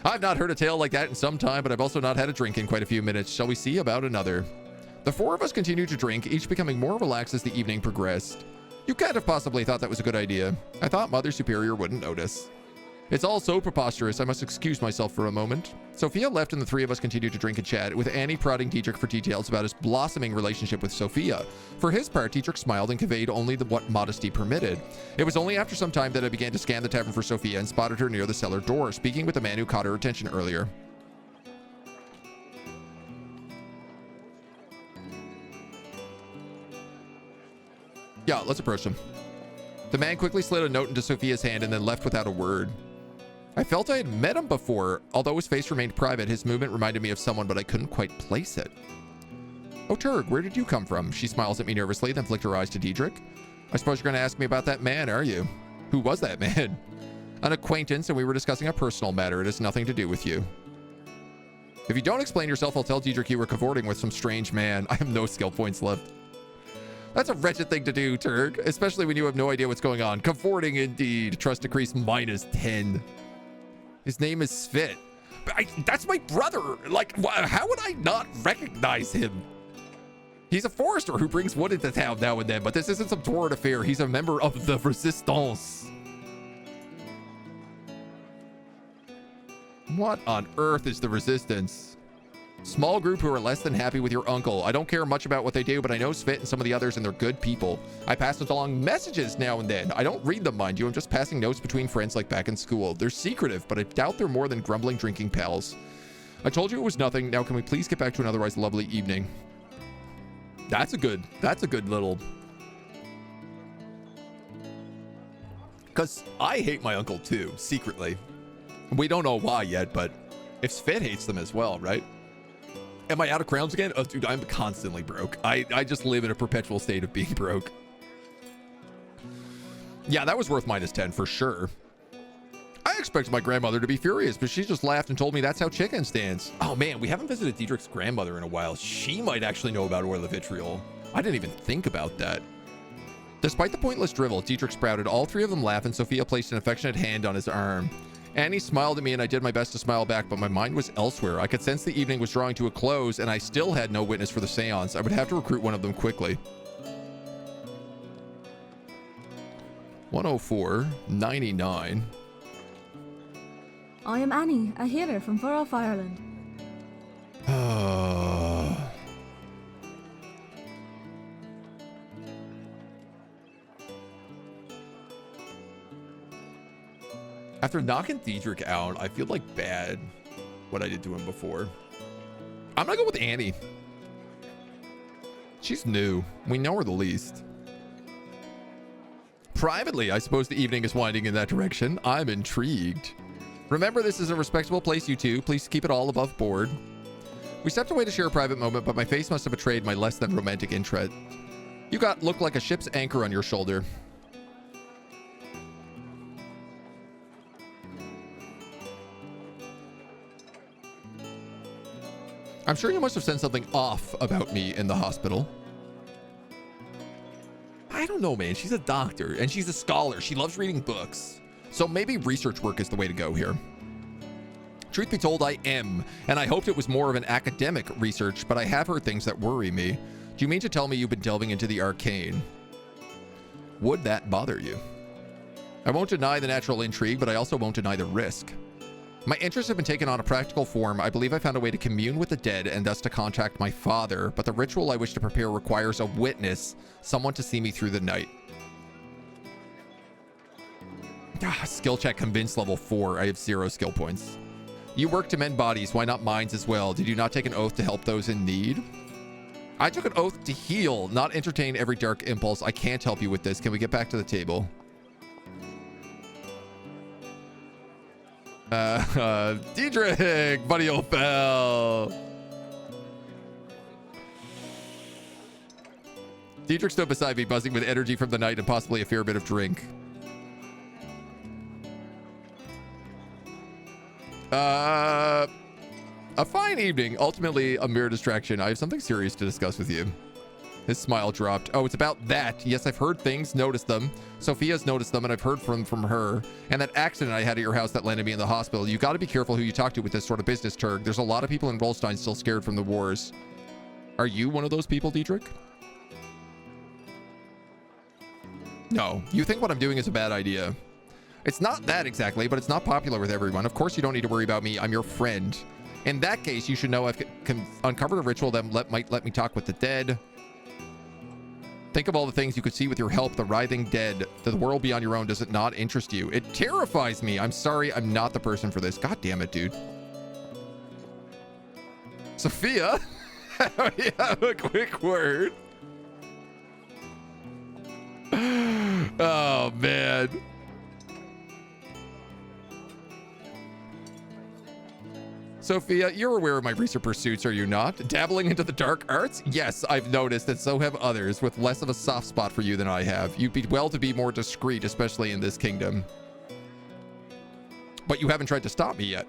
I've not heard a tale like that in some time, but I've also not had a drink in quite a few minutes. Shall we see about another? The 4 of us continued to drink, each becoming more relaxed as the evening progressed. You can't have possibly thought that was a good idea. I thought Mother Superior wouldn't notice. It's all so preposterous, I must excuse myself for a moment. Sophia left and the three of us continued to drink and chat, with Annie prodding Dietrich for details about his blossoming relationship with Sophia. For his part, Dietrich smiled and conveyed only what modesty permitted. It was only after some time that I began to scan the tavern for Sophia and spotted her near the cellar door, speaking with the man who caught her attention earlier. Yeah, let's approach him. The man quickly slid a note into Sophia's hand and then left without a word. I felt I had met him before. Although his face remained private, his movement reminded me of someone, but I couldn't quite place it. Oh, Turg, where did you come from? She smiles at me nervously, then flicked her eyes to Dietrich. I suppose you're going to ask me about that man, are you? Who was that man? An acquaintance, and we were discussing a personal matter. It has nothing to do with you. If you don't explain yourself, I'll tell Dietrich you were cavorting with some strange man. I have no skill points left. That's a wretched thing to do, Turg, especially when you have no idea what's going on. Cavorting indeed. Trust decrease -10. His name is Svit. That's my brother. Like, how would I not recognize him? He's a forester who brings wood into town now and then, but this isn't some torrid affair. He's a member of the Resistance. What on earth is the Resistance? Small group who are less than happy with your uncle. I don't care much about what they do, but I know Svit and some of the others, and they're good people. I pass along messages now and then. I don't read them, mind you. I'm just passing notes between friends like back in school. They're secretive, but I doubt they're more than grumbling drinking pals. I told you it was nothing. Now can we please get back to an otherwise lovely evening? That's a good little... Because I hate my uncle too, secretly. We don't know why yet, but if Svit hates them as well, right? Am I out of crowns again? Oh, dude, I'm constantly broke. I just live in a perpetual state of being broke. Yeah, that was worth -10 for sure. I expected my grandmother to be furious, but she just laughed and told me that's how chicken stands. Oh man, we haven't visited Dietrich's grandmother in a while. She might actually know about oil of vitriol. I didn't even think about that. Despite the pointless drivel Dietrich sprouted, all three of them laughed and Sophia placed an affectionate hand on his arm. Annie smiled at me and I did my best to smile back, but my mind was elsewhere. I could sense the evening was drawing to a close and I still had no witness for the seance. I would have to recruit one of them quickly. 104.99. I am Annie, a healer from far off Ireland. After knocking Dietrich out, I feel like bad what I did to him before. I'm gonna go with Annie. She's new. We know her the least. Privately, I suppose the evening is winding in that direction. I'm intrigued. Remember, this is a respectable place, you two. Please keep it all above board. We stepped away to share a private moment, but my face must have betrayed my less than romantic interest. You look like a ship's anchor on your shoulder. I'm sure you must have said something off about me in the hospital. I don't know, man. She's a doctor and she's a scholar. She loves reading books. So maybe research work is the way to go here. Truth be told, I am, and I hoped it was more of an academic research, but I have heard things that worry me. Do you mean to tell me you've been delving into the arcane? Would that bother you? I won't deny the natural intrigue, but I also won't deny the risk. My interests have been taken on a practical form. I believe I found a way to commune with the dead and thus to contact my father, but the ritual I wish to prepare requires a witness, someone to see me through the night. Skill check convince level 4. I have 0 skill points. You work to mend bodies, why not minds as well? Did you not take an oath to help those in need? I took an oath to heal, not entertain every dark impulse. I can't help you with this. Can we get back to the table? Dietrich, buddy old pal. Dietrich stood beside me, buzzing with energy from the night and possibly a fair bit of drink. A fine evening, ultimately a mere distraction. I have something serious to discuss with you. His smile dropped. Oh, it's about that. Yes, I've heard things, noticed them. Sophia's noticed them, and I've heard from her. And that accident I had at your house that landed me in the hospital. You got to be careful who you talk to with this sort of business, Turg. There's a lot of people in Rolstein still scared from the wars. Are you one of those people, Dietrich? No. You think what I'm doing is a bad idea. It's not that exactly, but it's not popular with everyone. Of course you don't need to worry about me. I'm your friend. In that case, you should know I've uncovered a ritual that might let me talk with the dead. Think of all the things you could see with your help. The writhing dead. The world beyond your own. Does it not interest you? It terrifies me. I'm sorry. I'm not the person for this. God damn it, dude. Sophia? We have a quick word. Oh, man. Sophia, you're aware of my recent pursuits, are you not? Dabbling into the dark arts? Yes, I've noticed, and so have others, with less of a soft spot for you than I have. You'd be well to be more discreet, especially in this kingdom. But you haven't tried to stop me yet.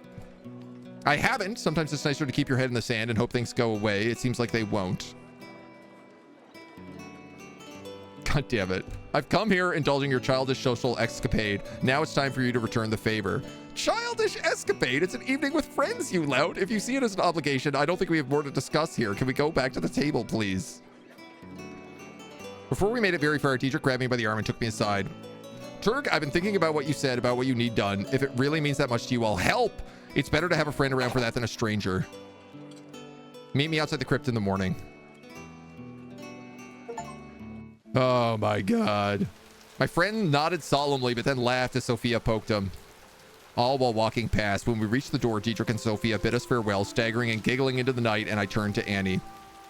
I haven't. Sometimes it's nicer to keep your head in the sand and hope things go away. It seems like they won't. God damn it. I've come here indulging your childish social escapade. Now it's time for you to return the favor. Childish escapade? It's an evening with friends, you lout. If you see it as an obligation, I don't think we have more to discuss here. Can we go back to the table, please? Before we made it very far, Dietrich grabbed me by the arm and took me aside. Turg, I've been thinking about what you said, about what you need done. If it really means that much to you, I'll help. It's better to have a friend around for that than a stranger. Meet me outside the crypt in the morning. Oh my god. My friend nodded solemnly, but then laughed as Sophia poked him. All while walking past. When we reached the door, Dietrich and Sophia bid us farewell, staggering and giggling into the night, and I turned to Annie.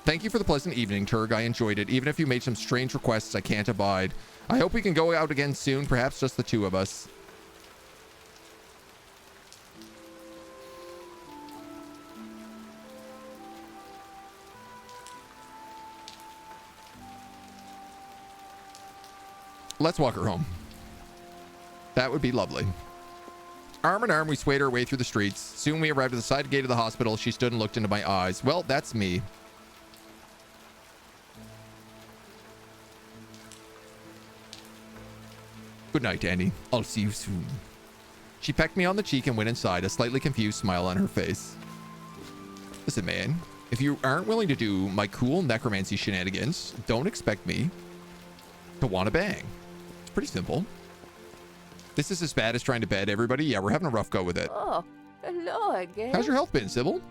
Thank you for the pleasant evening, Turg. I enjoyed it, even if you made some strange requests I can't abide. I hope we can go out again soon, perhaps just the two of us. Let's walk her home. That would be lovely. Arm in arm, we swayed our way through the streets. Soon we arrived at the side gate of the hospital. She stood and looked into my eyes. Well, that's me. Good night, Annie. I'll see you soon. She pecked me on the cheek and went inside, a slightly confused smile on her face. Listen, man. If you aren't willing to do my cool necromancy shenanigans, don't expect me to want to bang. It's pretty simple. This is as bad as trying to bed everybody. Yeah, we're having a rough go with it. Oh, hello again. How's your health been, Sybil?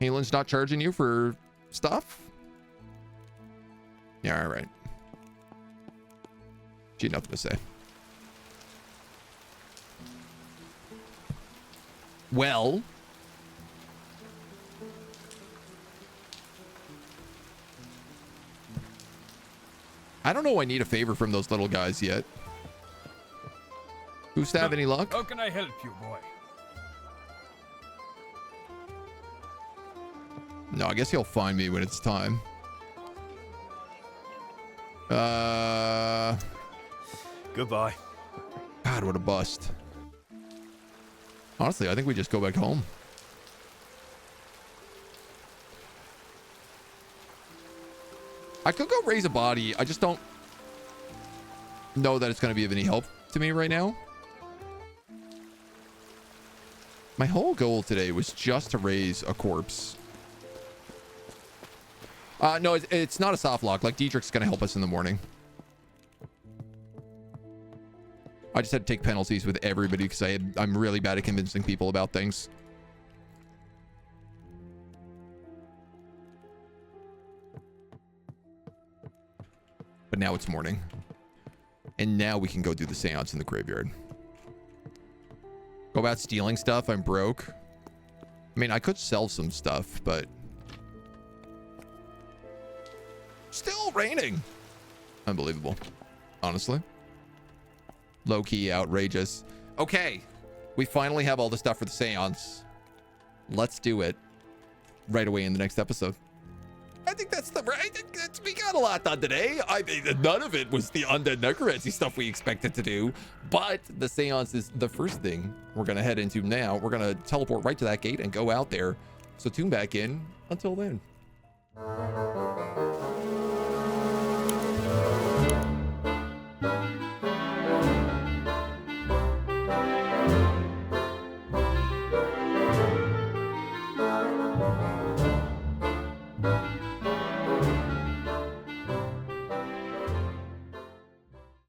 Helen's not charging you for stuff? Yeah, all right. She had nothing to say. Well. I don't know I need a favor from those little guys yet. Who's to have any luck? How can I help you, boy? No, I guess he'll find me when it's time. Goodbye. God, what a bust. Honestly, I think we just go back home. I could go raise a body. I just don't know that it's going to be of any help to me right now. My whole goal today was just to raise a corpse. No, it's not a soft lock. Like, Dietrich's going to help us in the morning. I just had to take penalties with everybody because I'm really bad at convincing people about things. But now it's morning. And now we can go do the seance in the graveyard. Go about stealing stuff. I'm broke. I mean, I could sell some stuff, but... Still raining. Unbelievable. Honestly. Low-key outrageous. Okay. We finally have all the stuff for the seance. Let's do it right away in the next episode. I think we got a lot done today. I mean, none of it was the undead necromancy stuff we expected to do, but the seance is the first thing we're going to head into now. We're going to teleport right to that gate and go out there. So tune back in. Until then.